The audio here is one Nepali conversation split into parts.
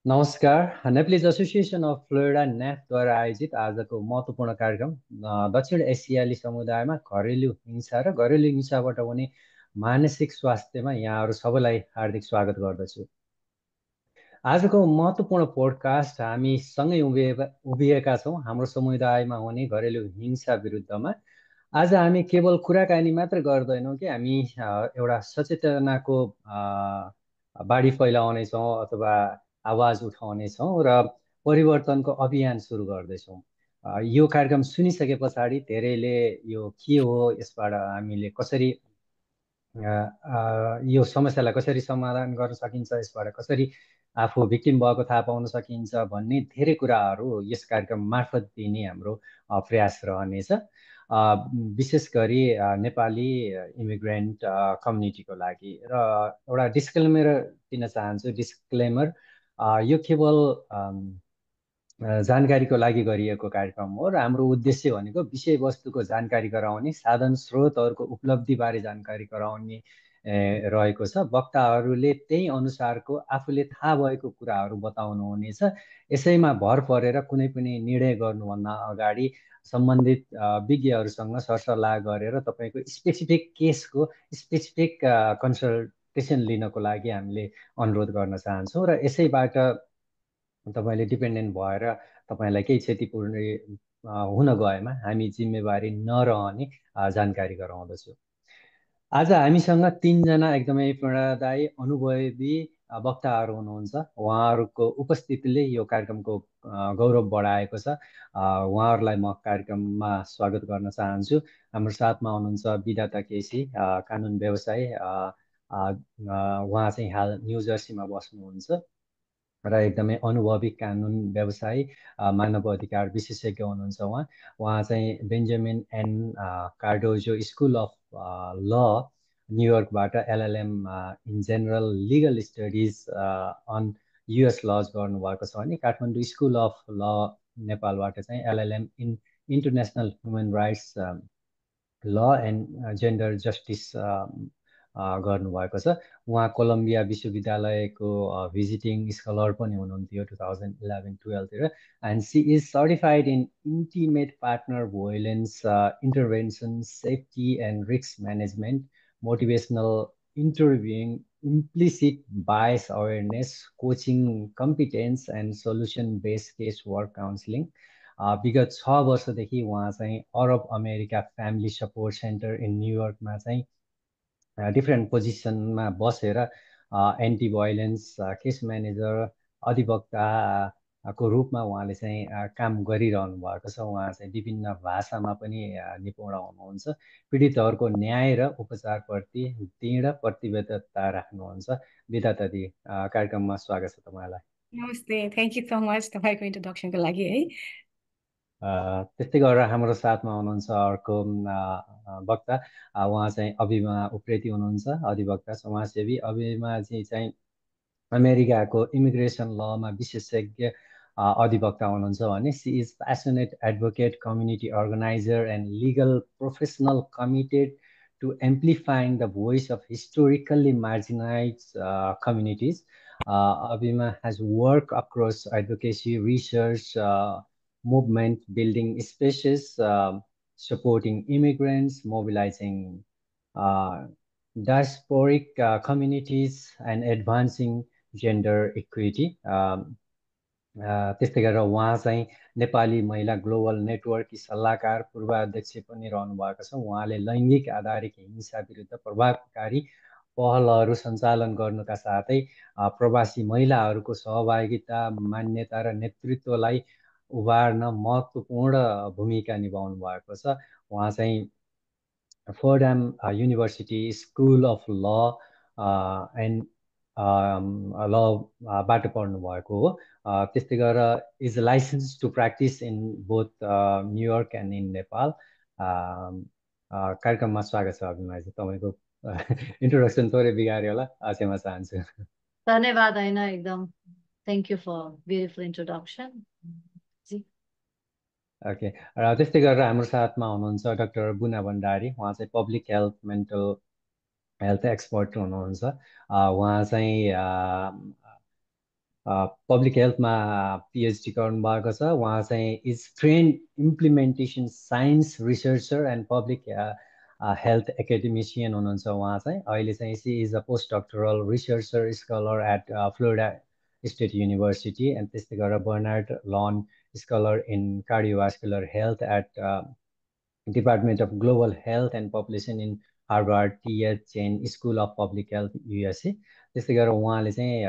नमस्कार। नेप्लिज एसोसिएसन अफ फ्लोरिडा न्याफद्वारा आयोजित आजको महत्त्वपूर्ण कार्यक्रम दक्षिण एसियाली समुदायमा घरेलु हिंसा र घरेलु हिंसाबाट हुने मानसिक स्वास्थ्यमा यहाँहरू सबैलाई हार्दिक स्वागत गर्दछु। आजको महत्त्वपूर्ण पोडकास्ट हामी सँगै उभिएका छौँ हाम्रो समुदायमा हुने घरेलु हिंसा विरुद्धमा। आज हामी केवल कुराकानी मात्र गर्दैनौँ कि हामी एउटा सचेतनाको बाढी फैलाउनेछौँ अथवा आवाज उठाउनेछौँ र परिवर्तनको अभियान सुरु गर्दैछौँ। यो कार्यक्रम सुनिसके पछाडि धेरैले यो के हो, यसबाट हामीले कसरी यो समस्यालाई कसरी समाधान गर्न सकिन्छ, यसबाट कसरी आफू भिक्टिम भएको थाहा पाउन सकिन्छ भन्ने धेरै कुराहरू यस कार्यक्रम मार्फत दिने हाम्रो प्रयास रहनेछ। विशेष गरी नेपाली इमिग्रेन्ट कम्युनिटीको लागि र एउटा डिस्क्लेमर दिन चाहन्छु। डिस्क्लेमर, यो केवल जानकारीको लागि गरिएको कार्यक्रम हो र हाम्रो उद्देश्य भनेको विषयवस्तुको जानकारी गराउने, साधन स्रोतहरूको उपलब्धिबारे जानकारी गराउने रहेको छ। वक्ताहरूले त्यही अनुसारको आफूले थाहा भएको कुराहरू बताउनु हुनेछ। यसैमा भर परेर कुनै पनि निर्णय गर्नुभन्दा अगाडि सम्बन्धित विज्ञहरूसँग सरसल्लाह गरेर तपाईँको स्पेसिफिक केसको स्पेसिफिक कन्सल्टेसन लिनको लागि हामीले अनुरोध गर्न चाहन्छौँ र यसैबाट तपाईँले डिपेन्डेन्ट भएर तपाईँलाई केही क्षतिपूर्ति हुन गएमा हामी जिम्मेवारी नरहने जानकारी गराउँदछु। आज हामीसँग तिनजना एकदमै प्रेरणादायी अनुभवी वक्ताहरू हुनुहुन्छ। उहाँहरूको उपस्थितिले यो कार्यक्रमको गौरव बढाएको छ। उहाँहरूलाई म कार्यक्रममा स्वागत गर्न चाहन्छु। हाम्रो साथमा हुनुहुन्छ विधाता केसी, कानुन व्यवसायी। उहाँ चाहिँ हाल न्यू जर्सीमा बस्नुहुन्छ र एकदमै अनुभवी कानुन व्यवसायी, मानव अधिकार विशेषज्ञ हुनुहुन्छ। उहाँ चाहिँ Benjamin N Cardozo school of law न्युयोर्कबाट LLM in general legal studies on US laws गर्नुभएको छ भने काठमाडौँ स्कुल अफ ल नेपालबाट चाहिँ LLM in international human rights law and gender justice गर्नुभएको छ। उहाँ कोलम्बिया विश्वविद्यालयको भिजिटिङ स्कलर पनि हुनुहुन्थ्यो 2011-12तिर। And she is certified in intimate partner violence intervention, safety and risk management, motivational interviewing, implicit bias awareness, coaching, competence and solution based case work counselling. विगत 6 वर्षदेखि उहाँ चाहिँ Arab America family support centre in न्युयोर्कमा चाहिँ डिफ्रेन्ट पोजिसनमा बसेर एन्टी भाइलेन्स केस म्यानेजर, अधिवक्ताको रूपमा उहाँले चाहिँ काम गरिरहनु भएको छ। उहाँ चाहिँ विभिन्न भाषामा पनि निपुण हुनुहुन्छ। पीडितहरूको न्याय र उपचारप्रति दृढ प्रतिबद्धता राख्नुहुन्छ। विधाता दी, कार्यक्रममा स्वागत छ तपाईँलाई। नमस्ते, थ्याङ्क यू सो मच तपाईँको इन्ट्रोडक्सनको लागि है। त्यस्तै गरेर हाम्रो साथमा हुनुहुन्छ अर्को वक्ता। उहाँ चाहिँ अभिमा उप्रेती हुनुहुन्छ, अधिवक्ता, समाजसेवी। अभिमाजी चाहिँ अमेरिकाको इमिग्रेसन लमा विशेषज्ञ अधिवक्ता हुनुहुन्छ भने she is passionate advocate, community organiser and legal professional committed to amplifying the voice of historically marginalise communities. Abhima has worked across advocacy, research, movement building spaces, supporting immigrants, mobilizing uh, diasporic communities, and advancing gender equity. त्यस्तै गरेर उहाँ चाहिँ नेपाली महिला ग्लोबल नेटवर्ककी सल्लाहकार, पूर्वाध्यक्ष पनि रहनु भएको छ। उहाँले लैङ्गिक आधारित हिंसा विरुद्ध प्रभावकारी पहलहरू सञ्चालन गर्नुका साथै प्रवासी महिलाहरूको सहभागिता, मान्यता र नेतृत्वलाई उभार्न महत्त्वपूर्ण भूमिका निभाउनु भएको छ। उहाँ चाहिँ Fordham University school of law and लबाट पढ्नुभएको हो। त्यस्तै गरेर is licence to practise in both New York and in Nepal. कार्यक्रममा स्वागत छ अभिमाजी। तपाईँको इन्ट्रोडक्सन थोरै बिगाऱ्यो होला, क्षमा चाहन्छु। धन्यवाद होइन, एकदम thank you for beautiful introduction जी। ओके, र त्यस्तै गरेर हाम्रो साथमा हुनुहुन्छ डाक्टर बुना भण्डारी। उहाँ चाहिँ public health, mental health expert हुनुहुन्छ। उहाँ चाहिँ पब्लिक हेल्थमा पिएचडी गर्नुभएको छ। उहाँ चाहिँ is trained implementation science researcher and public health academician हुनुहुन्छ। उहाँ चाहिँ अहिले चाहिँ she is a post doctoral researcher scholar at Florida State University and त्यस्तै गरेर Bernard Lown scholar in cardiovascular health at department of global health and population in Harvard TH Chan school of public health USA. त्यस्तै गरेर उहाँले चाहिँ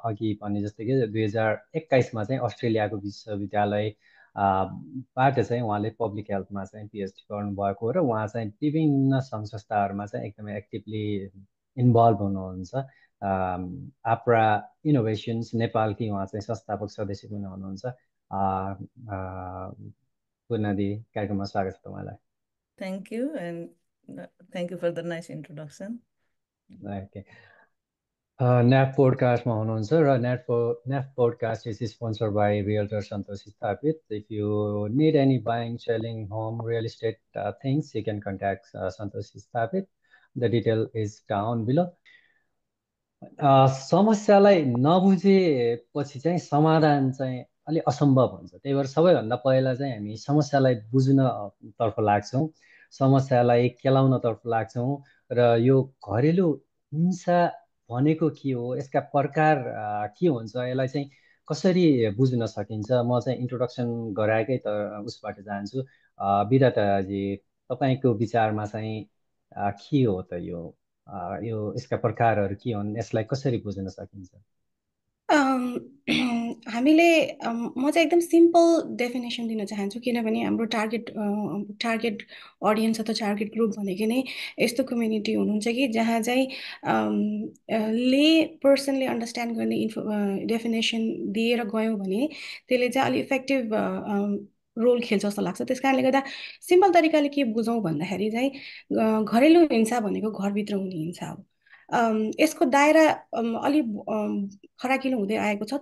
अघि भने जस्तै कि 2021मा चाहिँ अस्ट्रेलियाको विश्वविद्यालय बाट चाहिँ उहाँले पब्लिक हेल्थमा चाहिँ पिएचडी गर्नुभएको र उहाँ चाहिँ विभिन्न सङ्घ संस्थाहरूमा चाहिँ एकदमै एक्टिभली इन्भल्भ हुनुहुन्छ। आप्रा इनोभेसन्स नेपालकी उहाँ चाहिँ संस्थापक सदस्य पनि हुनुहुन्छ। पूर्णदी कार्यक्रममा स्वागत छ तपाईँलाई। Thank you, and thank you for the nice introduction. Okay. NAF पोडकास्टमा हुनुहुन्छ र NAF podcast is sponsored by realtor Santosh Sthapit. If you need any buying selling home real estate things you can contact Santosh Sthapit. The detail is down below. समस्यालाई नबुझेपछि चाहिँ समाधान चाहिँ अलिक असम्भव हुन्छ। त्यही भएर सबैभन्दा पहिला चाहिँ हामी समस्यालाई बुझ्नतर्फ लाग्छौँ, समस्यालाई केलाउनतर्फ लाग्छौँ र यो घरेलु हिंसा भनेको के हो, यसका प्रकार के हुन्छ, यसलाई चाहिँ कसरी बुझ्न सकिन्छ। म चाहिँ इन्ट्रोडक्सन गराएकै त उसबाट जान्छु। विधाताजी तपाईँको विचारमा चाहिँ के हो त यो यसका प्रकारहरू के हुन्, यसलाई कसरी बुझ्न सकिन्छ? हामीले म चाहिँ एकदम सिम्पल डेफिनेसन दिन चाहन्छु, किनभने हाम्रो टार्गेट अडियन्स अथवा टार्गेट ग्रुप भनेको नै यस्तो कम्युनिटी हुनुहुन्छ कि जहाँ चाहिँ ले पर्सनले अन्डरस्ट्यान्ड गर्ने डेफिनेसन दिएर गयौँ भने त्यसले चाहिँ अलिक इफेक्टिभ रोल खेल्छ जस्तो लाग्छ। त्यस कारणले गर्दा सिम्पल तरिकाले के बुझौँ भन्दाखेरि चाहिँ घरेलु हिंसा भनेको घरभित्र हुने हिंसा हो। यसको दायरा अलि फराकिलो हुँदै आएको छ।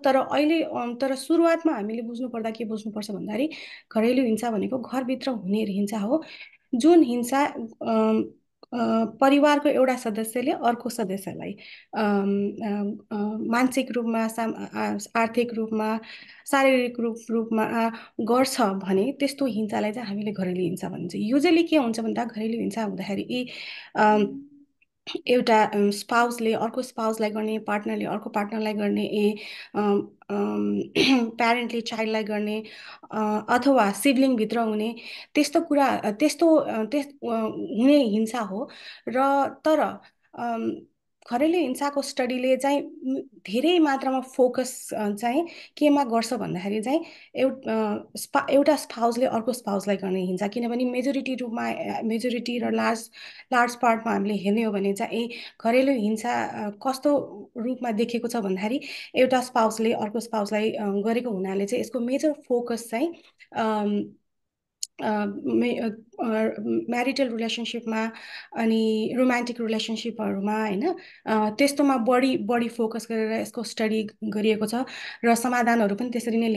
तर सुरुवातमा हामीले बुझ्नुपर्दा के बुझ्नुपर्छ भन्दाखेरि घरेलु हिंसा भनेको घरभित्र हुने हिंसा हो, जुन हिंसा परिवारको एउटा सदस्यले अर्को सदस्यलाई मानसिक रूपमा, आर्थिक रूपमा, शारीरिक रूपमा गर्छ भने त्यस्तो हिंसालाई चाहिँ हामीले घरेलु हिंसा भनिन्छ। युजली के हुन्छ भन्दा घरेलु हिंसा हुँदाखेरि एउटा स्पाउसले अर्को स्पाउसलाई गर्ने, पार्टनरले अर्को पार्टनरलाई गर्ने, प्यारेन्टले चाइल्डलाई गर्ने अथवा सिब्लिङभित्र हुने त्यस्तो हुने हिंसा हो। र तर घरेलु हिंसाको स्टडीले चाहिँ धेरै मात्रामा फोकस चाहिँ केमा गर्छ भन्दाखेरि चाहिँ एउटा स्पाउसले अर्को स्पाउसलाई गर्ने हिंसा। किनभने मेजोरिटी र लार्ज पार्टमा हामीले हेर्ने हो भने चाहिँ घरेलु हिंसा कस्तो रूपमा देखेको छ भन्दाखेरि एउटा स्पाउसले अर्को स्पाउसलाई गरेको हुनाले चाहिँ यसको मेजर फोकस चाहिँ म्यारिटल रिलेसनसिपमा अनि रोमान्टिक रिलेसनसिपहरूमा होइन, त्यस्तोमा बढी फोकस गरेर यसको स्टडी गरिएको छ र समाधानहरू पनि त्यसरी नै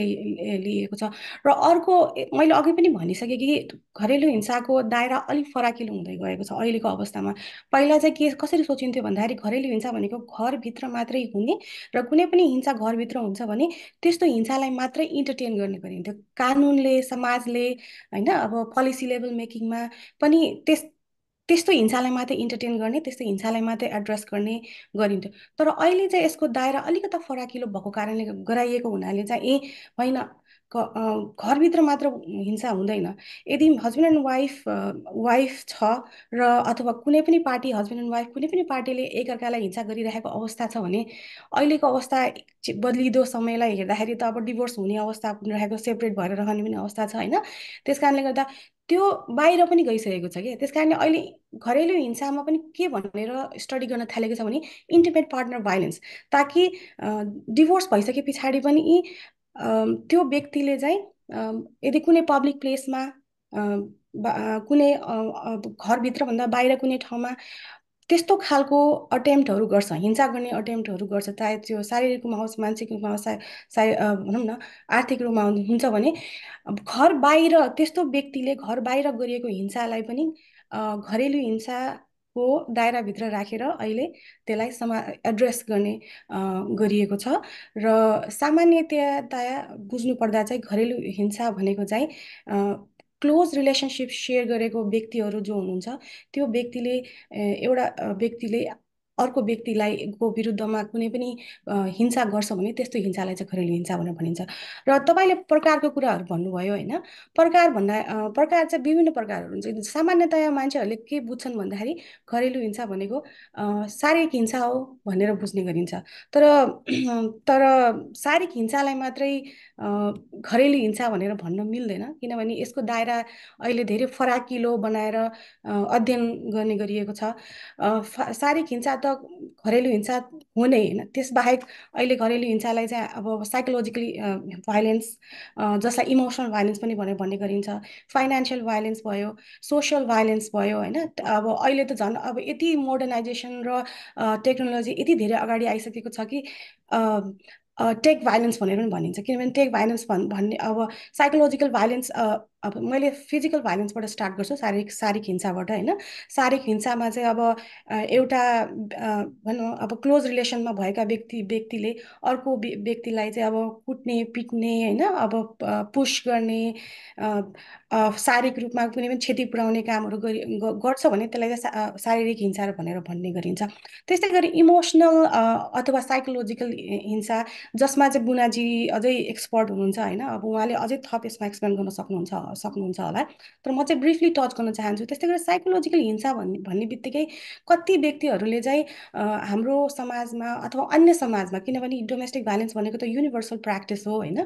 लिएको छ। र अर्को मैले अघि पनि भनिसकेँ कि घरेलु हिंसाको दायरा अलिक फराकिलो हुँदै गएको छ अहिलेको अवस्थामा। पहिला चाहिँ कसरी सोचिन्थ्यो भन्दाखेरि घरेलु हिंसा भनेको घरभित्र मात्रै हुने र कुनै पनि हिंसा घरभित्र हुन्छ भने त्यस्तो हिंसालाई मात्रै इन्टरटेन गर्ने गरिन्थ्यो। कानुनले, समाजले होइन, अब पोलिसी लेभल मेकिङमा पनि त्यस्तो हिंसालाई मात्रै इन्टरटेन गर्ने, त्यस्तो हिंसालाई मात्रै एड्रेस गर्ने गरिन्थ्यो। तर अहिले चाहिँ यसको दायरा अलिकता फराकिलो भएको कारणले गराइएको हुनाले चाहिँ होइन, घरभित्र मात्र हिंसा हुँदैन। यदि हस्बेन्ड एन्ड वाइफ छ र अथवा कुनै पनि पार्टी, हस्बेन्ड एन्ड वाइफ कुनै पनि पार्टीले एकअर्कालाई हिंसा गरिरहेको अवस्था छ भने अहिलेको अवस्था बदलिदो समयलाई हेर्दाखेरि त अब डिभोर्स हुने अवस्था रहेको, सेपरेट भएर रहने पनि अवस्था छ होइन। त्यस कारणले गर्दा त्यो बाहिर पनि गइसकेको छ कि। त्यस कारणले अहिले घरेलु हिंसामा पनि के भनेर स्टडी गर्न थालेको छ भने इन्टिमेट पार्टनर भाइलेन्स, ताकि डिभोर्स भइसके पछाडि पनि त्यो व्यक्तिले चाहिँ यदि कुनै पब्लिक प्लेसमा कुनै घरभित्र भन्दा बाहिर कुनै ठाउँमा त्यस्तो खालको अटेम्प्टहरू गर्छ, हिंसा गर्ने अटेम्प्टहरू गर्छ, चाहे त्यो शारीरिक रूपमा होस्, मानसिक रूपमा होस्, भनौँ न आर्थिक रूपमा हुन्छ भने त्यस्तो व्यक्तिले घर बाहिर गरिएको हिंसालाई पनि घरेलु हिंसा को दायराभित्र राखेर अहिले त्यसलाई एड्रेस गर्ने गरिएको छ। र सामान्यतया बुझ्नुपर्दा चाहिँ घरेलु हिंसा भनेको चाहिँ क्लोज रिलेसनसिप सेयर गरेको व्यक्तिहरू जो हुनुहुन्छ त्यो व्यक्तिले एउटा व्यक्तिले अर्को व्यक्तिलाई को विरुद्धमा कुनै पनि हिंसा गर्छ भने त्यस्तो हिंसालाई चाहिँ घरेलु हिंसा भनेर भनिन्छ। र तपाईँले प्रकारको कुराहरू भन्नुभयो होइन, प्रकार चाहिँ विभिन्न प्रकारहरू हुन्छ। सामान्यतया मान्छेहरूले के बुझ्छन् भन्दाखेरि घरेलु हिंसा भनेको शारीरिक हिंसा हो भनेर बुझ्ने गरिन्छ। तर तर शारीरिक हिंसालाई मात्रै घरेलु हिंसा भनेर भन्न मिल्दैन, किनभने यसको दायरा अहिले धेरै फराकिलो बनाएर अध्ययन गर्ने गरिएको छ। शारीरिक हिंसा त घरेलु हिंसा हो नै होइन, त्यसबाहेक अहिले घरेलु हिंसालाई चाहिँ अब साइकोलोजिकली भाइलेन्स, जसलाई इमोसनल भाइलेन्स पनि भनेर भन्ने गरिन्छ, फाइनेन्सियल भाइलेन्स भयो, सोसियल भाइलेन्स भयो होइन। अब अहिले त झन् अब यति मोडर्नाइजेसन र टेक्नोलोजी यति धेरै अगाडि आइसकेको छ कि टेक भाइलेन्स भनेर पनि भनिन्छ, किनभने टेक भाइलेन्स भन्ने अब साइकोलोजिकल भाइलेन्स, अब मैले फिजिकल भाइलेन्सबाट स्टार्ट गर्छु, शारीरिक हिंसाबाट होइन। शारीरिक हिंसामा चाहिँ अब एउटा भनौँ अब क्लोज रिलेसनमा भएका व्यक्तिले अर्को व्यक्तिलाई चाहिँ अब कुट्ने पिट्ने होइन, अब पुस गर्ने, शारीरिक रूपमा कुनै पनि क्षति पुर्याउने कामहरू गर्छ भने त्यसलाई चाहिँ शारीरिक हिंसा भनेर भन्ने गरिन्छ। त्यस्तै गरी इमोसनल अथवा साइकोलोजिकल हिंसा, जसमा चाहिँ बुनाजी अझै एक्सपर्ट हुनुहुन्छ होइन, अब उहाँले अझै थप यसमा एक्सप्लेन गर्न सक्नुहुन्छ होला, तर म चाहिँ ब्रिफली टच गर्न चाहन्छु। त्यस्तै गरी साइकोलोजिकल हिंसा भन्ने बित्तिकै कति व्यक्तिहरूले चाहिँ हाम्रो समाजमा अथवा अन्य समाजमा, किनभने डोमेस्टिक भाइलेन्स भनेको त युनिभर्सल प्र्याक्टिस हो होइन,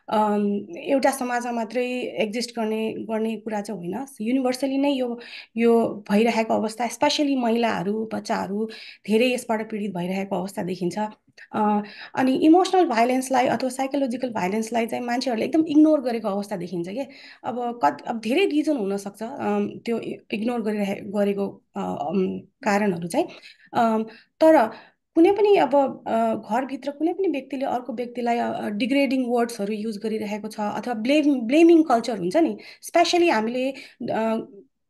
एउटा समाजमा मात्रै एक्जिस्ट गर्ने कुरा चाहिँ होइन, युनिभर्सली नै यो भइरहेको अवस्था, स्पेसली महिलाहरू बच्चाहरू धेरै यसबाट पीडित भइरहेको अवस्था देखिन्छ। अनि इमोसनल भाइलेन्सलाई अथवा साइकोलोजिकल भाइलेन्सलाई चाहिँ मान्छेहरूले एकदम इग्नोर गरेको अवस्था देखिन्छ कि अब धेरै रिजन हुनसक्छ त्यो इग्नोर गरेको कारणहरू चाहिँ। तर कुनै पनि अब घरभित्र कुनै पनि व्यक्तिले अर्को व्यक्तिलाई डिग्रेडिङ वर्ड्सहरू युज गरिरहेको छ अथवा ब्लेमिङ कल्चर हुन्छ नि, स्पेसली हामीले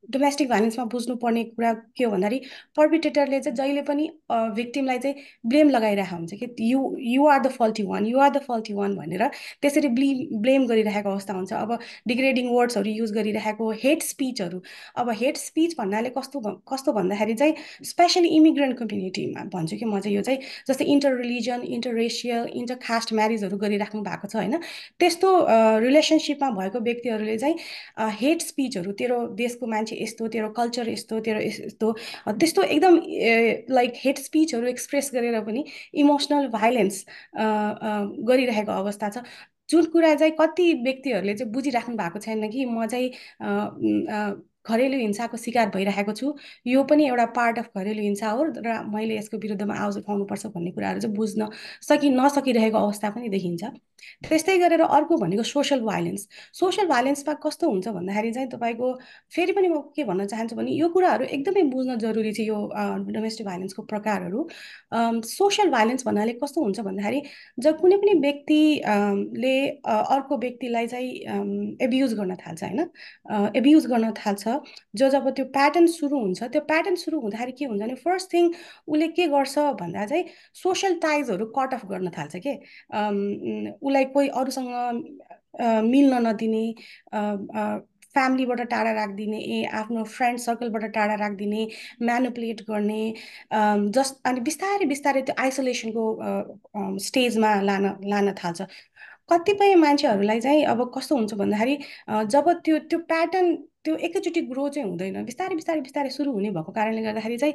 डोमेस्टिक भाइलेन्समा बुझ्नुपर्ने कुरा के हो भन्दाखेरि पर्पिटेटरले चाहिँ जहिले पनि भिक्टिमलाई चाहिँ ब्लेम लगाइरहेको हुन्छ कि you are the faulty one भनेर त्यसरी ब्लेम गरिरहेको अवस्था हुन्छ। अब डिग्रेडिङ वर्ड्सहरू युज गरिरहेको, हेट स्पिचहरू, अब हेट स्पिच भन्नाले कस्तो भन्दाखेरि चाहिँ स्पेसली इमिग्रेन्ट कम्युनिटीमा भन्छु कि म चाहिँ यो चाहिँ, जस्तै inter religion, inter racial, inter caste म्यारिजहरू गरिराख्नु भएको छ होइन, त्यस्तो रिलेसनसिपमा भएको व्यक्तिहरूले चाहिँ हेट स्पिचहरू, तेरो देशको मान्छे यस्तो, तेरो कल्चर यस्तो, तेरो यस्तो, त्यस्तो एकदम लाइक हेट स्पिचहरू एक्सप्रेस गरेर पनि इमोसनल भाइलेन्स गरिरहेको अवस्था छ। जुन कुरा चाहिँ कति व्यक्तिहरूले चाहिँ बुझिराख्नु भएको छैन कि म चाहिँ घरेलु हिंसाको शिकार भइरहेको छु, यो पनि एउटा पार्ट अफ घरेलु हिंसा हो र मैले यसको विरुद्धमा आवाज उठाउनुपर्छ भन्ने कुराहरू चाहिँ बुझ्न नसकिरहेको अवस्था पनि देखिन्छ। त्यस्तै गरेर अर्को भनेको सोसल भाइलेन्समा कस्तो हुन्छ भन्दाखेरि चाहिँ तपाईँको फेरि पनि म के भन्न चाहन्छु भने यो कुराहरू एकदमै बुझ्न जरुरी छ। यो डोमेस्टिक भाइलेन्सको प्रकारहरू, सोसल भाइलेन्स भन्नाले कस्तो हुन्छ भन्दाखेरि जब कुनै पनि व्यक्तिले अर्को व्यक्तिलाई चाहिँ एब्युज गर्न थाल्छ होइन, एब्युज गर्न थाल्छ, जब त्यो प्याटर्न सुरु हुन्छ, त्यो प्याटर्न सुरु हुँदाखेरि के हुन्छ भने फर्स्ट थिङ उसले के गर्छ भन्दा चाहिँ सोसल टाइजहरू कट अफ गर्न थाल्छ के, उसलाई कोही अरूसँग मिल्न नदिने, फ्यामिलीबाट टाढा राखिदिने, आफ्नो फ्रेन्ड सर्कलबाट टाढा राखिदिने, म्यानिपुलेट गर्ने, अनि बिस्तारै बिस्तारै त्यो आइसोलेसनको स्टेजमा लान थाल्छ। कतिपय मान्छेहरूलाई चाहिँ अब कस्तो हुन्छ भन्दाखेरि जब त्यो प्याटर्न त्यो एकैचोटि ग्रो चाहिँ हुँदैन, बिस्तारै बिस्तारै बिस्तारै सुरु हुने भएको कारणले गर्दाखेरि चाहिँ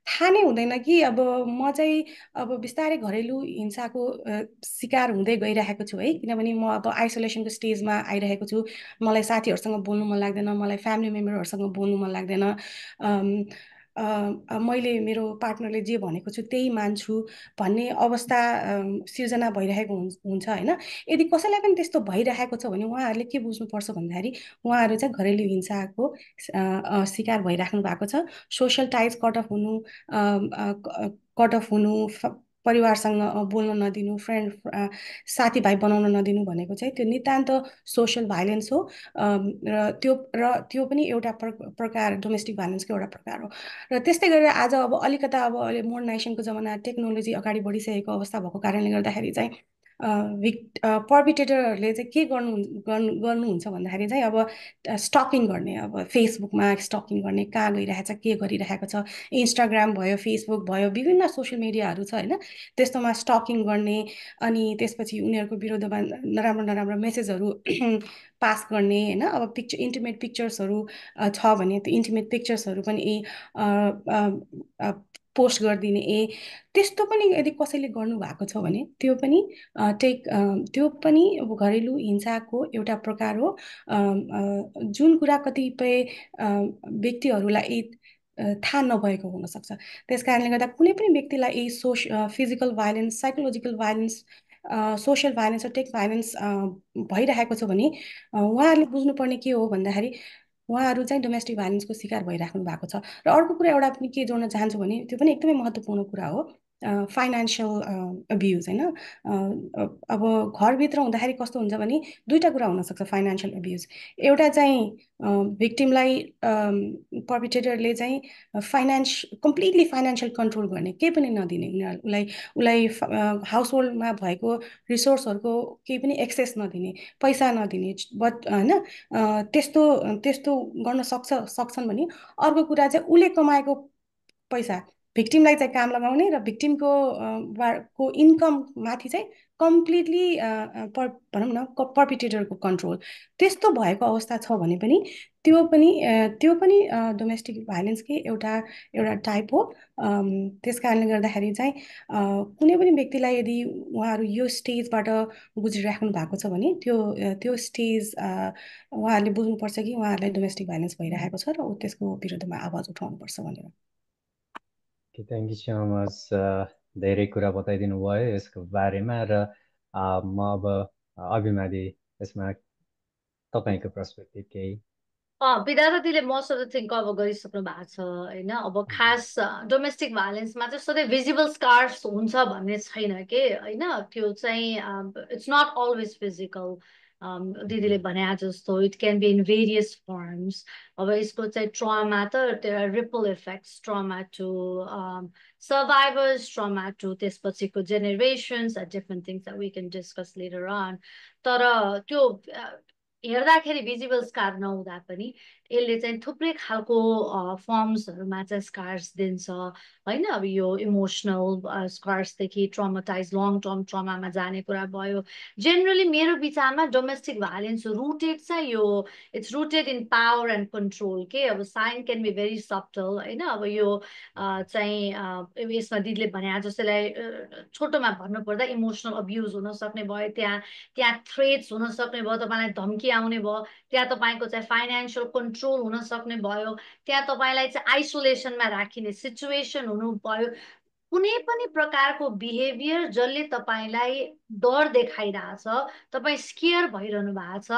थाहा नै हुँदैन कि अब म चाहिँ अब बिस्तारै घरेलु हिंसाको शिकार हुँदै गइरहेको छु है, किनभने म अब आइसोलेसनको स्टेजमा आइरहेको छु, मलाई साथीहरूसँग बोल्नु मन लाग्दैन, मलाई फ्यामिली मेम्बरहरूसँग बोल्नु मन लाग्दैन, मैले मेरो पार्टनरले जे भनेको छु त्यही मान्छु भन्ने अवस्था सिर्जना भइरहेको हुन्छ होइन। यदि कसैलाई पनि त्यस्तो भइरहेको छ भने उहाँहरूले के बुझ्नुपर्छ भन्दाखेरि उहाँहरू चाहिँ घरेलु हिंसाको शिकार भइराख्नु भएको छ। सोसल टाइज कट अफ हुनु, परिवारसँग बोल्न नदिनु, साथीभाइ बनाउन नदिनु भनेको चाहिँ त्यो नितान्त सोसल भाइलेन्स हो। र त्यो पनि एउटा प्रकार डोमेस्टिक भाइलेन्सको एउटा प्रकार हो। र त्यस्तै गरेर आज अब अलिकता अब अहिले मोडर्नाइजेसनको जमाना टेक्नोलोजी अगाडि बढिसकेको अवस्था भएको कारणले गर्दाखेरि चाहिँ पर्पिटेटरहरूले चाहिँ के गर्नुहुन्छ भन्दाखेरि चाहिँ अब स्टकिङ गर्ने, अब फेसबुकमा स्टकिङ गर्ने, कहाँ गइरहेछ, के गरिरहेको छ, इन्स्टाग्राम भयो, फेसबुक भयो, विभिन्न सोसियल मिडियाहरू छ होइन, त्यस्तोमा स्टकिङ गर्ने, अनि त्यसपछि उनीहरूको विरुद्धमा नराम्रो नराम्रो मेसेजहरू पास गर्ने होइन। अब इन्टिमेट पिक्चर्सहरू छ भने त्यो इन्टिमेट पिक्चर्सहरू पनि पोस्ट गरिदिने, त्यस्तो पनि यदि कसैले गर्नुभएको छ भने त्यो पनि घरेलु हिंसाको एउटा प्रकार हो, जुन कुरा कतिपय व्यक्तिहरूलाई थाहा नभएको हुनसक्छ। त्यस कारणले गर्दा कुनै पनि व्यक्तिलाई physical violence, psychological violence, social violence र टेक भाइलेन्स भइरहेको छ भने उहाँहरूले बुझ्नुपर्ने के हो भन्दाखेरि उहाँहरू चाहिँ डोमेस्टिक भाइलेन्सको शिकार भइराख्नु भएको छ। र अर्को कुरा एउटा पनि के जोड्न चाहन्छु भने त्यो पनि एकदमै महत्त्वपूर्ण कुरा हो, फाइनेन्सियल अब्युज होइन। अब घरभित्र हुँदाखेरि कस्तो हुन्छ भने दुईवटा कुरा हुनसक्छ फाइनेन्सियल अब्युज। एउटा चाहिँ भिक्टिमलाई पर्पिटेटरले चाहिँ कम्प्लिटली फाइनेन्सियल कन्ट्रोल गर्ने, केही पनि नदिने, उसलाई हाउसहोल्डमा भएको रिसोर्सहरूको केही पनि एक्सेस नदिने, पैसा नदिने, बट होइन त्यस्तो गर्न सक्छन् भने अर्को कुरा चाहिँ उसले कमाएको पैसा भिक्टिमलाई चाहिँ काम लगाउने र भिक्टिमको इन्कम माथि चाहिँ कम्प्लिटली भनौँ न पर्पिटेटरको कन्ट्रोल, त्यस्तो भएको अवस्था छ भने पनि त्यो पनि डोमेस्टिक भाइलेन्सकै एउटा टाइप हो। त्यस कारणले गर्दाखेरि चाहिँ कुनै पनि व्यक्तिलाई यदि उहाँहरू यो स्टेजबाट गुज्रिराख्नु भएको छ भने त्यो स्टेज उहाँहरूले बुझ्नुपर्छ कि उहाँहरूलाई डोमेस्टिक भाइलेन्स भइरहेको छ र त्यसको विरुद्धमा आवाज उठाउनुपर्छ भनेर। Thank you so much. धेरै कुरा बताइदिनु भयो यसको बारेमा र म अब अभिमादी यसमा तपाईँको पर्सपेक्टिभ केही। विद्यार्थ दिदीले most of the thing cover गरिसक्नु भएको छ होइन। अब खास डोमेस्टिक भाइलेन्समा चाहिँ सधैँ भिजिबल स्कार्स हुन्छ भन्ने छैन के होइन। त्यो चाहिँ इट्स नट अलवेज फिजिकल। दिदीले भने जस्तो it can be in various forms. अब यसको चाहिँ ट्रमा त ripple effects, trauma to survivors, trauma to त्यसपछिको generations, different things that we can discuss later on. तर त्यो हेर्दाखेरि भिजिबल स्कार नहुँदा पनि यसले चाहिँ थुप्रै खालको फर्म्सहरूमा चाहिँ स्कार्स दिन्छ होइन। अब यो इमोसनल स्कार्सदेखि ट्रमाटाइज लङ टर्म ट्रमामा जाने कुरा भयो। जेनरली मेरो विचारमा डोमेस्टिक भाइलेन्स रुटेड चाहिँ यो it's rooted in power and control के। अब sign can be very subtle होइन। अब यो चाहिँ यसमा दिदीले भने जस्तैलाई छोटोमा भन्नुपर्दा इमोसनल अब्युज हुन सक्ने भयो, त्यहाँ थ्रेट्स हुन सक्ने भयो, तपाईँलाई धम्की आउने भयो, त्यहाँ तपाईँको चाहिँ फाइनेन्सियल कन्ट्रोल हुन सक्ने भयो, त्यहाँ तपाईँलाई चाहिँ आइसोलेसनमा राखिने सिचुएसन हुनु भयो। कुनै पनि प्रकारको बिहेभियर जसले तपाईँलाई डर देखाइरहेछ, तपाईँ स्केयर भइरहनु भएको छ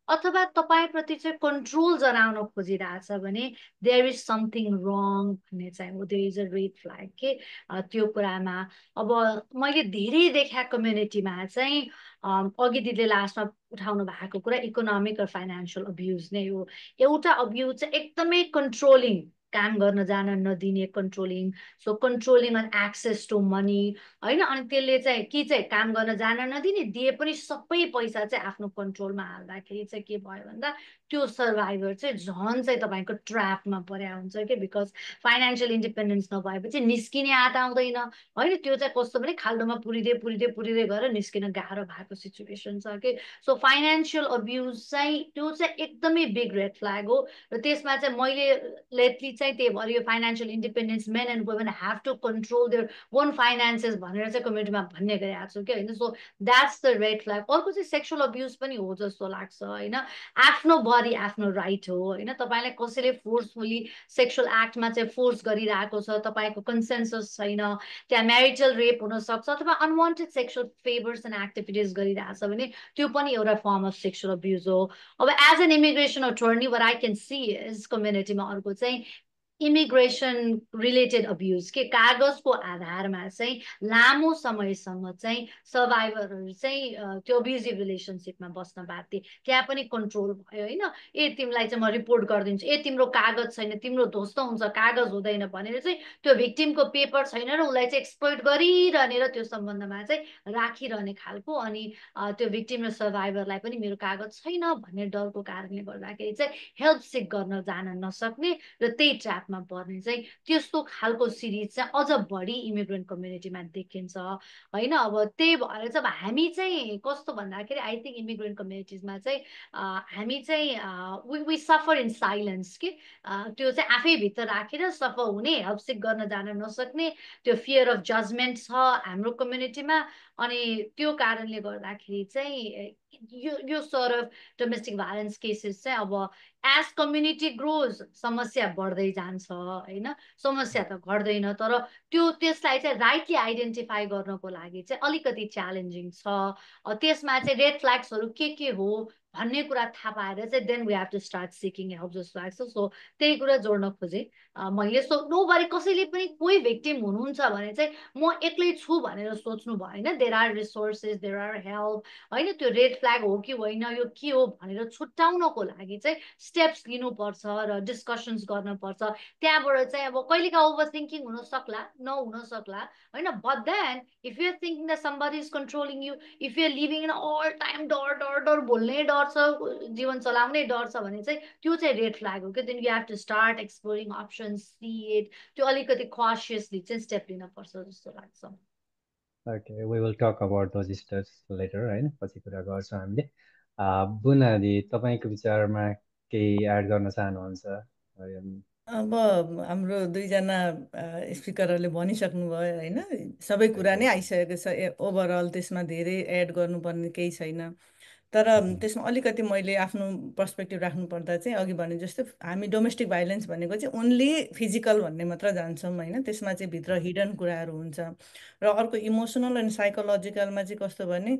अथवा तपाईँप्रति चाहिँ कन्ट्रोल जनाउन खोजिरहेछ भने देयर इज समथिङ रङ भन्ने चाहिँ हो, there is a red flag के त्यो कुरामा। अब मैले धेरै देखा कम्युनिटीमा चाहिँ अघि दिदीले लास्टमा उठाउनु भएको कुरा इकोनोमिक र फाइनेन्सियल अब्युज नै हो। एउटा अब्युज चाहिँ एकदमै कन्ट्रोलिङ, काम गर्न जान नदिने controlling, so controlling on access to money होइन। अनि त्यसले चाहिँ चाहिँ काम गर्न जान नदिने, दिए पनि सबै पैसा चाहिँ आफ्नो कन्ट्रोलमा हाल्दाखेरि चाहिँ के भयो भन्दा त्यो सर्भाइभर चाहिँ झन् चाहिँ तपाईँको ट्र्यापमा परेको हुन्छ कि। बिकज फाइनेन्सियल इन्डिपेन्डेन्स नभएपछि निस्किने आँट आउँदैन होइन। त्यो चाहिँ कस्तो भने खाल्डोमा पुरिँदै गएर निस्किन गाह्रो भएको सिचुएसन छ कि। सो फाइनेन्सियल अब्युज चाहिँ त्यो चाहिँ एकदमै बिग रेड फ्ल्याग हो। र त्यसमा चाहिँ मैले लेटली चाहिँ त्यही भएर यो financial independence men and women have to control their own finances भनेर चाहिँ कम्युनिटीमा भन्ने गरेको छु कि होइन। So that's the red flag. अर्को चाहिँ सेक्सुअल अब्युज पनि हो जस्तो लाग्छ होइन। आफ्नो बडी आफ्नो राइट हो होइन। तपाईँलाई कसैले फोर्सफुली सेक्सुअल एक्टमा चाहिँ फोर्स गरिरहेको छ, तपाईँको कन्सेन्सस छैन, त्यहाँ म्यारिटल रेप हुनसक्छ अथवा unwanted sexual favours and activities गरिरहेछ भने त्यो पनि एउटा फर्म अफ सेक्सुअल अब्युज हो। अब as an immigration attorney what I can see is कम्युनिटीमा अर्को चाहिँ इमिग्रेसन रिलेटेड अब्युज के कागजको आधारमा चाहिँ लामो समयसम्म चाहिँ सर्भाइभरहरू चाहिँ त्यो अब्युजिभ रिलेसनसिपमा बस्न बाध्य, त्यहाँ पनि कन्ट्रोल भयो होइन। ए तिमीलाई चाहिँ म रिपोर्ट गरिदिन्छु, ए तिम्रो कागज छैन, तिम्रो ध्वस्त हुन्छ, कागज हुँदैन भनेर चाहिँ त्यो भिक्टिमको पेपर छैन र उसलाई चाहिँ एक्सप्लोइट गरिरहने र त्यो सम्बन्धमा चाहिँ राखिरहने खालको, अनि त्यो भिक्टिम र सर्भाइभरलाई पनि मेरो कागज छैन भन्ने डरको कारणले गर्दाखेरि चाहिँ हेल्प सिक गर्न जान नसक्ने र त्यही ट्र्यापमा पर्ने चाहिँ त्यस्तो खालको सिरिज चाहिँ अझ बढी इमिग्रेन्ट कम्युनिटीमा देखिन्छ होइन। अब त्यही भएर चाहिँ अब हामी चाहिँ कस्तो भन्दाखेरि आई थिङ्क इमिग्रेन्ट कम्युनिटिजमा चाहिँ हामी चाहिँ वी सफर इन साइलेन्स कि त्यो चाहिँ आफैभित्र राखेर सफर हुने, हेल्प सिक गर्न जान नसक्ने, त्यो फियर अफ जजमेन्ट छ हाम्रो कम्युनिटीमा। अनि त्यो कारणले गर्दाखेरि चाहिँ यो sort of domestic violence cases चाहिँ अब एज कम्युनिटी ग्रोज समस्या बढ्दै जान्छ होइन, समस्या त घट्दैन, तर त्यसलाई चाहिँ राइटली आइडेन्टिफाई गर्नको लागि चाहिँ अलिकति च्यालेन्जिङ छ। त्यसमा चाहिँ रेड फ्ल्याग्सहरू के हो भन्ने कुरा थाहा पाएर चाहिँ then we have to start seeking help जस्तो लाग्छ। सो त्यही कुरा जोड्न खोजेँ मैले। सो नोबडी, कसैले पनि कोही भिक्टिम हुनुहुन्छ भने चाहिँ म एक्लै छु भनेर सोच्नु भएन। There are resources, there are help होइन। त्यो रेड फ्ल्याग हो कि होइन, यो के हो भनेर छुट्याउनको लागि चाहिँ स्टेप्स लिनुपर्छ र डिस्कसन्स गर्नुपर्छ। त्यहाँबाट चाहिँ अब कहिलेका ओभर थिङ्किङ हुन सक्ला, नहुन सक्ला होइन। But then if you're thinking that somebody is controlling you, if you're living in all time डर डर डर, बोल्ने डर छ, जीवन चलाउने डर छ भने चाहिँ त्यो चाहिँ रेड फ्ल्याग हो कि। Then you have to start exploring options, see it, त्यो अलिकति कसियसली चाहिँ स्टेप लिनुपर्छ जस्तो लाग्छ। Okay, we will talk about those steps later होइन, पछि कुरा गर्छौँ हामीले। बुना दिदी, तपाईँको विचारमा केही एड गर्न चाहनुहुन्छ? अब हाम्रो दुईजना स्पिकरहरूले भनिसक्नुभयो होइन, सबै कुरा नै आइसकेको छ। ओभरअल त्यसमा धेरै एड गर्नुपर्ने केही छैन। तर त्यसमा अलिकति मैले आफ्नो पर्सपेक्टिभ राख्नुपर्दा चाहिँ अघि भने जस्तो हामी डोमेस्टिक भाइलेन्स भनेको चाहिँ ओन्ली फिजिकल भन्ने मात्र जान्छौँ होइन। त्यसमा चाहिँ भित्र हिडन कुराहरू हुन्छ। र अर्को इमोसनल एन्ड साइकोलोजिकलमा चाहिँ कस्तो भने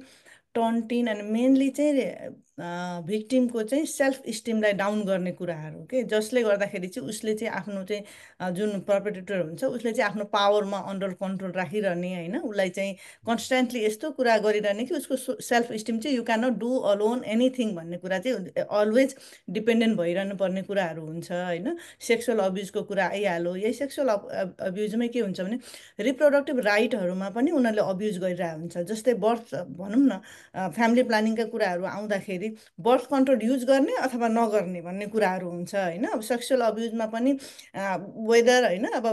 टन्टिन अनि मेनली चाहिँ भिक्टिमको चाहिँ सेल्फ स्टिमलाई डाउन गर्ने कुराहरू के, जसले गर्दाखेरि चाहिँ उसले चाहिँ आफ्नो चाहिँ जुन पर्पेट्रेटर हुन्छ उसले चाहिँ आफ्नो पावरमा अन्डर कन्ट्रोल राखिरहने होइन। उसलाई चाहिँ कन्सटेन्टली यस्तो कुरा गरिरहने कि उसको सेल्फ स्टिम चाहिँ you can not do alone anything भन्ने कुरा चाहिँ अलवेज डिपेन्डेन्ट भइरहनु पर्ने कुराहरू हुन्छ होइन। सेक्सुअल अब्युजको कुरा आइहाल्यो। यही सेक्सुअल अब्युजमै के हुन्छ भने रिप्रोडक्टिभ राइटहरूमा पनि उनीहरूले अब्युज गरिरहेको हुन्छ। जस्तै बर्थ भनौँ न, फ्यामिली प्लानिङका कुराहरू आउँदाखेरि बर्थ कन्ट्रोल युज गर्ने अथवा नगर्ने भन्ने कुराहरू हुन्छ होइन। अब सेक्सुअल अब्युजमा पनि वेदर होइन, अब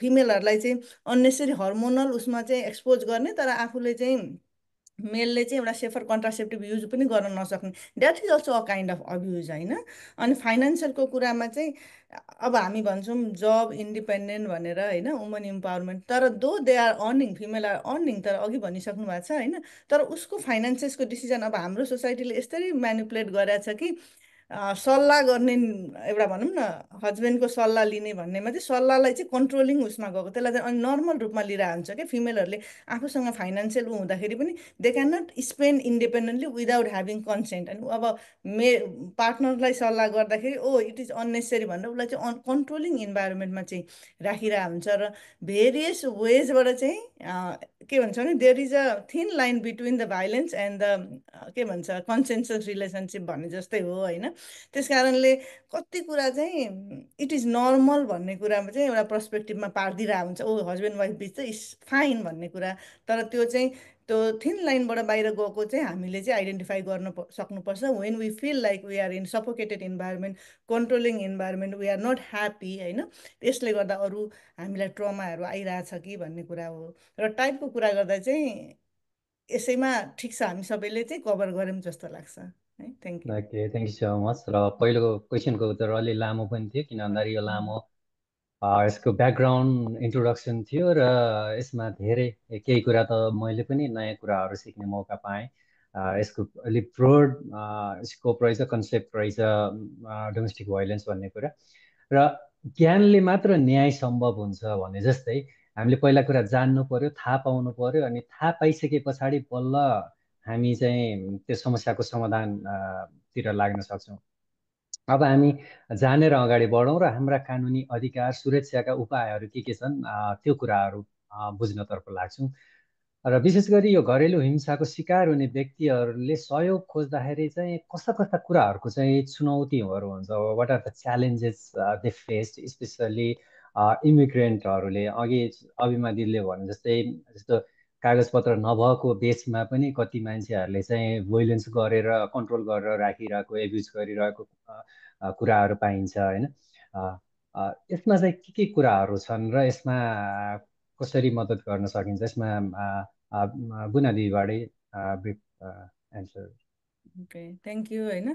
फिमेलहरूलाई चाहिँ अन्नेसरी हर्मोनल उसमा चाहिँ एक्सपोज गर्ने, तर आफूले चाहिँ मेलले चाहिँ एउटा सेफर कन्ट्रासेप्टिभ युज पनि गर्न नसक्ने, that is also a kind of abuse होइन। अनि फाइनेन्सियलको कुरामा चाहिँ अब हामी भन्छौँ जब इन्डिपेन्डेन्ट भनेर होइन, वुमन इम्पावरमेन्ट, तर though they are earning, female are earning, तर अघि भनिसक्नु भएको छ होइन। तर उसको फाइनेन्सेसको डिसिजन अब हाम्रो सोसाइटीले यस्तरी म्यानिपुलेट गरेछ कि सल्लाह गर्ने एउटा भनौँ न हस्बेन्डको सल्लाह लिने भन्नेमा चाहिँ सल्लाहलाई चाहिँ कन्ट्रोलिङ उसमा गएको, त्यसलाई चाहिँ अनि नर्मल रूपमा लिएर हुन्छ क्या। फिमेलहरूले आफूसँग फाइनेन्सियल ऊ हुँदाखेरि पनि they can not spend independently without having consent. अनि अब पार्टनरलाई सल्लाह गर्दाखेरि इट इज अन्नेसेसरी भनेर उसलाई चाहिँ कन्ट्रोलिङ इन्भाइरोमेन्टमा चाहिँ राखिरहेको हुन्छ। र भेरियस वेजबाट चाहिँ के भन्छ भने there is a thin line between the violence and the के भन्छ कन्सेन्सस रिलेसनसिप भन्ने जस्तै हो होइन। त्यस कारणले कति कुरा चाहिँ इट इज नर्मल भन्ने कुरामा चाहिँ एउटा पर्सपेक्टिभमा पारिदिरहेको हुन्छ, हस्बेन्ड वाइफ बिच चाहिँ इज फाइन भन्ने कुरा। तर त्यो चाहिँ त्यो थिन लाइनबाट बाहिर गएको चाहिँ हामीले चाहिँ आइडेन्टिफाई गर्न सक्नुपर्छ। When we feel like we are in suffocated environment, controlling environment, we are not happy होइन, त्यसले गर्दा अरू हामीलाई ट्रमाहरू आइरहेछ कि भन्ने कुरा हो। र टाइपको कुरा गर्दा चाहिँ यसैमा ठिक छ, हामी सबैले चाहिँ कभर गऱ्यौँ जस्तो लाग्छ है। Thank you. Okay, thank you so much. र पहिलो क्वेसनको उत्तर अलि लामो पनि थियो, किन भन्दाखेरि यो लामो यसको ब्याकग्राउन्ड इन्ट्रोडक्सन थियो र यसमा धेरै केही कुरा त मैले पनि नयाँ कुराहरू सिक्ने मौका पाएँ। यसको अलिक ब्रोड स्कोप रहेछ, कन्सेप्ट रहेछ डोमेस्टिक भाइलेन्स भन्ने कुरा। र ज्ञानले मात्र न्याय सम्भव हुन्छ भने जस्तै हामीले पहिला कुरा जान्नु पर्यो, थाहा पाउनु पर्यो, अनि थाहा पाइसके पछाडि बल्ल हामी चाहिँ त्यो समस्याको समाधान तिर लाग्न सक्छौँ। अब हामी जानेर अगाडि बढौँ र हाम्रा कानुनी अधिकार सुरक्षाका उपायहरू के छन् त्यो कुराहरू बुझ्नतर्फ लाग्छौँ। र विशेष गरी यो घरेलु हिंसाको शिकार हुने व्यक्तिहरूले सहयोग खोज्दाखेरि चाहिँ कस्ता कस्ता कुराहरूको चाहिँ चुनौतीहरू हुन्छ, what are the challenges they face, specially इमिग्रेन्टहरूले। अघि अभिमा दिदीले भने जस्तै जस्तो कागजपत्र नभएको बेचमा पनि कति मान्छेहरूले चाहिँ भोइलेन्स गरेर कन्ट्रोल गरेर राखिरहेको, एब्युज गरिरहेको कुराहरू पाइन्छ होइन। यसमा चाहिँ के कुराहरू छन् र यसमा कसरी मद्दत गर्न सकिन्छ, यसमा गुना दिदीबाटै एन्सर। Okay, thank you. होइन,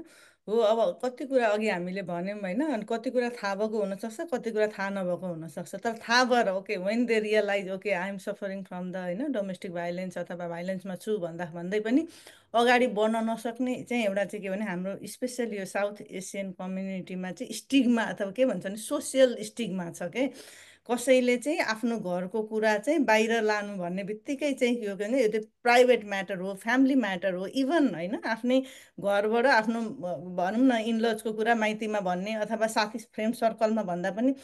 हो, अब कति कुरा अघि हामीले भन्यौँ होइन, अनि कति कुरा थाहा भएको हुनसक्छ, कति कुरा थाहा नभएको हुनसक्छ। तर थाहा भएर okay, when they realize okay I am suffering from the होइन डोमेस्टिक भाइलेन्स अथवा भाइलेन्समा छु भन्दै पनि अगाडि बढ्न नसक्ने चाहिँ एउटा चाहिँ के भने हाम्रो स्पेसली यो साउथ एसियन कम्युनिटीमा चाहिँ स्टिग्मा अथवा के भन्छ भने सोसियल स्टिग्मा छ के। कसैले चाहिँ आफ्नो घरको कुरा चाहिँ बाहिर लानु भन्ने बित्तिकै चाहिँ के हो भने यो चाहिँ प्राइभेट म्याटर हो, फ्यामिली म्याटर हो। इभन होइन आफ्नै घरबाट आफ्नो भनौँ न इनलजको कुरा माइतीमा भन्ने अथवा साथी फ्रेन्ड सर्कलमा भन्दा पनि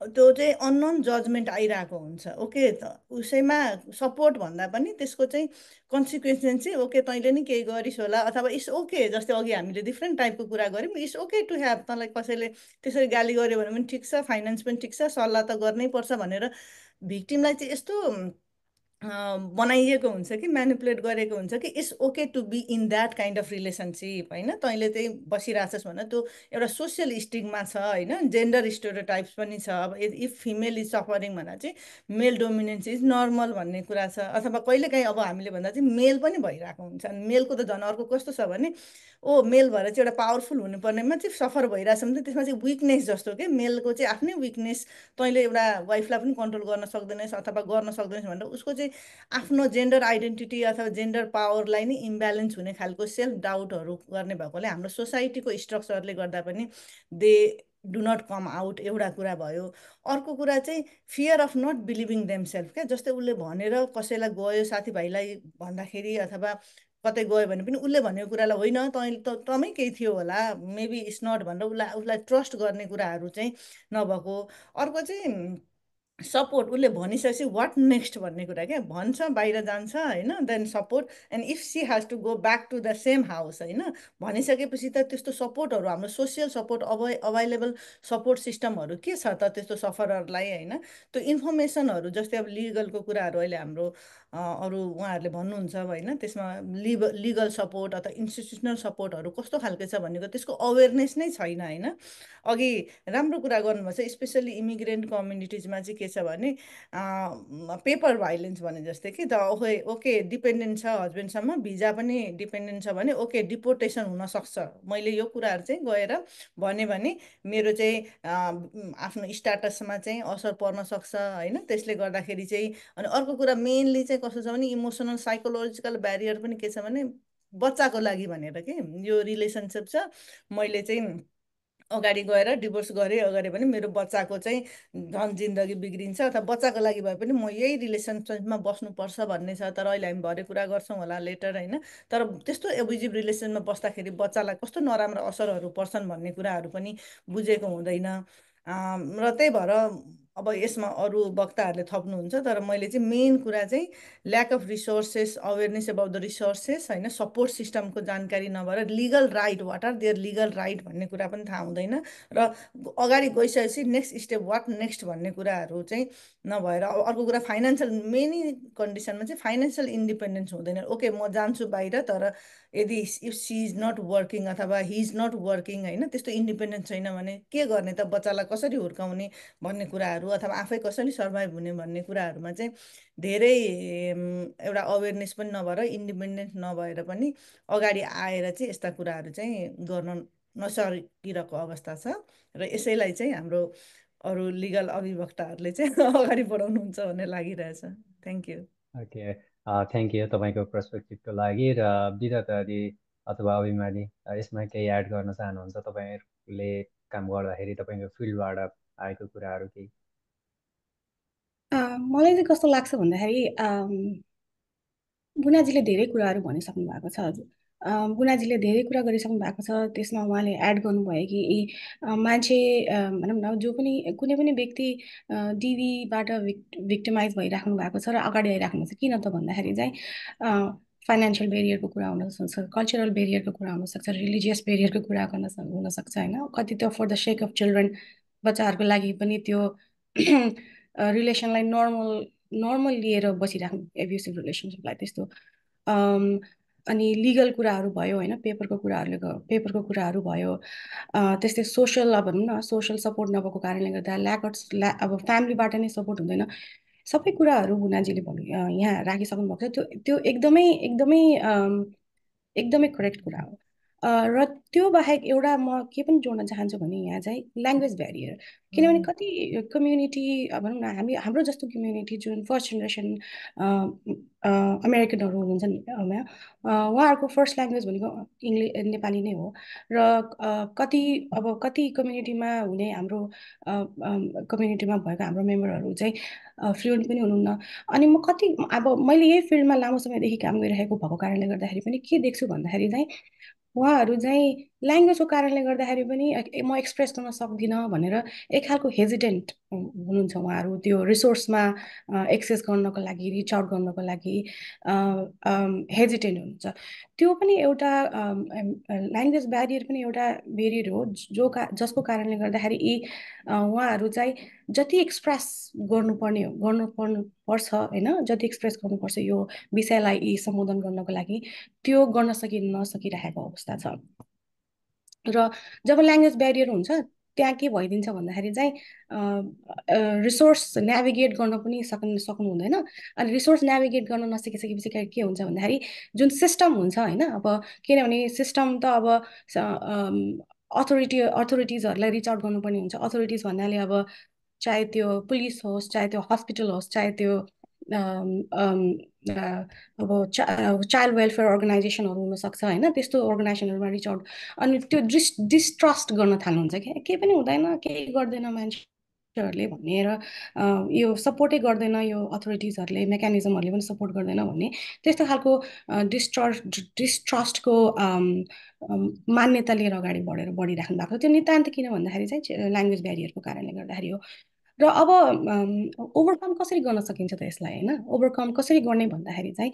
त्यो चाहिँ अननोन जजमेन्ट आइरहेको हुन्छ। ओके, उसैमा सपोर्ट भन्दा पनि त्यसको चाहिँ कन्सिक्वेन्स चाहिँ ओके तैँले नि केही गरिस् होला अथवा इट्स ओके, जस्तै अघि हामीले डिफ्रेन्ट टाइपको कुरा गऱ्यौँ, इट्स ओके टु ह्याभ। तँलाई कसैले त्यसरी गाली गर्यो भने पनि ठिक छ, फाइनेन्स पनि ठिक छ, सल्लाह त गर्नै पर्छ भनेर भिक्टिमलाई चाहिँ यस्तो बनाइएको हुन्छ कि म्यानिपुलेट गरेको हुन्छ कि it's okay to be in that kind of relationship होइन। तैँले चाहिँ बसिरहेछस् भने त्यो एउटा सोसियल स्टिगमा छ होइन। जेन्डर स्टेरियोटाइप्स पनि छ। अब इफ फिमेल इज सफरिङ भन्दा चाहिँ मेल डोमिनेन्स इज नर्मल भन्ने कुरा छ। अथवा कहिलेकाहीँ अब हामीले भन्दा चाहिँ मेल पनि भइरहेको हुन्छ। अनि मेलको त झन् अर्को कस्तो छ भने ओ मेल भएर चाहिँ एउटा पावरफुल हुनुपर्नेमा चाहिँ सफर भइरहेछ भने त्यसमा चाहिँ विकनेस जस्तो के मेलको चाहिँ आफ्नै विकनेस। तैँले एउटा वाइफलाई पनि कन्ट्रोल गर्न सक्दैनस् अथवा गर्न सक्दैनस् भनेर उसको चाहिँ आफ्नो जेन्डर आइडेन्टिटी अथवा जेन्डर पावरलाई नै इम्ब्यालेन्स हुने खालको सेल्फ डाउटहरू गर्ने भएकोले हाम्रो सोसाइटीको स्ट्रक्चरले गर्दा पनि they do not come out, एउटा कुरा भयो। अर्को कुरा चाहिँ fear of not believing them self क्या। जस्तै उसले भनेर कसैलाई गयो साथीभाइलाई भन्दाखेरि अथवा कतै गयो भने पनि उसले भनेको कुरालाई होइन तैँले त तमै केही थियो होला मेबी इट्स नट भनेर उसलाई ट्रस्ट गर्ने कुराहरू चाहिँ नभएको। अर्को चाहिँ सपोर्ट, उसले भनिसकेपछि वाट नेक्स्ट भन्ने कुरा क्या। भन्छ बाहिर जान्छ होइन, then support. And if she has to go back to the same house होइन भनिसकेपछि त त्यस्तो सपोर्टहरू हाम्रो सोसियल सपोर्ट अभाइलेबल सपोर्ट सिस्टमहरू के छ त त्यस्तो सफररलाई होइन। त्यो इन्फर्मेसनहरू जस्तै अब लिगलको कुराहरू अहिले हाम्रो अरू उहाँहरूले भन्नुहुन्छ होइन, त्यसमा लिगल सपोर्ट अथवा इन्स्टिट्युसनल सपोर्टहरू कस्तो खालको छ भनेको त्यसको अवेरनेस नै छैन होइन। अघि राम्रो कुरा गर्नुभएको छ, स्पेसली इमिग्रेन्ट कम्युनिटिजमा चाहिँ के छ भने पेपर भाइलेन्स भने जस्तै कि त ओके ओके डिपेन्डेन्ट छ हस्बेन्डसम्म, भिजा पनि डिपेन्डेन्ट छ भने ओके डिपोर्टेसन हुनसक्छ। मैले यो कुराहरू चाहिँ गएर भने मेरो चाहिँ आफ्नो स्ट्याटसमा चाहिँ असर पर्न सक्छ होइन। त्यसले गर्दाखेरि चाहिँ अनि अर्को कुरा मेनली चाहिँ कस्तो छ भने इमोसनल साइकोलोजिकल ब्यारियर पनि के छ भने बच्चाको लागि भनेर के यो रिलेसनसिप छ। मैले चाहिँ अगाडि गएर डिभोर्स गरेँ अगाडि भने मेरो बच्चाको चाहिँ झन् जिन्दगी बिग्रिन्छ अथवा बच्चाको लागि भए पनि म यही रिलेसनसिपमा बस्नुपर्छ भन्ने छ। तर अहिले हामी भरे कुरा गर्छौँ होला लेटर होइन। तर त्यस्तो एब्युजिभ रिलेसनमा बस्दाखेरि बच्चालाई कस्तो नराम्रो असरहरू पर्छन् भन्ने कुराहरू पनि बुझेको हुँदैन। र त्यही भएर अब यसमा अरू वक्ताहरूले थप्नुहुन्छ तर मैले चाहिँ मेन कुरा चाहिँ lack of resources, awareness about the resources होइन, सपोर्ट सिस्टमको जानकारी नभएर legal right what are their legal right भन्ने कुरा पनि थाहा हुँदैन। र अगाडि गइसकेपछि नेक्स्ट स्टेप वाट नेक्स्ट भन्ने कुराहरू चाहिँ नभएर अर्को कुरा फाइनेन्सियल मेनी कन्डिसनमा चाहिँ फाइनेन्सियल इन्डिपेन्डेन्स हुँदैन। ओके म जान्छु बाहिर तर यदि if she is not working अथवा हि इज नट वर्किङ होइन त्यस्तो इन्डिपेन्डेन्स छैन भने के गर्ने त, बच्चालाई कसरी हुर्काउने भन्ने कुराहरू अथवा आफै कसरी सर्भाइभ हुने भन्ने कुराहरूमा चाहिँ धेरै एउटा अवेरनेस पनि नभएर इन्डिपेन्डेन्ट नभएर पनि अगाडि आएर चाहिँ यस्ता कुराहरू चाहिँ गर्न नसकिरहेको अवस्था छ। र यसैलाई चाहिँ हाम्रो अरू लिगल अभिवक्ताहरूले चाहिँ अगाडि बढाउनुहुन्छ भन्ने लागिरहेछ। Thank you. Okay, thank you तपाईँको पर्सपेक्टिभको लागि। र विधाता दिदी अथवा अभिमानी यसमा केही एड गर्न चाहनुहुन्छ? तपाईँहरूले काम गर्दाखेरि तपाईँको फिल्डबाट आएको कुराहरू केही? मलाई चाहिँ कस्तो लाग्छ भन्दाखेरि गुनाजीले धेरै कुराहरू भनिसक्नु भएको छ हजुर। गुनाजीले धेरै कुरा गरिसक्नु भएको छ। त्यसमा उहाँले एड गर्नुभयो कि मान्छे भनौँ न जो पनि कुनै पनि व्यक्ति डिबीबाट भिक्टिमाइज भइराख्नु भएको छ र अगाडि आइराख्नु भएको छ। किन त भन्दाखेरि चाहिँ फाइनेन्सियल बेरियरको कुरा हुनसक्छ, कल्चरल बेरियरको कुरा हुनसक्छ, रिलिजियस बेरियरको कुरा हुनसक्छ होइन। कति त for the sake of children बच्चाहरूको लागि पनि त्यो रिलेसनलाई नर्मल लिएर बसिराख्नु, एब्युसिभ रिलेसनसिपलाई त्यस्तो। अनि लिगल कुराहरू भयो होइन, पेपरको कुराहरू भयो। त्यस्तै सोसल भनौँ न, सोसल सपोर्ट नभएको कारणले गर्दा अब फ्यामिलीबाट नै सपोर्ट हुँदैन। सबै कुराहरू गुनाजीले यहाँ राखिसक्नु भएको छ। त्यो एकदमै एकदमै एकदमै करेक्ट कुरा हो। र त्यो बाहेक एउटा म के पनि जोड्न चाहन्छु भने यहाँ चाहिँ ल्याङ्ग्वेज ब्यारियर। किनभने कति कम्युनिटी भनौँ न, हाम्रो जस्तो कम्युनिटी जुन फर्स्ट जेनेरेसन अमेरिकनहरू हुनुहुन्छ नि, उहाँहरूको फर्स्ट ल्याङ्ग्वेज भनेको नेपाली नै हो। र कति कम्युनिटीमा हुने हाम्रो कम्युनिटीमा भएको हाम्रो मेम्बरहरू चाहिँ फ्लुएन्ट पनि हुनुहुन्न। अनि म अब मैले यही फिल्डमा लामो समयदेखि काम गरिरहेको भएको कारणले गर्दाखेरि पनि के देख्छु भन्दाखेरि चाहिँ उहाँहरू चाहिँ ल्याङ्ग्वेजको कारणले गर्दाखेरि पनि म एक्सप्रेस गर्न सक्दिनँ भनेर एक खालको हेजिटेन्ट हुनुहुन्छ उहाँहरू। त्यो रिसोर्समा एक्सेस गर्नको लागि, रिच आउट गर्नको लागि हेजिटेन्ट हुनुहुन्छ। त्यो पनि एउटा ल्याङ्ग्वेज ब्यारियर पनि एउटा बेरियर हो जसको कारणले गर्दाखेरि उहाँहरू चाहिँ जति एक्सप्रेस गर्नुपर्छ होइन, जति एक्सप्रेस गर्नुपर्छ यो विषयलाई सम्बोधन गर्नको लागि, त्यो गर्न नसकिरहेको अवस्था छ। र जब ल्याङ्ग्वेज ब्यारियर हुन्छ त्यहाँ के भइदिन्छ भन्दाखेरि चाहिँ रिसोर्स नेभिगेट गर्न पनि सक्नु हुँदैन। अनि रिसोर्स नेभिगेट गर्न नसकिसकेपछि के हुन्छ भन्दाखेरि जुन सिस्टम हुन्छ होइन, अब किनभने सिस्टम त अब अथोरिटिजहरूलाई रिच आउट गर्नुपर्ने हुन्छ। अथोरिटिज भन्नाले अब चाहे त्यो पुलिस होस्, चाहे त्यो हस्पिटल होस्, चाहे त्यो अब चाइल्ड वेलफेयर अर्गनाइजेसनहरू हुनसक्छ होइन, त्यस्तो अर्गनाइजेसनहरूमा रिच आउट। अनि त्यो डिस्ट्रस्ट गर्न थाल्नुहुन्छ कि केही पनि हुँदैन, केही गर्दैन मान्छेहरूले भनेर, यो सपोर्टै गर्दैन, यो अथोरिटिजहरूले, मेकानिजमहरूले पनि सपोर्ट गर्दैन भन्ने त्यस्तो खालको डिस्ट्रस्टको मान्यता लिएर अगाडि बढिराख्नु भएको। त्यो नितान्त किन भन्दाखेरि चाहिँ ल्याङ्ग्वेज ब्यारियरको कारणले गर्दाखेरि हो। र अब ओभरकम कसरी गर्न सकिन्छ त यसलाई होइन, ओभरकम कसरी गर्ने भन्दाखेरि चाहिँ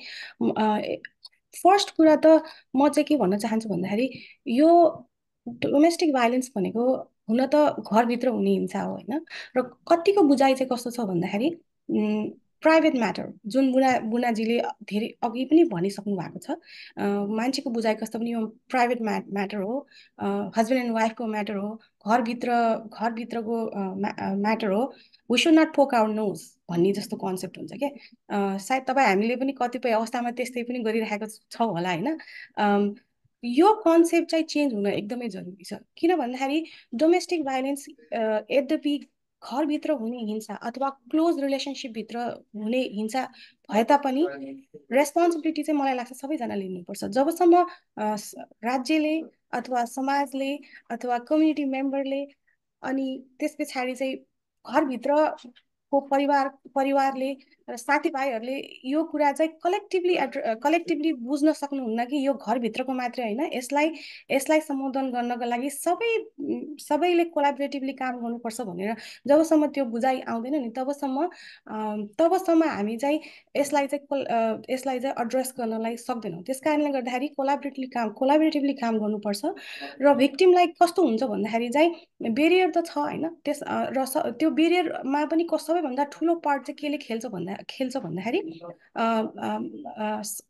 फर्स्ट कुरा त म चाहिँ के भन्न चाहन्छु भन्दाखेरि यो डोमेस्टिक भाइलेन्स भनेको हुन त घरभित्र हुने हिंसा हो होइन। र कतिको बुझाइ चाहिँ कस्तो छ भन्दाखेरि प्राइभेट म्याटर, जुन बुनाजीले धेरै अघि पनि भनिसक्नु भएको छ। मान्छेको बुझाइ कस्तो पनि यो प्राइभेट म्याटर हो, हस्बेन्ड एन्ड वाइफको म्याटर हो, घरभित्रको म्याटर हो। वी सुड नट पोक आवर नोज भन्ने जस्तो कन्सेप्ट हुन्छ क्या। सायद तपाईँ हामीले पनि कतिपय अवस्थामा त्यस्तै पनि गरिरहेको छौँ होला होइन। यो कन्सेप्ट चाहिँ चेन्ज हुन एकदमै जरुरी छ। किन भन्दाखेरि डोमेस्टिक भाइलेन्स यद्यपि घरभित्र हुने हिंसा अथवा क्लोज रिलेसनसिपभित्र हुने हिंसा भए तापनि रेस्पोन्सिबिलिटी चाहिँ मलाई लाग्छ सबैजना लिनुपर्छ। जबसम्म राज्यले अथवा समाजले अथवा कम्युनिटी मेम्बरले अनि त्यस पछाडि चाहिँ घरभित्रको परिवारले र साथीभाइहरूले यो कुरा चाहिँ कलेक्टिभली बुझ्न सक्नुहुन्न कि यो घरभित्रको मात्रै होइन, यसलाई सम्बोधन गर्नको लागि सबैले कोलाबोरेटिभली काम गर्नुपर्छ भनेर जबसम्म त्यो बुझाइ आउँदैन नि तबसम्म हामी चाहिँ यसलाई चाहिँ एड्रेस गर्नलाई सक्दैनौँ। त्यस कारणले गर्दाखेरि कोलाबोरेटिभली काम गर्नुपर्छ। र भिक्टिमलाई कस्तो हुन्छ भन्दाखेरि चाहिँ बेरियर त छ होइन, र त्यो बेरियरमा पनि सबैभन्दा ठुलो पार्ट चाहिँ केले खेल्छ भन्दाखेरि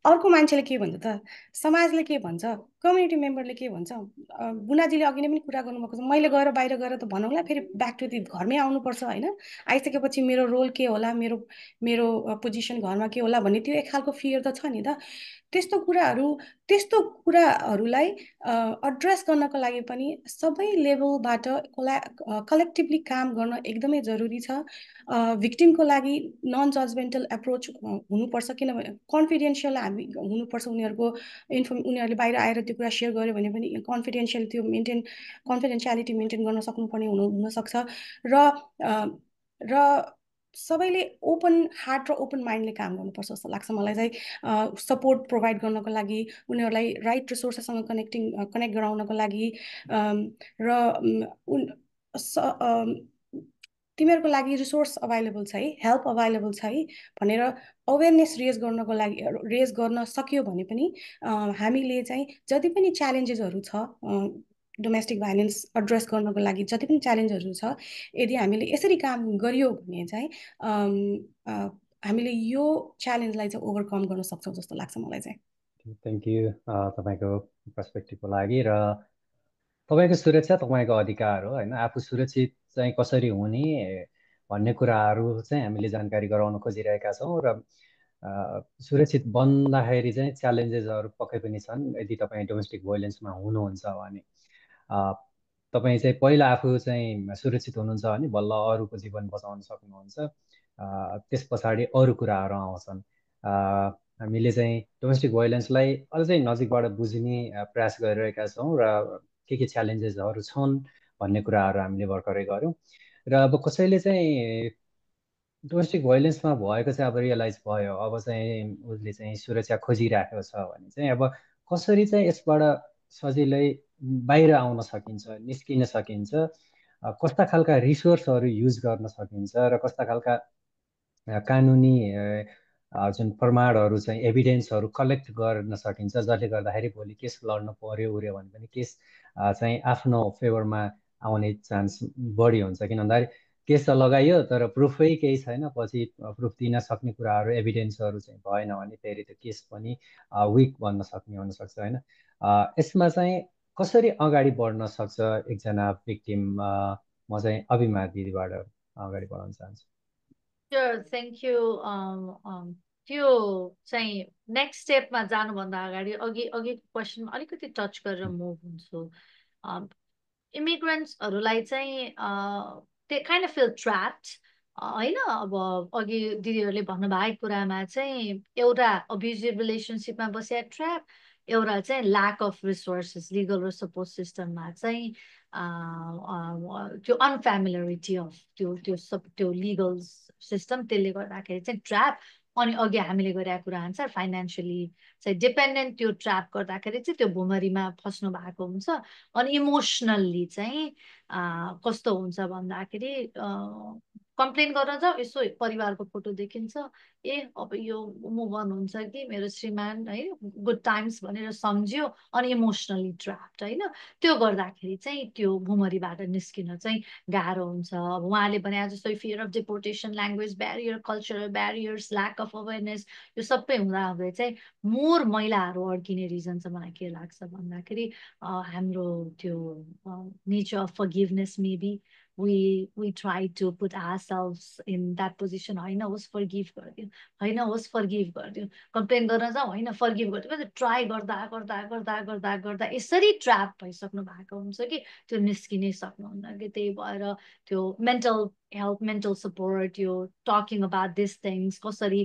अर्को मान्छेले के भन्छ त, समाजले के भन्छ, कम्युनिटी मेम्बरले के भन्छ। बुनाजीले अघि नै पनि कुरा गर्नुभएको छ, मैले बाहिर गएर त भनौँला, फेरि ब्याक टु घरमै आउनुपर्छ होइन। आइसकेपछि मेरो रोल के होला, मेरो पोजिसन घरमा के होला भन्ने त्यो एक खालको फियर त छ नि त। त्यस्तो कुराहरूलाई एड्रेस गर्नको लागि पनि सबै लेभलबाट कलेक्टिभली काम गर्न एकदमै जरुरी छ। भिक्टिमको लागि नन जजमेन्टल एप्रोच हुनुपर्छ, किनभने कन्फिडेन्सियल हुनुपर्छ। उनीहरूले बाहिर आएर त्यो कुरा सेयर गर्यो भने पनि कन्फिडेन्सियालिटी मेन्टेन गर्न सक्नुपर्ने हुनसक्छ। र सबैले ओपन हार्ट र ओपन माइन्डले काम गर्नुपर्छ जस्तो लाग्छ मलाई चाहिँ सपोर्ट प्रोभाइड गर्नको लागि उनीहरूलाई राइट रिसोर्सेससँग कनेक्ट गराउनको लागि र तिमीहरूको लागि रिसोर्स अभाइलेबल छ है हेल्प अभाइलेबल छ है भनेर अवेरनेस रेज गर्न सक्यो भने पनि हामीले चाहिँ जति पनि च्यालेन्जेसहरू छ डोमेस्टिक भाइलेन्स एड्रेस गर्नको लागि जति पनि च्यालेन्जहरू छ यदि हामीले यसरी काम गरियो भने चाहिँ हामीले यो च्यालेन्जलाई चाहिँ ओभरकम गर्न सक्छौँ जस्तो लाग्छ मलाई चाहिँ थ्याङ्क यू तपाईँको पर्सपेक्टिभको लागि र तपाईँको सुरक्षा तपाईँको अधिकार हो होइन आफू सुरक्षित चाहिँ कसरी हुने भन्ने कुराहरू चाहिँ हामीले जानकारी गराउन खोजिरहेका छौँ र सुरक्षित बन्दाखेरि चाहिँ च्यालेन्जेसहरू पक्कै पनि छन् यदि तपाईँ डोमेस्टिक भोइलेन्समा हुनुहुन्छ भने तपाईँ चाहिँ पहिला आफू चाहिँ सुरक्षित हुनुहुन्छ भने बल्ल अरूको जीवन बचाउन सक्नुहुन्छ त्यस पछाडि अरू कुराहरू आउँछन् हामीले चाहिँ डोमेस्टिक भोइलेन्सलाई अझै नजिकबाट बुझ्ने प्रयास गरिरहेका छौँ र के च्यालेन्जेसहरू छन् भन्ने कुराहरू हामीले भर्खरै गऱ्यौँ र अब कसैले चाहिँ डोमेस्टिक भोइलेन्समा भएको चाहिँ अब रियलाइज भयो अब चाहिँ उसले चाहिँ सुरक्षा खोजिरहेको छ भने चाहिँ अब कसरी चाहिँ यसबाट सजिलै बाहिर आउन सकिन्छ निस्किन सकिन्छ कस्ता खालका रिसोर्सहरू युज गर्न सकिन्छ र कस्ता खालका कानुनी जुन प्रमाणहरू चाहिँ एभिडेन्सहरू कलेक्ट गर्न सकिन्छ जसले गर्दाखेरि भोलि केस लड्न पर्यो उर्यो भने पनि केस चाहिँ आफ्नो फेभरमा आउने चान्स बढी हुन्छ किन भन्दाखेरि केस त लगाइयो तर प्रुफै केही छैन पछि प्रुफ दिन सक्ने कुराहरू एभिडेन्सहरू चाहिँ भएन भने फेरि त्यो केस पनि विक बन्न सक्ने हुनसक्छ होइन यसमा चाहिँ कसरी अगाडि बढ्न सक्छ एकजना भिक्टिम म चाहिँ अभिमा दिदीबाट अगाडि बढाउन चाहन्छु Sure, thank you. त्यो चाहिँ नेक्स्ट स्टेपमा जानुभन्दा अगाडि अघिको क्वेसनमा अलिकति टच गरेर मुभ हुन्छु इमिग्रेन्ट्सहरूलाई चाहिँ दे काइन्ड अफ फिल ट्र्याप्ड होइन अब अघि दिदीहरूले भन्नुभएको कुरामा चाहिँ एउटा अब्युजिभ रिलेसनसिपमा बसेर ट्र्याप एउटा चाहिँ ल्याक अफ रिसोर्सेस लिगल र सपोर्ट सिस्टममा चाहिँ त्यो अनफ्यामिलियरिटी अफ त्यो लिगल सिस्टम त्यसले गर्दाखेरि चाहिँ ट्र्याप अनि अघि हामीले गरेका कुरा अनुसार फाइनेन्सियली चाहिँ डिपेन्डेन्ट त्यो ट्र्याप गर्दाखेरि चाहिँ त्यो भुमरीमा फस्नु भएको हुन्छ अनि इमोसनल्ली चाहिँ कस्तो हुन्छ भन्दाखेरि कम्प्लेन गर्न जाऊ यसो परिवारको फोटो देखिन्छ ए अब यो मुभ अन हुन्छ कि मेरो श्रीमान है गुड टाइम्स भनेर सम्झ्यो अनि इमोसनली ट्र्याप्ड होइन त्यो गर्दाखेरि चाहिँ त्यो भुमरीबाट निस्किन चाहिँ गाह्रो हुन्छ अब उहाँले भने जस्तो fear of deportation language barrier cultural barriers lack of awareness यो सबै हुँदै चाहिँ मोर महिलाहरू अड्किने रिजन चाहिँ मलाई के लाग्छ भन्दाखेरि हाम्रो त्यो nature of forgiveness maybe we try to put ourselves in that position होइन होस् फर्गिभ गरिदिउँ होइन होस् फर्गिभ गरिदिउँ कम्प्लेन गर्न जाउँ होइन फर्गिभ गरिदिउँ ट्राई गर्दा गर्दा गर्दा गर्दा गर्दा यसरी ट्र्याप भइसक्नु भएको हुन्छ कि त्यो निस्किनै सक्नुहुन्न कि त्यही भएर त्यो मेन्टल हेल्थ मेन्टल सपोर्ट यो टकिङ अबाउट दिस थिङ्स कसरी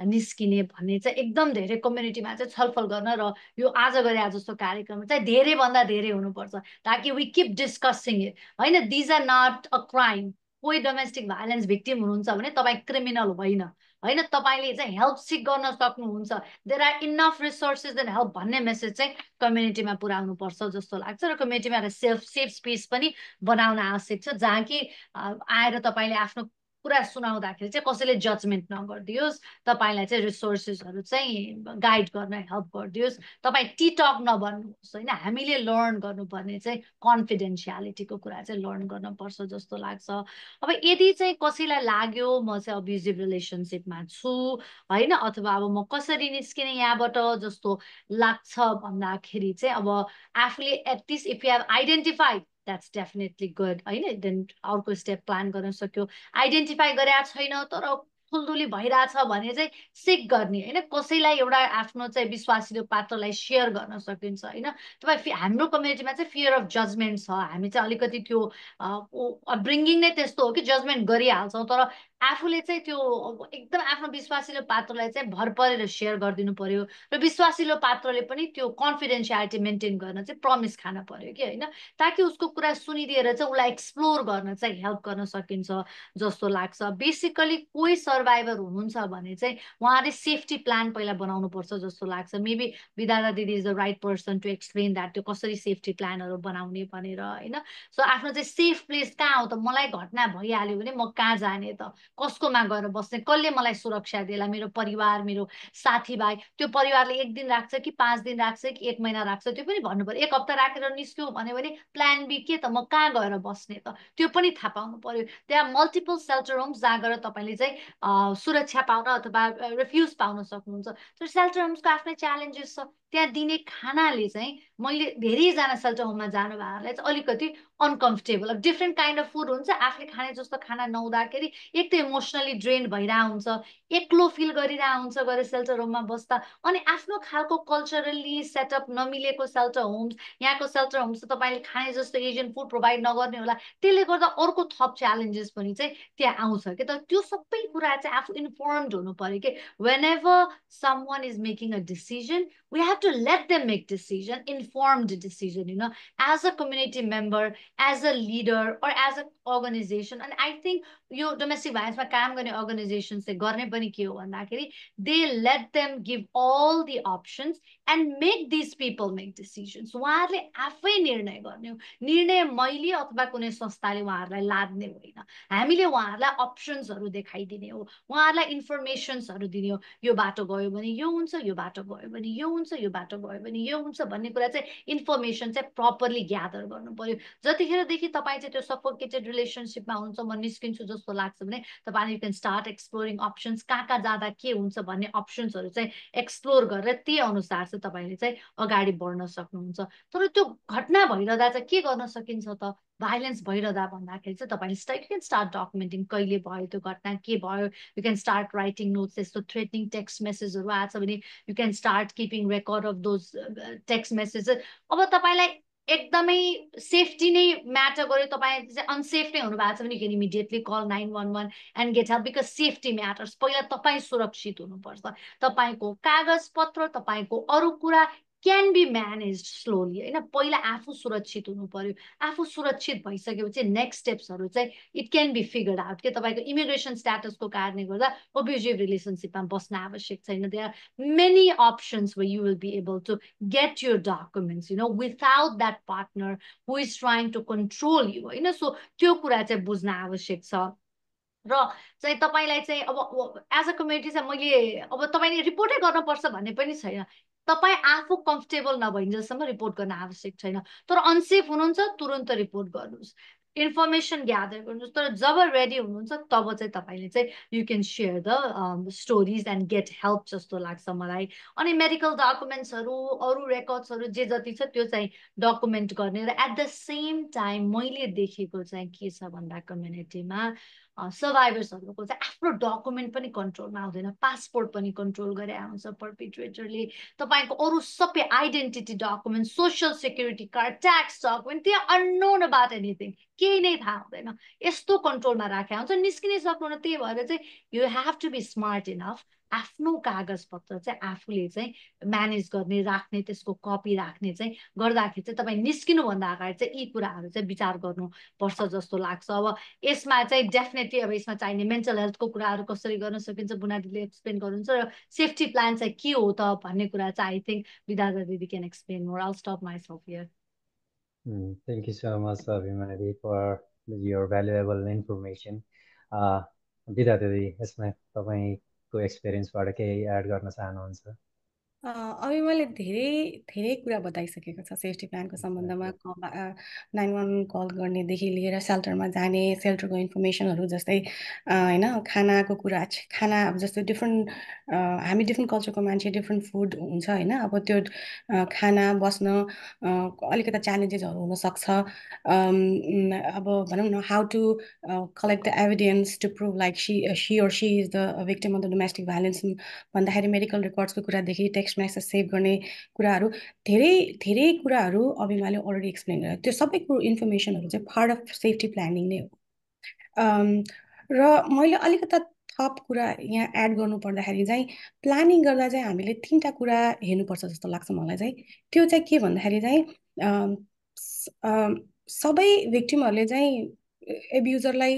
निस्किने भन्ने चाहिँ एकदम धेरै कम्युनिटीमा चाहिँ छलफल गर्न र यो आज गरे जस्तो कार्यक्रम चाहिँ धेरैभन्दा धेरै हुनुपर्छ ताकि वी किप डिस्कसिङ इट होइन these are not a crime कोही डोमेस्टिक भाइलेन्स भिक्टिम हुनुहुन्छ भने तपाईँ क्रिमिनल होइन होइन तपाईँले चाहिँ हेल्प सिक गर्न सक्नुहुन्छ there are enough resources and help भन्ने मेसेज चाहिँ कम्युनिटीमा पुर्याउनु पर्छ जस्तो लाग्छ र कम्युनिटीमा एउटा सेफ स्पेस पनि बनाउन आवश्यक छ जहाँ कि आएर तपाईँले आफ्नो कुरा सुनाउँदाखेरि चाहिँ कसैले जजमेन्ट नगरिदियोस् तपाईँलाई चाहिँ रिसोर्सेसहरू चाहिँ गाइड गर्न हेल्प गरिदियोस् तपाईँ टिटक नबन्नुहोस् होइन हामीले लर्न गर्नुपर्ने चाहिँ कन्फिडेन्सियालिटीको कुरा चाहिँ लर्न गर्नुपर्छ जस्तो लाग्छ अब यदि चाहिँ कसैलाई लाग्यो म चाहिँ अब्युजिभ रिलेसनसिपमा छु होइन अथवा अब म कसरी निस्किने यहाँबाट जस्तो लाग्छ भन्दाखेरि चाहिँ अब आफूले at least if you have identified that's definitely good होइन देन अर्को स्टेप प्लान गर्न सक्यो आइडेन्टिफाई गरेका छैन तर ठुल्ठुली भइरहेछ भने चाहिँ सिक गर्ने होइन कसैलाई एउटा आफ्नो चाहिँ विश्वासिलो पात्रलाई सेयर गर्न सकिन्छ होइन तपाईँ हाम्रो कम्युनिटीमा चाहिँ फियर अफ जजमेन्ट छ हामी चाहिँ अलिकति त्यो अपब्रिङ्गिङ नै त्यस्तो हो कि जजमेन्ट गरिहाल्छौँ तर आफूले चाहिँ त्यो एकदम आफ्नो विश्वासिलो पात्रलाई चाहिँ भर परेर सेयर गरिदिनु पर्यो र विश्वासिलो पात्रले पनि त्यो कन्फिडेन्सियालिटी मेन्टेन गर्न चाहिँ प्रमिस खान पर्यो कि होइन, ताकि उसको कुरा सुनिदिएर चाहिँ उसलाई एक्सप्लोर गर्न चाहिँ हेल्प गर्न सकिन्छ जस्तो लाग्छ। बेसिकली कोही सर्भाइभर हुनुहुन्छ भने चाहिँ उहाँले सेफ्टी प्लान पहिला बनाउनुपर्छ जस्तो लाग्छ। मेबी विद्याधा दिदी is the right person to explain that, त्यो कसरी सेफ्टी प्लानहरू बनाउने भनेर होइन। सो आफ्नो चाहिँ सेफ प्लेस कहाँ हो त, मलाई घटना भइहाल्यो भने म कहाँ जाने त, कसकोमा गएर बस्ने, कसले मलाई सुरक्षा देला, मेरो परिवार, मेरो साथीभाइ, त्यो परिवारले 1 दिन राख्छ कि 5 दिन राख्छ कि 1 महिना राख्छ त्यो पनि भन्नु पर्यो। 1 हप्ता राखेर निस्क्यो भन्यो भने प्लान बी के त, म कहाँ गएर बस्ने त, त्यो पनि थाहा पाउनु पर्यो। त्यहाँ मल्टिपल सेल्टर होम्स जहाँ गएर तपाईँले चाहिँ सुरक्षा पाउन अथवा रिफ्युज पाउन सक्नुहुन्छ। त्यो सेल्टर होम्सको आफ्नै च्यालेन्जेस छ। त्यहाँ दिने खानाले चाहिँ मैले धेरैजना सेल्टर होममा जानुभएकोलाई चाहिँ अलिकति अनकम्फर्टेबल, अब डिफ्रेन्ट काइन्ड अफ फुड हुन्छ, आफूले खाने जस्तो खाना नहुँदाखेरि एक त इमोसनली ड्रेन्ड भइरहेको हुन्छ, एक्लो फिल गरिरहेको हुन्छ गएर सेल्टर होममा बस्दा। अनि आफ्नो खालको कल्चरली सेटअप नमिलेको सेल्टर होम्स, यहाँको सेल्टर होम्स त तपाईँले खाने जस्तो एजियन फुड प्रोभाइड नगर्ने होला, त्यसले गर्दा अर्को थप च्यालेन्जेस पनि चाहिँ त्यहाँ आउँछ कि। त त्यो सबै कुरा चाहिँ आफू इन्फर्मड हुनु पर्यो कि whenever someone is making a decision, we have to let them make decision, informed decision, as a community member, as a leader, or as an organization. And I think यो डोमेस्टिक भाइलेन्समा काम गर्ने अर्गनाइजेसन्सले गर्ने पनि के हो भन्दाखेरि they let them give all the options and make this people make decisions. उहाँहरूले आफै निर्णय गर्ने हो, निर्णय मैले अथवा कुनै संस्थाले उहाँहरूलाई लाद्ने होइन। हामीले उहाँहरूलाई अप्सन्सहरू देखाइदिने हो, उहाँहरूलाई इन्फर्मेसन्सहरू दिने हो, यो बाटो गयो भने यो हुन्छ, यो बाटो गयो भने यो हुन्छ, यो बाटो गयो भने यो हुन्छ भन्ने कुरा चाहिँ इन्फर्मेसन चाहिँ प्रपरली ग्यादर गर्नु पर्यो। जतिखेरदेखि तपाईँ चाहिँ त्यो सफोकेटेड रिलेसनसिपमा हुनुहुन्छ, म निस्किन्छु जस्तो लाग्छ भने तपाईँले you can start exploring options, कहाँ कहाँ जाँदा के हुन्छ भन्ने अप्सन्सहरू चाहिँ एक्सप्लोर गरेर त्यही अनुसार चाहिँ तपाईँले चाहिँ अगाडि बढ्न सक्नुहुन्छ। तर त्यो घटना भइरहँदा चाहिँ के गर्न सकिन्छ त, भाइलेन्स भइरहँदा भन्दाखेरि चाहिँ तपाईँले यु क्यान स्टार्ट डकुमेन्टिङ, कहिले भयो त्यो घटना, के भयो, you can start writing notes. यस्तो थ्रेटनिङ टेक्स्ट मेसेजहरू आएको छ भने you can start keeping record of those text messages. अब तपाईँलाई एकदमै सेफ्टी नै म्याटर गर्यो, तपाईँ चाहिँ अनसेफ नै हुनुभएको छ भने you can immediately call 911 and get help, because safety matters. पहिला तपाईँ सुरक्षित हुनुपर्छ, तपाईँको कागज पत्र, तपाईँको अरू कुरा क्यान बी म्यानेज स्लोली होइन। पहिला आफू सुरक्षित हुनु पर्यो, आफू सुरक्षित भइसकेपछि नेक्स्ट स्टेप्सहरू चाहिँ it can be figured out कि तपाईँको इमिग्रेसन स्ट्याटसको कारणले गर्दा अब्युजिभ रिलेसनसिपमा बस्न आवश्यक छैन। There are many options where you will be able to get your documents, without that partner who is trying to control you, होइन। सो त्यो कुरा चाहिँ बुझ्न आवश्यक छ। र चाहिँ तपाईँलाई चाहिँ अब एज अ कम्युनिटी चाहिँ मैले अब तपाईँले रिपोर्टै गर्नुपर्छ भन्ने पनि छैन। तपाईँ आफू कम्फर्टेबल नभइन्जेलसम्म रिपोर्ट गर्न आवश्यक छैन, तर अनसेफ हुनुहुन्छ तुरन्त रिपोर्ट गर्नुहोस्, इन्फर्मेसन ग्यादर गर्नुहोस्। तर जब रेडी हुनुहुन्छ तब चाहिँ तपाईँले चाहिँ you can share the stories and get help जस्तो लाग्छ मलाई। अनि मेडिकल डकुमेन्ट्सहरू, अरू रेकर्ड्सहरू जे जति छ त्यो चाहिँ डकुमेन्ट गर्ने। र एट द सेम टाइम मैले देखेको चाहिँ के छ भन्दा कम्युनिटीमा सर्भाइभर्सहरूको चाहिँ आफ्नो डकुमेन्ट पनि कन्ट्रोलमा आउँदैन, पासपोर्ट पनि कन्ट्रोल गरे आउँछ पर्पिट्रेटरले। तपाईँको अरू सबै identity document, social security card, tax document, त्यो अननोन अबाउट एनिथिङ, केही नै थाहा हुँदैन, यस्तो कन्ट्रोलमा राखेको हुन्छ, निस्किनै सक्नुहुन्न। त्यही भएर चाहिँ you have to be smart enough आफ्नो कागज पत्र चाहिँ आफूले चाहिँ म्यानेज गर्ने, राख्ने, त्यसको कपी राख्ने चाहिँ गर्दाखेरि चाहिँ तपाईँ निस्किनुभन्दा अगाडि चाहिँ यी कुराहरू चाहिँ विचार गर्नुपर्छ जस्तो लाग्छ। अब यसमा चाहिँ डेफिनेटली अब यसमा चाहिने मेन्टल हेल्थको कुराहरू कसरी गर्न सकिन्छ बुनादीले एक्सप्लेन गर्नुहुन्छ, र सेफ्टी प्लान चाहिँ के हो त भन्ने कुरा चाहिँ I think Vidyadha didi can explain more. I'll stop myself here. Thank you so much, Abhimari, for your valuable information. Vidyadha दिदी, यसमा तपाईँको एक्सपिरियन्सबाट केही एड गर्न चाहनुहुन्छ? अघि मैले धेरै कुरा बताइसकेको छ सेफ्टी प्लानको सम्बन्धमा। 911 कल गर्नेदेखि लिएर सेल्टरमा जाने, सेल्टरको इन्फर्मेसनहरू जस्तै होइन, खानाको कुरा, खाना अब जस्तो डिफ्रेन्ट हामी डिफ्रेन्ट कल्चरको मान्छे, डिफ्रेन्ट फुड हुन्छ होइन। अब त्यो खाना बस्न अलिकति च्यालेन्जेसहरू हुनसक्छ। अब भनौँ न, how to collect the evidence to prove like she or she is the victim of the domestic violence भन्दाखेरि मेडिकल रेकर्ड्सको कुरादेखि टेक्स्ट मेसेज सेभ गर्ने कुराहरू, धेरै कुराहरू अभिमाले अलरेडी एक्सप्लेन गरेँ। त्यो सबैको इन्फर्मेसनहरू चाहिँ पार्ट अफ सेफ्टी प्लानिङ नै हो। र मैले अलिकता थप कुरा यहाँ एड गर्नु पर्दाखेरि चाहिँ प्लानिङ गर्दा चाहिँ हामीले 3टा कुरा हेर्नुपर्छ जस्तो लाग्छ मलाई चाहिँ। त्यो चाहिँ के भन्दाखेरि चाहिँ सबै भिक्टिमहरूले चाहिँ एब्युजरलाई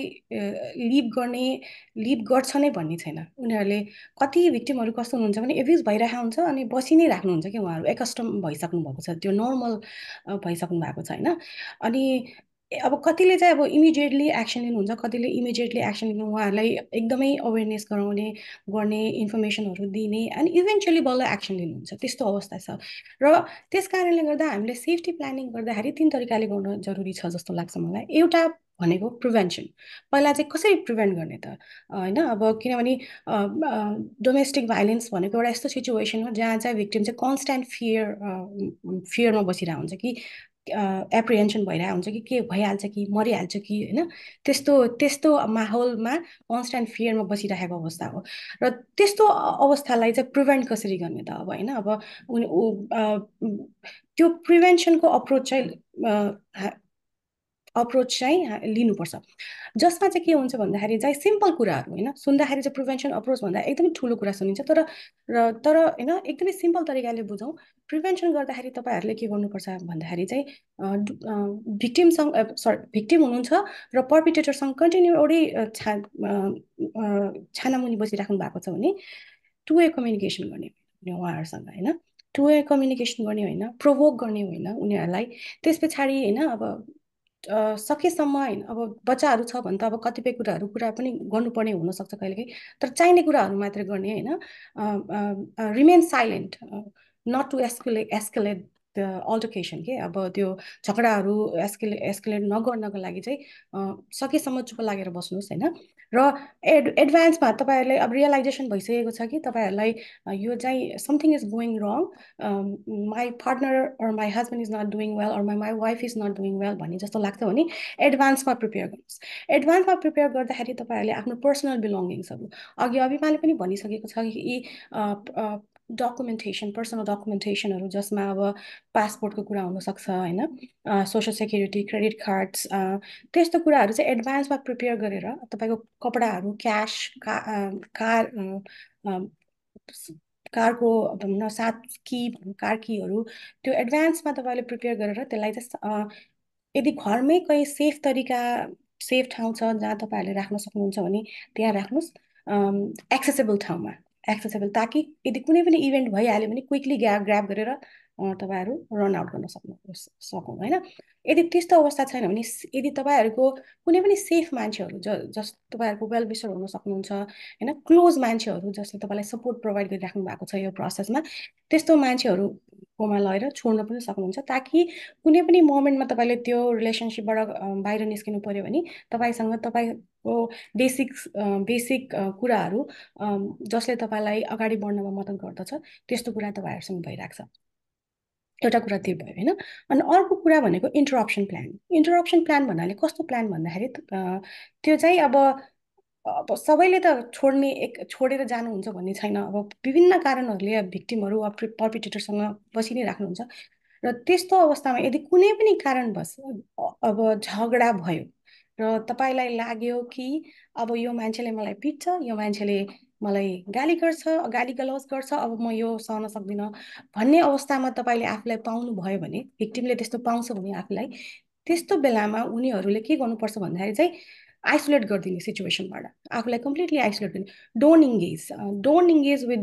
लिभ गर्छ नै भन्ने छैन। उनीहरूले कति भिक्टिमहरू कस्तो हुनुहुन्छ भने एब्युज भइरहेको हुन्छ अनि बसी नै राख्नुहुन्छ कि उहाँहरू एकस्टम भइसक्नु भएको छ, त्यो नर्मल भइसक्नु भएको छ होइन। अनि अब कतिले चाहिँ अब इमिडिएटली एक्सन लिनुहुन्छ, कतिले इमिडिएटली एक्सन लिनु उहाँहरूलाई एकदमै अवेरनेस गराउने गर्ने इन्फर्मेसनहरू दिने अनि इभेन्चुली बल्ल एक्सन लिनुहुन्छ, त्यस्तो अवस्था छ। र त्यस कारणले गर्दा हामीले सेफ्टी प्लानिङ गर्दाखेरि 3 तरिकाले गर्न जरुरी छ जस्तो लाग्छ मलाई। एउटा भनेको प्रिभेन्सन, पहिला चाहिँ कसरी प्रिभेन्ट गर्ने त होइन। अब किनभने डोमेस्टिक भाइलेन्स भनेको एउटा यस्तो सिचुएसन हो जहाँ चाहिँ भिक्टिम चाहिँ कन्स्ट्यान्ट फियरमा बसिरहेको हुन्छ कि एप्रिहेन्सन भइरहेको हुन्छ कि के भइहाल्छ कि मरिहाल्छ कि होइन। त्यस्तो त्यस्तो माहौलमा कन्स्ट्यान्ट फियरमा बसिरहेको अवस्था हो। र त्यस्तो अवस्थालाई चाहिँ प्रिभेन्ट कसरी गर्ने त अब होइन। अब त्यो प्रिभेन्सनको अप्रोच चाहिँ लिनुपर्छ, जसमा चाहिँ के हुन्छ भन्दाखेरि चाहिँ सिम्पल कुराहरू होइन। सुन्दाखेरि चाहिँ प्रिभेन्सन अप्रोच भन्दा एकदमै ठुलो कुरा सुनिन्छ, तर होइन एकदमै सिम्पल तरिकाले बुझौँ। प्रिभेन्सन गर्दाखेरि तपाईँहरूले के गर्नुपर्छ भन्दाखेरि चाहिँ भिक्टिम हुनुहुन्छ र पर्पिटेटरसँग कन्टिन्यू एउटै छानामुनि बसिराख्नु भएको छ भने 2 वे कम्युनिकेसन गर्ने उहाँहरूसँग होइन। 2 वे कम्युनिकेसन गर्ने होइन, प्रोभोक गर्ने होइन उनीहरूलाई। त्यस पछाडि होइन अब सकेसम्म होइन, अब बच्चाहरू छ भने त अब कतिपय कुरा पनि गर्नुपर्ने हुनसक्छ कहिलेकाहीँ, तर चाहिने कुराहरू मात्र गर्ने होइन। Remain silent, not to escalate the altercation के। अब त्यो झगडाहरू एस्केलेट नगर्नको लागि चाहिँ सकेसम्म चुप लागेर बस्नुहोस् होइन। र एडभान्समा तपाईँहरूलाई अब रियलाइजेसन भइसकेको छ कि तपाईँहरूलाई यो चाहिँ something is going wrong, my partner or my husband is not doing well or my wife is not doing well भन्ने जस्तो लाग्छ भने एडभान्समा प्रिपेयर गर्नुहोस्। एडभान्समा प्रिपेयर गर्दाखेरि तपाईँहरूले आफ्नो पर्सनल बिलोङ्गिङ्सहरू, अघि अभिमानले पनि भनिसकेको छ कि यी डकुमेन्टेसन, पर्सनल डकुमेन्टेसनहरू जसमा अब पासपोर्टको कुरा हुनसक्छ होइन, सोसल सेक्युरिटी, क्रेडिट कार्ड्स, त्यस्तो कुराहरू चाहिँ एडभान्समा प्रिपेयर गरेर तपाईँको कपडाहरू, क्यास, कारको भनौँ साथ की कार कीहरू, त्यो एडभान्समा तपाईँले प्रिपेयर गरेर त्यसलाई चाहिँ यदि घरमै कहीँ सेफ ठाउँ छ जहाँ तपाईँहरूले राख्न सक्नुहुन्छ भने त्यहाँ राख्नुहोस्, एक्सेसेबल ठाउँमा एक्सेसेबल, ताकि यदि कुनै पनि इभेन्ट भइहाल्यो भने क्विकली ग्राब गरेर तपाईँहरू रन आउट गर्न सकौँ होइन। यदि त्यस्तो अवस्था छैन भने यदि तपाईँहरूको कुनै पनि सेफ मान्छेहरू जस तपाईँहरूको वेल विसर हुन सक्नुहुन्छ होइन, क्लोज मान्छेहरू जसले तपाईँलाई सपोर्ट प्रोभाइड गरिराख्नु भएको छ यो प्रोसेसमा, त्यस्तो मान्छेहरूकोमा लगेर छोड्न पनि सक्नुहुन्छ, ताकि कुनै पनि मोमेन्टमा तपाईँले त्यो रिलेसनसिपबाट बाहिर निस्किनु पर्यो भने तपाईँसँग तपाईँको बेसिक कुराहरू जसले तपाईँलाई अगाडि बढ्नमा मद्दत गर्दछ त्यस्तो कुरा तपाईँहरूसँग भइरहेको छ। एउटा कुरा त्यो भयो होइन। अनि अर्को कुरा भनेको इन्टरप्सन प्लान। इन्टरप्सन प्लान भन्नाले कस्तो प्लान भन्दाखेरि त्यो चाहिँ अब सबैले त छोडेर जानुहुन्छ भन्ने छैन। अब विभिन्न कारणहरूले भिक्टिमहरू पर्पिटेटरसँग बसि नै राख्नुहुन्छ, र त्यस्तो अवस्थामा यदि कुनै पनि कारणवश अब झगडा भयो र तपाईँलाई लाग्यो कि अब यो मान्छेले मलाई पिट्छ, यो मान्छेले मलाई गाली गलौज गर्छ, अब म यो सहन सक्दिनँ भन्ने अवस्थामा तपाईँले आफूलाई पाउनुभयो भने, भिक्टिमले त्यस्तो पाउँछ भने आफूलाई, त्यस्तो बेलामा उनीहरूले के गर्नुपर्छ भन्दाखेरि चाहिँ आइसोलेट गरिदिने सिचुएसनबाट आफूलाई कम्प्लिटली आइसोलेट गर्ने। Don't engage with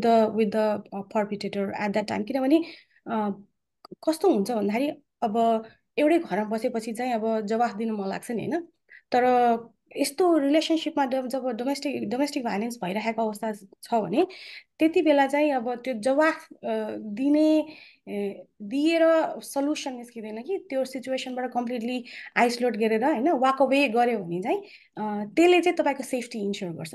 the perpetrator at that time. किनभने कस्तो हुन्छ भन्दाखेरि अब एउटै घरमा बसेपछि चाहिँ अब जवाफ दिनु मन लाग्छ नि होइन, तर यस्तो रिलेसनसिपमा जब डोमेस्टिक भाइलेन्स भइरहेको अवस्था छ भने त्यति बेला चाहिँ अब त्यो जवाफ दिएर सल्युसन निस्किँदैन कि त्यो सिचुएसनबाट कम्प्लिटली आइसोलेट गरेर होइन वाक अवे गऱ्यो भने चाहिँ त्यसले चाहिँ तपाईँको सेफ्टी इन्स्योर गर्छ।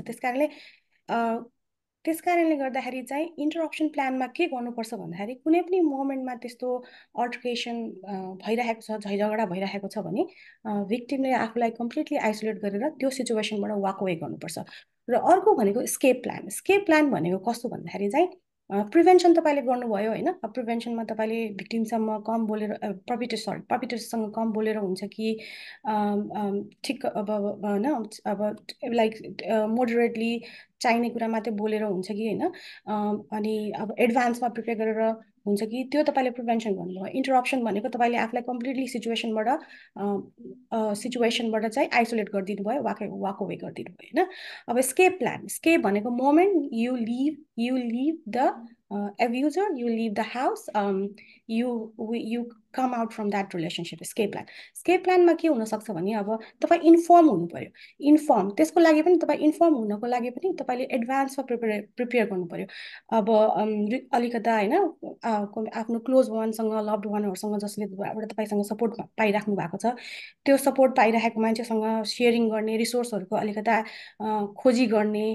त्यस कारणले गर्दाखेरि चाहिँ इन्टरप्सन प्लानमा के गर्नुपर्छ भन्दाखेरि कुनै पनि मोमेन्टमा त्यस्तो अल्टरकेसन भइरहेको छ, झैझगडा भइरहेको छ भने भिक्टिमले आफूलाई कम्प्लिटली आइसोलेट गरेर त्यो सिचुएसनबाट वाक अवे गर्नुपर्छ। र अर्को भनेको स्केप प्लान भनेको कस्तो भन्दाखेरि चाहिँ प्रिभेन्सन तपाईँले गर्नुभयो होइन। प्रिभेन्सनमा तपाईँले भिक्टिमसम्म कम बोलेर पर्पिटेटरसँग कम बोलेर हुन्छ कि ठिक अब होइन अब लाइक मोडरेटली चाहिने कुरा मात्रै बोलेर हुन्छ कि होइन, अनि अब एडभान्समा प्रिपेयर गरेर हुन्छ कि, त्यो तपाईँले प्रिभेन्सन गर्नुभयो। इन्टरप्सन भनेको तपाईँले आफूलाई कम्प्लिटली सिचुएसनबाट चाहिँ आइसोलेट गरिदिनु भयो, वाक अवे गरिदिनु भयो होइन। अब स्केप प्लान, स्केप भनेको moment you live the abuser, you leave the house, you come out from that relationship. Escape प्लानमा के हुनसक्छ भने अब तपाईँ इन्फर्म हुनु पर्यो। इन्फर्म त्यसको लागि पनि तपाईँ इन्फर्म हुनको लागि पनि तपाईँले एडभान्समा प्रिपेयर गर्नु पर्यो। अब अलिकता होइन आफ्नो क्लोज वानसँग, लभड वानहरूसँग जसले तपाईँसँग सपोर्ट पाइराख्नु भएको छ, त्यो सपोर्ट पाइरहेको मान्छेसँग सेयरिङ गर्ने, रिसोर्सहरूको अलिकता खोजी गर्ने,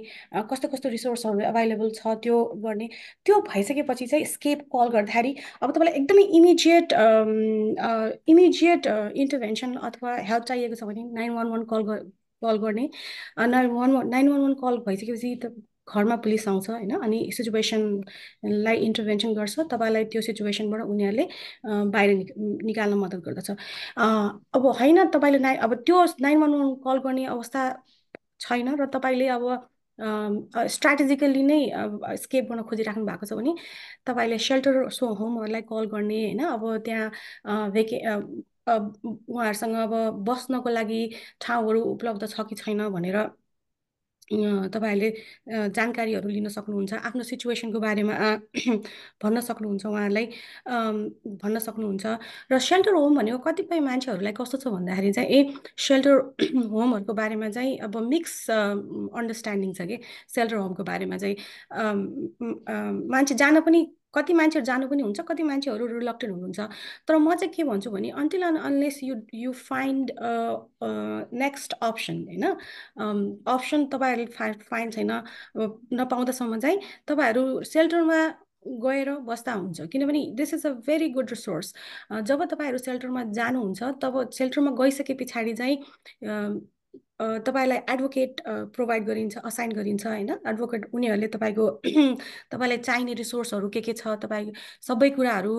कस्तो कस्तो रिसोर्सहरू अभाइलेबल छ त्यो गर्ने। त्यो भइसकेपछि चाहिँ स्केप कल गर्दाखेरि अब तपाईँलाई एकदमै इमिडिएट इन्टरभेन्सन अथवा हेल्प चाहिएको छ भने 911 कल गर्ने। 911 कल भइसकेपछि घरमा पुलिस आउँछ होइन, अनि सिचुएसनलाई इन्टरभेन्सन गर्छ, तपाईँलाई त्यो सिचुएसनबाट उनीहरूले बाहिर निकाल्न मद्दत गर्दछ। अब होइन तपाईँले अब त्यो 911 कल गर्ने अवस्था छैन र तपाईँले अब स्ट्राटेजिकली नै स्केप गर्न खोजिराख्नु भएको छ भने तपाईँले सेल्टर होमहरूलाई कल गर्ने होइन। अब त्यहाँ उहाँहरूसँग अब बस्नको लागि ठाउँहरू उपलब्ध छ कि छैन भनेर तपाईँहरूले जानकारीहरू लिन सक्नुहुन्छ। आफ्नो सिचुएसनको बारेमा भन्न सक्नुहुन्छ, उहाँहरूलाई भन्न सक्नुहुन्छ। र सेल्टर होम भनेको कतिपय मान्छेहरूलाई कस्तो छ भन्दाखेरि चाहिँ सेल्टर होमहरूको बारेमा चाहिँ अब मिक्स अन्डरस्ट्यान्डिङ छ कि सेल्टर होमको बारेमा चाहिँ मान्छे जान पनि, कति मान्छेहरू जानु पनि हुन्छ, कति मान्छेहरू रिलक्टेन्ट हुनुहुन्छ। तर म चाहिँ के भन्छु भने until and unless you find next option होइन, अप्सन तपाईँहरूले फाइन्ड छैन नपाउँदासम्म चाहिँ तपाईँहरू सेल्टरमा गएर बस्दा हुन्छ। किनभने this is a very good resource. जब तपाईँहरू सेल्टरमा जानुहुन्छ तब सेल्टरमा गइसके पछाडि चाहिँ तपाईँलाई एडभोकेट प्रोभाइड गरिन्छ, असाइन गरिन्छ होइन। एडभोकेट उनीहरूले तपाईँलाई चाहिने रिसोर्सहरू के छ, तपाईँ सबै कुराहरू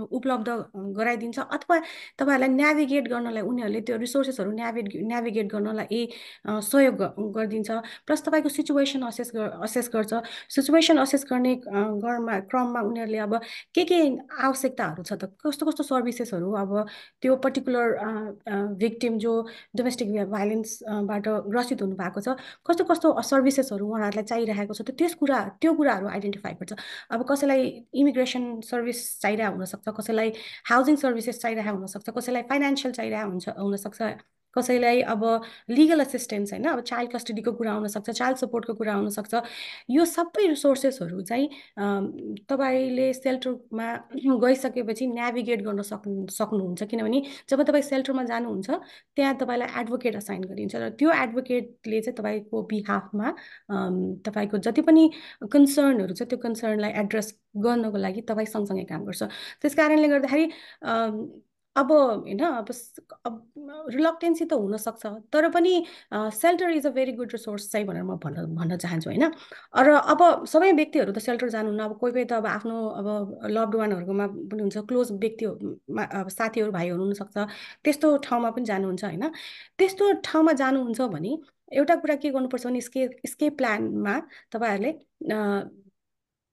उपलब्ध गराइदिन्छ, अथवा तपाईँहरूलाई नेभिगेट गर्नलाई उनीहरूले त्यो रिसोर्सेसहरू नेभिगेट गर्नलाई सहयोग गरिदिन्छ। प्लस तपाईँको सिचुएसन असेस गर्छ। सिचुएसन असेस गर्ने क्रममा उनीहरूले अब के आवश्यकताहरू छ त, कस्तो कस्तो सर्भिसेसहरू अब त्यो पर्टिकुलर भिक्टिम जो डोमेस्टिक भाइलेन्सबाट ग्रसित हुनु भएको छ, कस्तो कस्तो सर्भिसेसहरू उहाँहरूलाई चाहिरहेको छ, त्यो कुराहरू आइडेन्टिफाई गर्छ। अब कसैलाई इमिग्रेसन सर्भिस चाहिरहेको हुनसक्छ, कसैलाई हाउसिङ सर्भिसेस चाहिरहेको हुनसक्छ, कसैलाई फाइनेन्सियल चाहिरहेको हुनसक्छ, कसैलाई अब लिगल असिस्टेन्स होइन, अब चाइल्ड कस्टडीको कुरा आउनसक्छ, चाइल्ड सपोर्टको कुरा आउनसक्छ। यो सबै रिसोर्सेसहरू चाहिँ तपाईँले सेल्टरमा गइसकेपछि नेभिगेट गर्न सक्नुहुन्छ। किनभने जब तपाईँ सेल्टरमा जानुहुन्छ त्यहाँ तपाईँलाई एडभोकेट असाइन गरिन्छ र त्यो एडभोकेटले चाहिँ तपाईँको बिहाफमा तपाईँको जति पनि कन्सर्नहरू छ त्यो कन्सर्नलाई एड्रेस गर्नको लागि तपाईँ सँगसँगै काम गर्छ। त्यस कारणले गर्दाखेरि अब होइन अब रिलक्टेन्सी त हुनसक्छ, तर पनि shelter is a very good resource चाहिँ भनेर म भन्न चाहन्छु होइन। र अब सबै व्यक्तिहरू त सेल्टर जानुहुन्न, अब कोही त अब आफ्नो अब लभड वानहरूकोमा पनि हुन्छ, क्लोज व्यक्तिहरूमा अब साथीहरू भाइहरू हुनसक्छ, त्यस्तो ठाउँमा पनि जानुहुन्छ होइन। त्यस्तो ठाउँमा जानुहुन्छ भने एउटा कुरा के गर्नुपर्छ भने स्केप प्लानमा तपाईँहरूले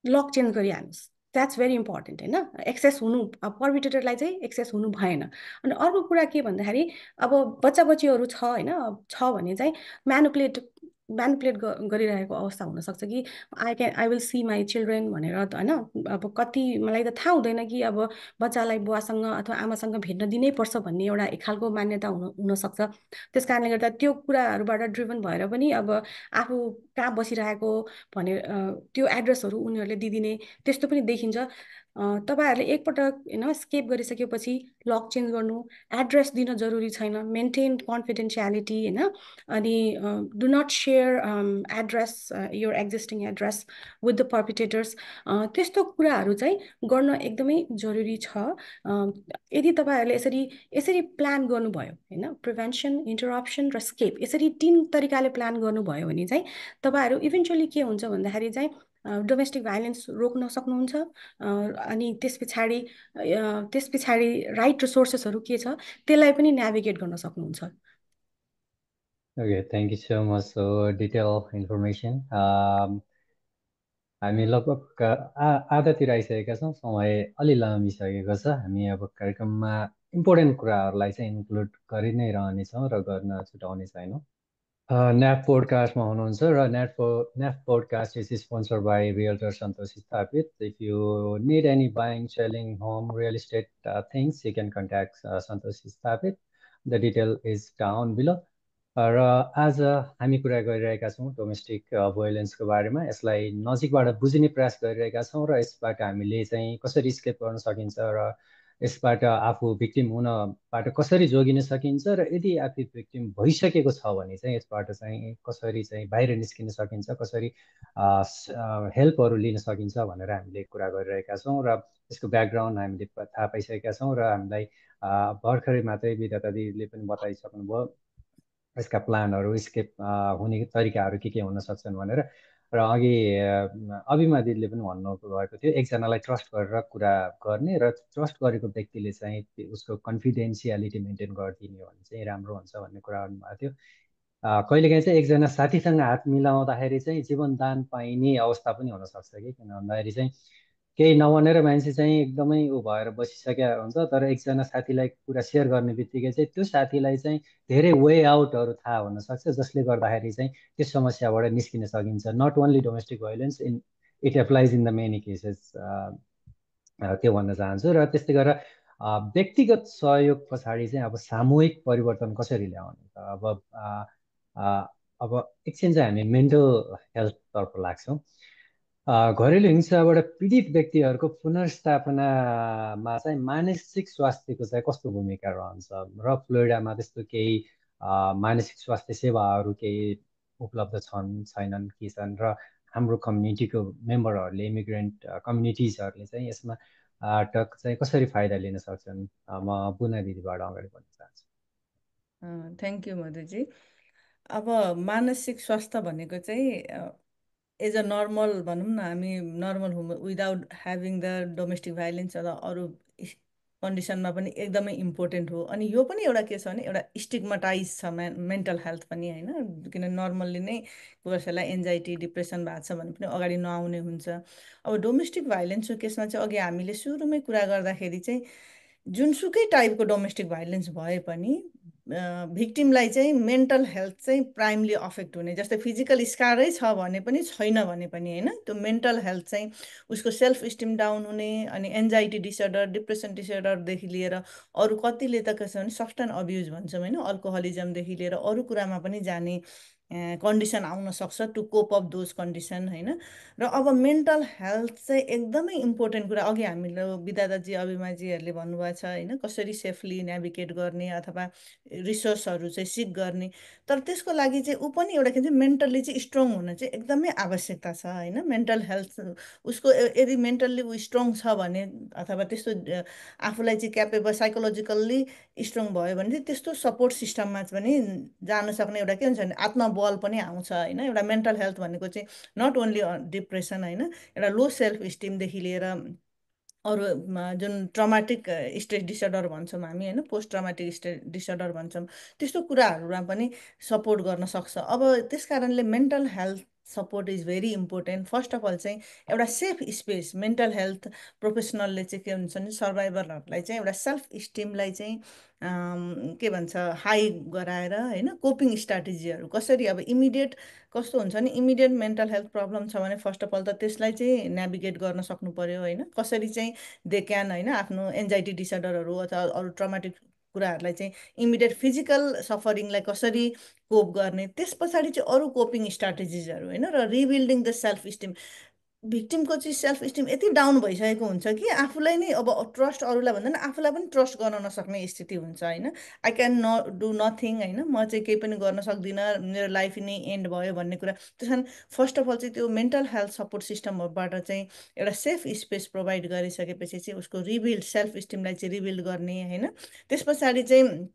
लक चेन्ज गरिहाल्नुहोस्। द्याट्स भेरी इम्पोर्टेन्ट होइन। एक्सेस हुनु, पर्पिटेटरलाई चाहिँ एक्सेस हुनु भएन। अनि अर्को कुरा के भन्दाखेरि अब बच्चा बच्चीहरू छ होइन, छ भने चाहिँ म्यानुपुलेट गरिरहेको अवस्था हुनसक्छ कि I will see my children भनेर होइन। अब कति मलाई त थाहा हुँदैन कि अब बच्चालाई बुवासँग अथवा आमासँग भेट्न दिनै पर्छ भन्ने एउटा एक खालको मान्यता हुनसक्छ। त्यस कारणले गर्दा त्यो कुराहरूबाट ड्रिभन भएर पनि अब आफू कहाँ बसिरहेको भनेर त्यो एड्रेसहरू उनीहरूले दिदिने त्यस्तो पनि देखिन्छ। तपाईँहरूले एकपटक होइन स्केप गरिसकेपछि लक चेन्ज गर्नु, एड्रेस दिन जरुरी छैन, मेन्टेन कन्फिडेन्सियालिटी होइन। अनि do not share address, your existing address with the perpetrators. त्यस्तो कुराहरू चाहिँ गर्न एकदमै जरुरी छ। यदि तपाईँहरूले यसरी प्लान गर्नुभयो होइन, प्रिभेन्सन, इन्टरप्सन र स्केप, यसरी 3 तरिकाले प्लान गर्नुभयो भने चाहिँ तपाईँहरू इभेन्चुअली के हुन्छ भन्दाखेरि चाहिँ डोमेस्टिक भाइलेन्स रोक्न सक्नुहुन्छ। अनि त्यस पछाडि राइट रिसोर्सेसहरू के छ त्यसलाई पनि नेभिगेट गर्न सक्नुहुन्छ। Okay, thank you so much for detail information. हामी लगभग आधातिर आइसकेका छौँ, समय अलि लामिसकेको छ। हामी अब कार्यक्रममा इम्पोर्टेन्ट कुराहरूलाई चाहिँ इन्क्लुड गरि नै रहनेछौँ र गर्न छुटाउने छैनौँ। न्याप पोडकास्टमा हुनुहुन्छ र Nap podcast is sponsor by realtor Santosh Sthapit. If you need any buying selling home real estate things you can contact Santosh Sthapit. The detail is down below. र आज हामी कुरा गरिरहेका छौँ डोमेस्टिक भोयलेन्सको बारेमा। यसलाई नजिकबाट बुझ्ने प्रयास गरिरहेका छौँ र यसबाट हामीले चाहिँ कसरी स्केप गर्न सकिन्छ र यसबाट आफू भिक्टिम हुनबाट कसरी जोगिन सकिन्छ र यदि आफू भिक्टिम भइसकेको छ भने चाहिँ यसबाट चाहिँ कसरी चाहिँ बाहिर निस्किन सकिन्छ, कसरी हेल्पहरू लिन सकिन्छ भनेर हामीले कुरा गरिरहेका छौँ। र यसको ब्याकग्राउन्ड हामीले थाहा पाइसकेका छौँ र हामीलाई भर्खरै मात्रै विधाता दिदीले पनि बताइसक्नुभयो यसका प्लानहरू, स्केप हुने तरिकाहरू के हुन सक्छन् भनेर। र अघि अभिमा दिदीले पनि भन्नुभएको थियो एकजनालाई ट्रस्ट गरेर कुरा गर्ने र ट्रस्ट गरेको व्यक्तिले चाहिँ उसको कन्फिडेन्सियालिटी मेन्टेन गरिदिने हो भने चाहिँ राम्रो हुन्छ भन्ने कुरा गर्नुभएको थियो। कहिलेकाहीँ चाहिँ एकजना साथीसँग हात मिलाउँदाखेरि चाहिँ जीवन दान पाइने अवस्था पनि हुनसक्छ कि, किन भन्दाखेरि चाहिँ केही नभनेर मान्छे चाहिँ एकदमै ऊ भएर बसिसकेको हुन्छ, तर एकजना साथीलाई कुरा सेयर गर्ने बित्तिकै चाहिँ त्यो साथीलाई चाहिँ धेरै वे आउटहरू थाहा हुनसक्छ जसले गर्दाखेरि चाहिँ त्यो समस्याबाट निस्किन सकिन्छ। Not only domestic violence, it applies in the many cases, त्यो भन्न चाहन्छु। र त्यस्तै गरेर व्यक्तिगत सहयोग पछाडि चाहिँ अब सामूहिक परिवर्तन कसरी ल्याउने त अब एकछिन चाहिँ हामी मेन्टल हेल्थतर्फ लाग्छौँ। घरेलु हिंसाबाट पीडित व्यक्तिहरूको पुनर्स्थापनामा चाहिँ मानसिक स्वास्थ्यको चाहिँ कस्तो भूमिका रहन्छ र फ्लोरिडामा त्यस्तो केही मानसिक स्वास्थ्य सेवाहरू केही उपलब्ध छन् छैनन् के छन् र हाम्रो कम्युनिटीको मेम्बरहरूले, इमिग्रेन्ट कम्युनिटिजहरूले चाहिँ यसमा चाहिँ कसरी फाइदा लिन सक्छन्? म बुना दिदीबाट अगाडि बढ्न चाहन्छु। Thank you Madhuji. अब मानसिक स्वास्थ्य भनेको चाहिँ एज अ नर्मल भनौँ न, हामी normal without having the domestic violence र अरू कन्डिसनमा पनि एकदमै इम्पोर्टेन्ट हो। अनि यो पनि एउटा के छ भने एउटा स्टिगमाटाइज छ मेन्टल हेल्थ पनि, होइन? किन नर्मल्ली नै कसैलाई एन्जाइटी डिप्रेसन भएको छ भने पनि अगाडि नआउने हुन्छ। अब डोमेस्टिक भाइलेन्सको केसमा चाहिँ अघि हामीले सुरुमै कुरा गर्दाखेरि चाहिँ जुनसुकै टाइपको डोमेस्टिक भाइलेन्स भए पनि भिक्टिमलाई चाहिँ मेन्टल हेल्थ चाहिँ प्राइमली अफेक्ट हुने, जस्तै फिजिकल स्कारै छ भने पनि छैन भने पनि, होइन? त्यो मेन्टल हेल्थ चाहिँ उसको सेल्फ स्टिम डाउन हुने, अनि एन्जाइटी डिसअर्डर, डिप्रेसन डिसअर्डरदेखि लिएर अरू कतिले त के छ भने सब्सटेन्स अब्युज भन्छौँ, होइन? अल्कोहलिजमदेखि लिएर अरू कुरामा पनि जाने कन्डिसन आउन सक्छ, to cope up those condition, होइन? र अब मेन्टल हेल्थ चाहिँ एकदमै इम्पोर्टेन्ट कुरा। अघि हामीले विद्यादाजी अभिमाजीहरूले भन्नुभएको छ, होइन? कसरी सेफली नेभिगेट गर्ने अथवा रिसोर्सहरू चाहिँ सिक गर्ने। तर त्यसको लागि चाहिँ ऊ पनि एउटा के भन्छ मेन्टल्ली चाहिँ स्ट्रङ हुन चाहिँ एकदमै आवश्यकता छ, होइन? मेन्टल हेल्थ उसको यदि मेन्टल्ली ऊ स्ट्रङ छ भने अथवा त्यस्तो आफूलाई चाहिँ क्यापेबल साइकोलोजिकल्ली स्ट्रङ भयो भने चाहिँ त्यस्तो सपोर्ट सिस्टममा पनि जान सक्ने एउटा के हुन्छ भने आत्मबल पनि आउँछ, होइन? एउटा मेन्टल हेल्थ भनेको चाहिँ नट ओन्ली डिप्रेसन, होइन? एउटा लो सेल्फ स्टिमदेखि लिएर अरू जुन ट्रमाटिक स्ट्रेस डिसअर्डर भन्छौँ हामी, होइन? पोस्ट ट्रमाटिक स्ट्रेस डिसअर्डर भन्छौँ, त्यस्तो कुराहरूमा पनि सपोर्ट गर्न सक्छ। अब त्यस कारणले mental health support is very important. First of all चाहिँ एउटा सेफ स्पेस, मेन्टल हेल्थ प्रोफेसनलले चाहिँ के हुन्छ भने सर्भाइभरहरूलाई चाहिँ एउटा सेल्फ स्टिमलाई चाहिँ के भन्छ हाई गराएर, होइन? कोपिङ स्ट्राटेजीहरू कसरी, अब इमिडिएट कस्तो हुन्छ नि, इमिडिएट मेन्टल हेल्थ प्रब्लम छ भने फर्स्ट अफ अल त त्यसलाई चाहिँ नेभिगेट गर्न सक्नु पर्यो, होइन? कसरी चाहिँ दे क्यान, होइन, आफ्नो एन्जाइटी डिसअर्डरहरू अथवा अरू ट्रमाटिक कुराहरूलाई चाहिँ इमिडिएट फिजिकल सफरिङलाई कसरी कोप गर्ने, त्यस पछाडि चाहिँ अरू कोपिङ स्ट्राटेजिजहरू, होइन? र रिबिल्डिङ द सेल्फ स्टिम। भिक्टिमको चाहिँ सेल्फ स्टिम यति डाउन भइसकेको हुन्छ कि आफूलाई नै अब ट्रस्ट अरूलाई भन्दा पनि आफूलाई पनि ट्रस्ट गर्न नसक्ने स्थिति हुन्छ, होइन? आई क्यान डु नथिङ, होइन? म चाहिँ केही पनि गर्न सक्दिनँ, मेरो लाइफ नै एन्ड भयो भन्ने कुरा। त्यस कारण फर्स्ट अफ अल चाहिँ त्यो मेन्टल हेल्थ सपोर्ट सिस्टमबाट चाहिँ एउटा सेफ स्पेस प्रोभाइड गरिसकेपछि चाहिँ उसको रिबिल्ड सेल्फ स्टिमलाई चाहिँ रिबिल्ड गर्ने, होइन? त्यस पछाडि चाहिँ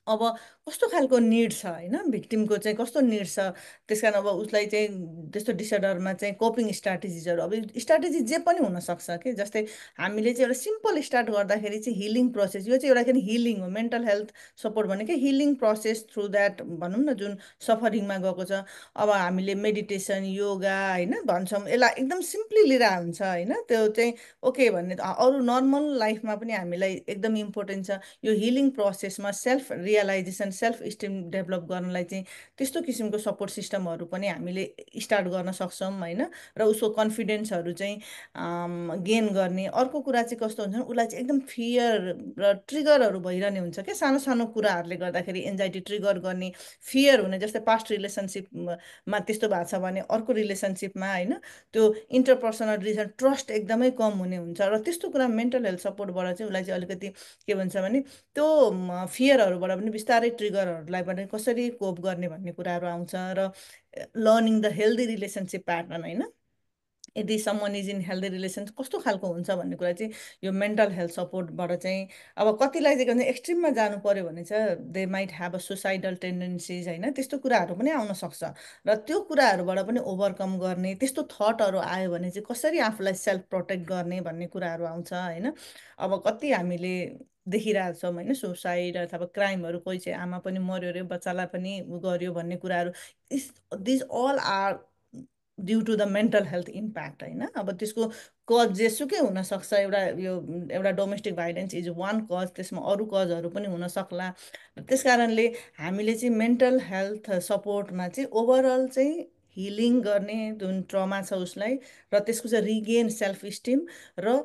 अब कस्तो खालको निड छ होइन, भिक्टिमको चाहिँ कस्तो निड छ, त्यस कारण अब उसलाई चाहिँ त्यस्तो डिसअर्डरमा चाहिँ कोपिङ स्ट्राटेजिजहरू, अब स्ट्राटेजी जे पनि हुनसक्छ कि जस्तै हामीले चाहिँ एउटा सिम्पल स्टार्ट गर्दाखेरि चाहिँ हिलिङ प्रोसेस, यो चाहिँ एउटा किन हिलिङ हो, मेन्टल हेल्थ सपोर्ट भनेकै हिलिङ प्रोसेस थ्रु द्याट भनौँ न, जुन सफरिङमा गएको छ। अब हामीले मेडिटेसन योगा होइन भन्छौँ, यसलाई एकदम सिम्पली लिएर हुन्छ होइन, त्यो चाहिँ ओके भन्ने अरू नर्मल लाइफमा पनि हामीलाई एकदम इम्पोर्टेन्ट छ। यो हिलिङ प्रोसेसमा self realization self esteem develop गर्नलाई चाहिँ त्यस्तो किसिमको सपोर्ट सिस्टमहरू पनि हामीले स्टार्ट गर्न सक्छौँ होइन, र उसको कन्फिडेन्सहरू चाहिँ गेन गर्ने। अर्को कुरा चाहिँ कस्तो हुन्छ भने उसलाई चाहिँ एकदम फियर र ट्रिगरहरू भइरहने हुन्छ क्या, सानो सानो कुराहरूले गर्दाखेरि एन्जाइटी ट्रिगर गर्ने, फियर हुने। जस्तै पास्ट रिलेसनसिपमा त्यस्तो भएको छ भने अर्को रिलेसनसिपमा होइन त्यो इन्टरपर्सनल रिलेसन ट्रस्ट एकदमै कम हुने हुन्छ, र त्यस्तो कुरा मेन्टल हेल्थ सपोर्टबाट चाहिँ उसलाई चाहिँ अलिकति के भन्छ भने त्यो फियरहरूबाट पनि बिस्तारै ट्रिगरहरूलाई पनि कसरी कोप गर्ने भन्ने कुराहरू आउँछ। र learning the healthy relationship pattern होइन, यदि someone is in healthy relation कस्तो खालको हुन्छ भन्ने कुरा चाहिँ यो मेन्टल हेल्थ सपोर्टबाट चाहिँ। अब कतिलाई चाहिँ के एक्सट्रिममा जानु पर्यो भने चाहिँ they might have a suicidal tendencies होइन, त्यस्तो कुराहरू पनि आउन सक्छ। र त्यो कुराहरूबाट पनि ओभरकम गर्ने, त्यस्तो थटहरू आयो भने चाहिँ कसरी आफूलाई सेल्फ प्रोटेक्ट गर्ने भन्ने कुराहरू आउँछ होइन। अब कति हामीले देखिरहेको छौँ होइन, सुसाइड अथवा क्राइमहरू, कोही चाहिँ आमा पनि मऱ्यो अरे बच्चालाई पनि गर्यो भन्ने कुराहरू, these all are due to the mental health impact होइन। अब त्यसको कज जेसुकै हुनसक्छ, एउटा domestic violence is one cause, त्यसमा अरू कजहरू पनि हुन सक्ला। त्यस कारणले हामीले चाहिँ मेन्टल हेल्थ सपोर्टमा चाहिँ ओभरअल चाहिँ हिलिङ गर्ने जुन ट्रमा छ उसलाई, र त्यसको चाहिँ रिगेन सेल्फ इस्टिम, र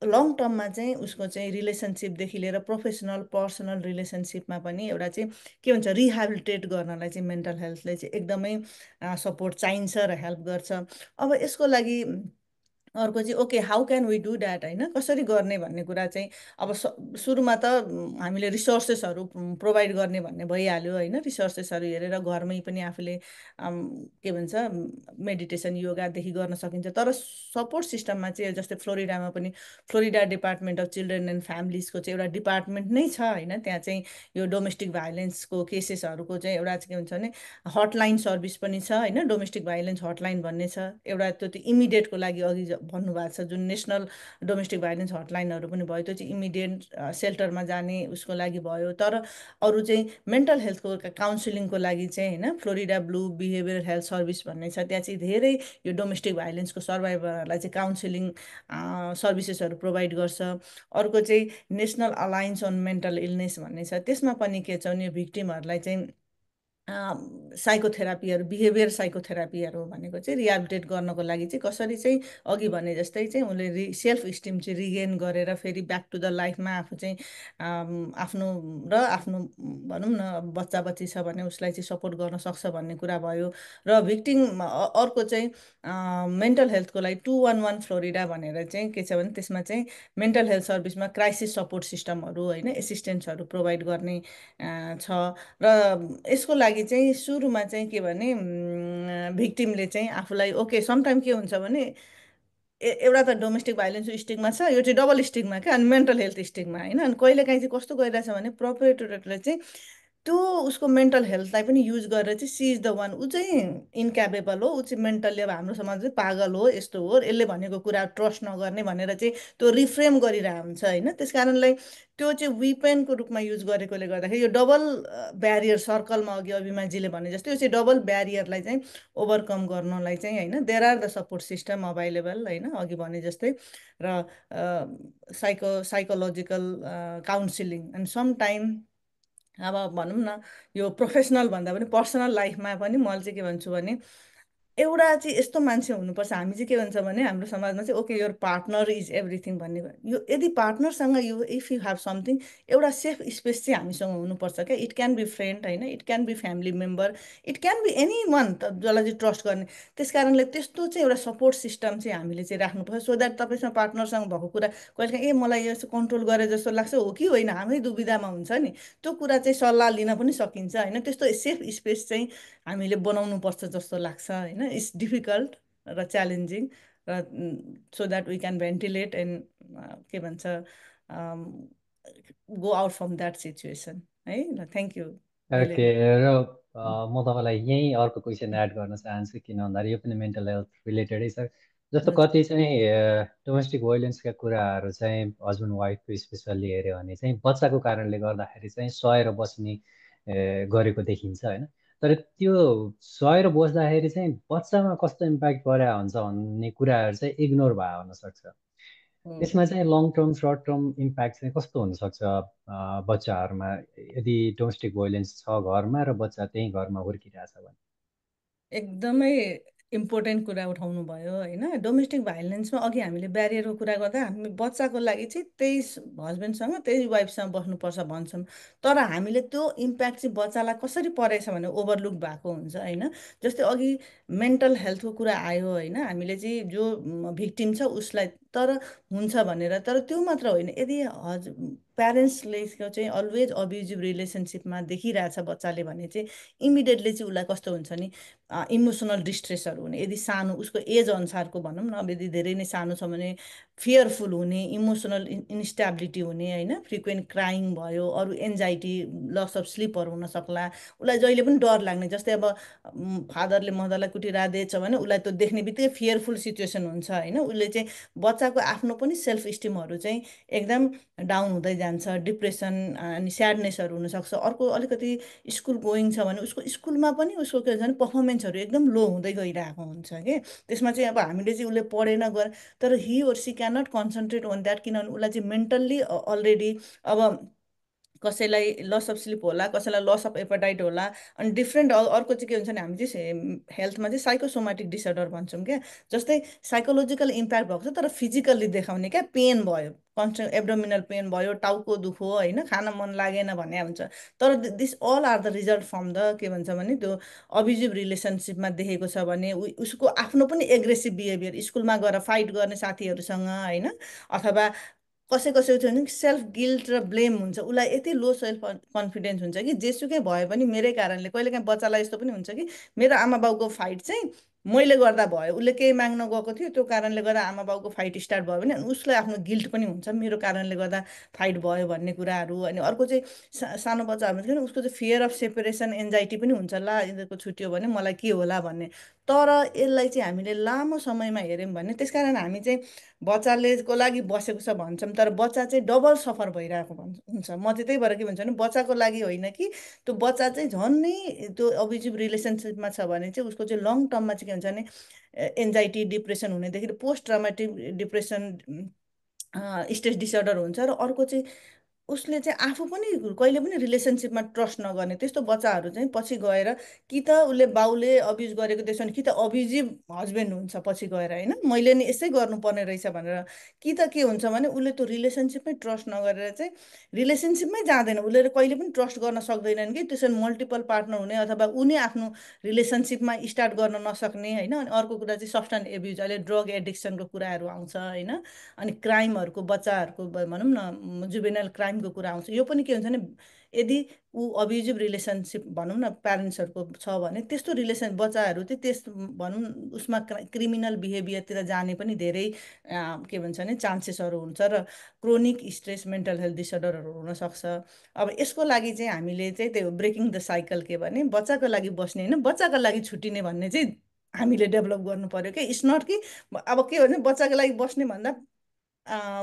लङ टर्ममा चाहिँ उसको चाहिँ रिलेसनसिपदेखि लिएर प्रोफेसनल पर्सनल रिलेसनसिपमा पनि एउटा चाहिँ के भन्छ रिहेबिलिटेट गर्नलाई चाहिँ मेन्टल हेल्थले चाहिँ एकदमै सपोर्ट चाहिन्छ र हेल्प गर्छ। अब यसको लागि अर्को चाहिँ okay how can we do that होइन, कसरी गर्ने भन्ने कुरा चाहिँ अब सुरुमा त हामीले रिसोर्सेसहरू प्रोभाइड गर्ने भन्ने भइहाल्यो होइन। रिसोर्सेसहरू हेरेर घरमै पनि आफूले के भन्छ मेडिटेसन योगादेखि गर्न सकिन्छ। तर सपोर्ट सिस्टममा चाहिँ जस्तै फ्लोरिडामा पनि Florida department of children and फ्यामिलिजको चाहिँ एउटा डिपार्टमेन्ट नै छ होइन, त्यहाँ चाहिँ यो डोमेस्टिक भाइलेन्सको केसेसहरूको चाहिँ एउटा चाहिँ के हुन्छ भने हटलाइन सर्भिस पनि छ होइन, डोमेस्टिक भाइलेन्स हटलाइन भन्ने छ एउटा, त्यो इमिडिएटको लागि अघि भन्नुभएको छ जुन नेसनल डोमेस्टिक भाइलेन्स हटलाइनहरू पनि भयो, त्यो चाहिँ इमिडिएट सेल्टरमा जाने उसको लागि भयो। तर अरू चाहिँ मेन्टल हेल्थको काउन्सिलिङको लागि चाहिँ होइन Florida blue behaviour health service भन्ने छ, त्यहाँ चाहिँ धेरै यो डोमेस्टिक भाइलेन्सको सर्भाइभरहरूलाई चाहिँ काउन्सिलिङ सर्भिसेसहरू प्रोभाइड गर्छ। अर्को चाहिँ national alliance on mental illness भन्ने छ, त्यसमा पनि के छ भने भिक्टिमहरूलाई चाहिँ साइकोथेरापीहरू बिहेभियर साइकोथेरापीहरू भनेको चाहिँ रिहेबिलिटेट गर्नको लागि चाहिँ कसरी चाहिँ अघि भने जस्तै चाहिँ उसले सेल्फ इस्टिम चाहिँ रिगेन गरेर फेरि ब्याक टु द लाइफमा आफू चाहिँ आफ्नो र आफ्नो भनौँ न बच्चा बच्ची छ भने उसलाई चाहिँ सपोर्ट गर्न सक्छ भन्ने कुरा भयो। र भिक्टिम अर्को चाहिँ मेन्टल हेल्थको लागि 211 फ्लोरिडा भनेर चाहिँ के छ भने त्यसमा चाहिँ मेन्टल हेल्थ सर्भिसमा क्राइसिस सपोर्ट सिस्टमहरू होइन एसिस्टेन्सहरू प्रोभाइड गर्ने छ। र यसको लागि चाहिँ सुरुमा चाहिँ के भने भिक्टिमले चाहिँ आफूलाई ओके समटाइम के हुन्छ भने एउटा त डोमेस्टिक भाइलेन्स स्टिगमा छ, यो चाहिँ डबल स्टिगमा क्या, अनि मेन्टल हेल्थ स्टिगमा होइन। अनि कहिलेकाहीँ चाहिँ कस्तो गरिरहेछ भने प्रोपरेटरले चाहिँ त्यो उसको मेन्टल हेल्थलाई पनि युज गरेर चाहिँ सी इज द वान, ऊ चाहिँ इन्क्यापेबल हो, ऊ चाहिँ मेन्टल्ली अब हाम्रो समाज चाहिँ पागल हो यस्तो हो, यसले भनेको कुरा ट्रस्ट नगर्ने भनेर चाहिँ त्यो रिफ्रेम गरिरहेको हुन्छ होइन। त्यस कारणलाई त्यो चाहिँ विपेनको रूपमा युज गरेकोले गर्दाखेरि यो डबल ब्यारियर सर्कलमा अघि अभिमाजीले भने जस्तो यो चाहिँ डबल ब्यारियरलाई चाहिँ ओभरकम गर्नलाई चाहिँ होइन there are the support system available होइन अघि भने जस्तै। र psychological counselling and some time अब भनौँ न यो प्रोफेसनल भन्दा पनि पर्सनल लाइफमा पनि मैले चाहिँ के भन्छु भने एउटा चाहिँ यस्तो मान्छे हुनुपर्छ, हामी चाहिँ के भन्छ भने हाम्रो समाजमा चाहिँ okay your partner is everything भन्ने यो यदि पार्टनरसँग यो इफ यु हेभ समथिङ एउटा सेफ स्पेस चाहिँ हामीसँग हुनुपर्छ क्या। इट क्यान बी फ्रेन्ड होइन, it can be family member, it can be anyone जसलाई चाहिँ ट्रस्ट गर्ने। त्यस कारणले त्यस्तो चाहिँ एउटा सपोर्ट सिस्टम चाहिँ हामीले चाहिँ राख्नुपर्छ सो द्याट तपाईँसँग पार्टनरसँग भएको कुरा कहिलेकाहीँ मलाई यसो कन्ट्रोल गरे जस्तो लाग्छ हो कि होइन हामै दुविधामा हुन्छ नि, त्यो कुरा चाहिँ सल्लाह लिन पनि सकिन्छ होइन। त्यस्तो सेफ स्पेस चाहिँ हामीले बनाउनु पर्छ जस्तो लाग्छ होइन। इट्स डिफिकल्ट र च्यालेन्जिङ र so that we can ventilate and के भन्छ go out from that situation है। ल थ्याङ्क यू। ओके, र म तपाईँलाई यहीँ अर्को क्वेसन एड गर्न चाहन्छु, किन भन्दाखेरि यो पनि मेन्टल हेल्थ रिलेटेडै छ। जस्तो कति चाहिँ डोमेस्टिक भाइलेन्सका कुराहरू चाहिँ हस्बेन्ड वाइफको स्पेसल्ली हेऱ्यो भने चाहिँ बच्चाको कारणले गर्दाखेरि चाहिँ सहेर बस्ने गरेको देखिन्छ होइन। तर त्यो सहेर बस्दाखेरि चाहिँ बच्चामा कस्तो इम्प्याक्ट परेको हुन्छ भन्ने कुराहरू चाहिँ इग्नोर भयो हुनसक्छ। त्यसमा चाहिँ long term short term impact चाहिँ कस्तो हुनसक्छ बच्चाहरूमा, यदि डोमेस्टिक भाइलेन्स छ घरमा र बच्चा त्यही घरमा हुर्किरहेछ भने? एकदमै इम्पोर्टेन्ट कुरा उठाउनु भयो होइन। डोमेस्टिक भाइलेन्समा अघि हामीले ब्यारियरको कुरा गर्दा हामी बच्चाको लागि चाहिँ त्यही हस्बेन्डसँग त्यही वाइफसँग बस्नुपर्छ भन्छौँ, तर हामीले त्यो इम्प्याक्ट चाहिँ बच्चालाई कसरी परेछ भने ओभरलुक भएको हुन्छ होइन। जस्तै अघि मेन्टल हेल्थको कुरा आयो होइन, हामीले चाहिँ जो भिक्टिम छ उसलाई तर हुन्छ भनेर, तर त्यो मात्र होइन, यदि प्यारेन्ट्सले चाहिँ अलवेज अब्युजिभ रिलेसनसिपमा देखिरहेछ बच्चाले भने चाहिँ इमिडिएटली चाहिँ उसलाई कस्तो हुन्छ नि, इमोसनल डिस्ट्रेसहरू हुने, यदि सानो उसको एज अनुसारको भनौँ न, अब यदि धेरै नै सानो छ भने फियरफुल हुने, इमोसनल इन्स्टेबिलिटी हुने होइन, फ्रिक्वेन्ट क्राइङ भयो, अरू एन्जाइटी, लस अफ स्लिपहरू हुन सक्ला, उसलाई जहिले पनि डर लाग्ने। जस्तै अब फादरले मदरलाई कुटिरहेछ भने उसलाई त्यो देख्ने बित्तिकै फियरफुल सिचुएसन हुन्छ होइन। उसले चाहिँ बच्चाको आफ्नो पनि सेल्फ इस्टिमहरू चाहिँ एकदम डाउन हुँदै जान्छ, डिप्रेसन अनि स्याडनेसहरू हुनसक्छ। अर्को अलिकति स्कुल गोइङ छ भने उसको स्कुलमा पनि उसको के हुन्छ भने पर्फर्मेन्सहरू एकदम लो हुँदै गइरहेको हुन्छ कि। त्यसमा चाहिँ अब हामीले चाहिँ उसले पढेन गरे, तर he or she can not concentrate on that, किनभने उसलाई चाहिँ मेन्टल्ली अलरेडी अब कसैलाई लस अफ स्लिप होला, कसैलाई लस अफ एपेटाइट होला, अनि डिफ्रेन्ट अर्को चाहिँ के हुन्छ भने हामी चाहिँ हेल्थमा चाहिँ साइकोसोमेटिक डिसअर्डर भन्छौँ क्या। जस्तै साइकोलोजिकल इम्प्याक्ट भएको छ तर फिजिकल्ली देखाउने क्या, पेन भयो, कन्सटेन्ट एब्डोमिनल पेन भयो, टाउको दुखो होइन, खान मन लागेन भन्ने हुन्छ। तर this all are the result from the के भन्छ भने त्यो अब्युजिभ रिलेसनसिपमा देखेको छ भने उसको आफ्नो पनि एग्रेसिभ बिहेभियर, स्कुलमा गएर फाइट गर्ने साथीहरूसँग होइन, अथवा कसै कसै चाहिँ हुन्छ सेल्फ गिल्ट र ब्लेम हुन्छ, उसलाई यति लो सेल्फ कन्फिडेन्स हुन्छ कि जेसुकै भए पनि मेरै कारणले। कहिलेकाहीँ बच्चालाई यस्तो पनि हुन्छ कि मेरो आमा बाउको फाइट चाहिँ मैले गर्दा भयो, उसले केही माग्न गएको थियो त्यो कारणले गर्दा आमा बाउको फाइट स्टार्ट भयो भने उसलाई आफ्नो गिल्ट पनि हुन्छ, मेरो कारणले गर्दा फाइट भयो भन्ने कुराहरू। अनि अर्को चाहिँ सानो बच्चाहरूमा चाहिँ उसको चाहिँ फियर अफ सेपरेसन एन्जाइटी पनि हुन्छ, ला यिनीहरूको छुट्यो भने मलाई के होला भन्ने। तर यसलाई चाहिँ हामीले लामो समयमा हेऱ्यौँ भने, त्यसकारण हामी चाहिँ बच्चाले को लागि बसेको छ भन्छौँ, तर बच्चा चाहिँ डबल सफर भइरहेको हुन्छ। म चाहिँ त्यही भएर के भन्छु भने बच्चाको लागि होइन कि त्यो बच्चा चाहिँ झन्नै त्यो अब्युजिभ रिलेसनसिपमा छ भने चाहिँ उसको चाहिँ लङ टर्ममा चाहिँ के हुन्छ भने एन्जाइटी डिप्रेसन हुनेदेखि post traumatic depression, stress disorder हुन्छ। र अर्को चाहिँ उसले चाहिँ आफू पनि कहिले पनि रिलेसनसिपमा ट्रस्ट नगर्ने, त्यस्तो बच्चाहरू चाहिँ पछि गएर कि त उसले बाउले अब्युज गरेको त्यसो भने कि त अब्युजिभ हस्बेन्ड हुन्छ पछि गएर होइन, मैले नि यसै गर्नुपर्ने रहेछ भनेर। कि त के हुन्छ भने उसले त्यो रिलेसनसिपमै ट्रस्ट नगरेर चाहिँ रिलेसनसिपमै जाँदैन, उसले कहिले पनि ट्रस्ट गर्न सक्दैनन् कि त्यसरी मल्टिपल पार्टनर हुने, अथवा उनी आफ्नो रिलेसनसिपमा स्टार्ट गर्न नसक्ने होइन। अनि अर्को कुरा चाहिँ सब्सटेन्स एब्युज, अहिले ड्रग एडिक्सनको कुराहरू आउँछ होइन। अनि क्राइमहरूको बच्चाहरूको भनौँ न जुभेनाइल क्राइमको कुरा आउँछ। यो पनि के हुन्छ भने यदि ऊ अब्युजिभ रिलेसनसिप भनौँ न प्यारेन्ट्सहरूको छ भने त्यस्तो रिलेसन बच्चाहरू चाहिँ त्यस भनौँ उसमा क्रिमिनल बिहेभियरतिर जाने पनि धेरै के भन्छ भने चान्सेसहरू हुन्छ, र क्रोनिक स्ट्रेस मेन्टल हेल्थ डिसअर्डरहरू हुनसक्छ। अब यसको लागि चाहिँ हामीले चाहिँ त्यो ब्रेकिङ द साइकल के भने बच्चाको लागि बस्ने होइन, बच्चाको लागि छुट्टिने भन्ने चाहिँ हामीले डेभलप गर्नु पर्यो कि। इट्स नट कि अब के भने बच्चाको लागि बस्ने भन्दा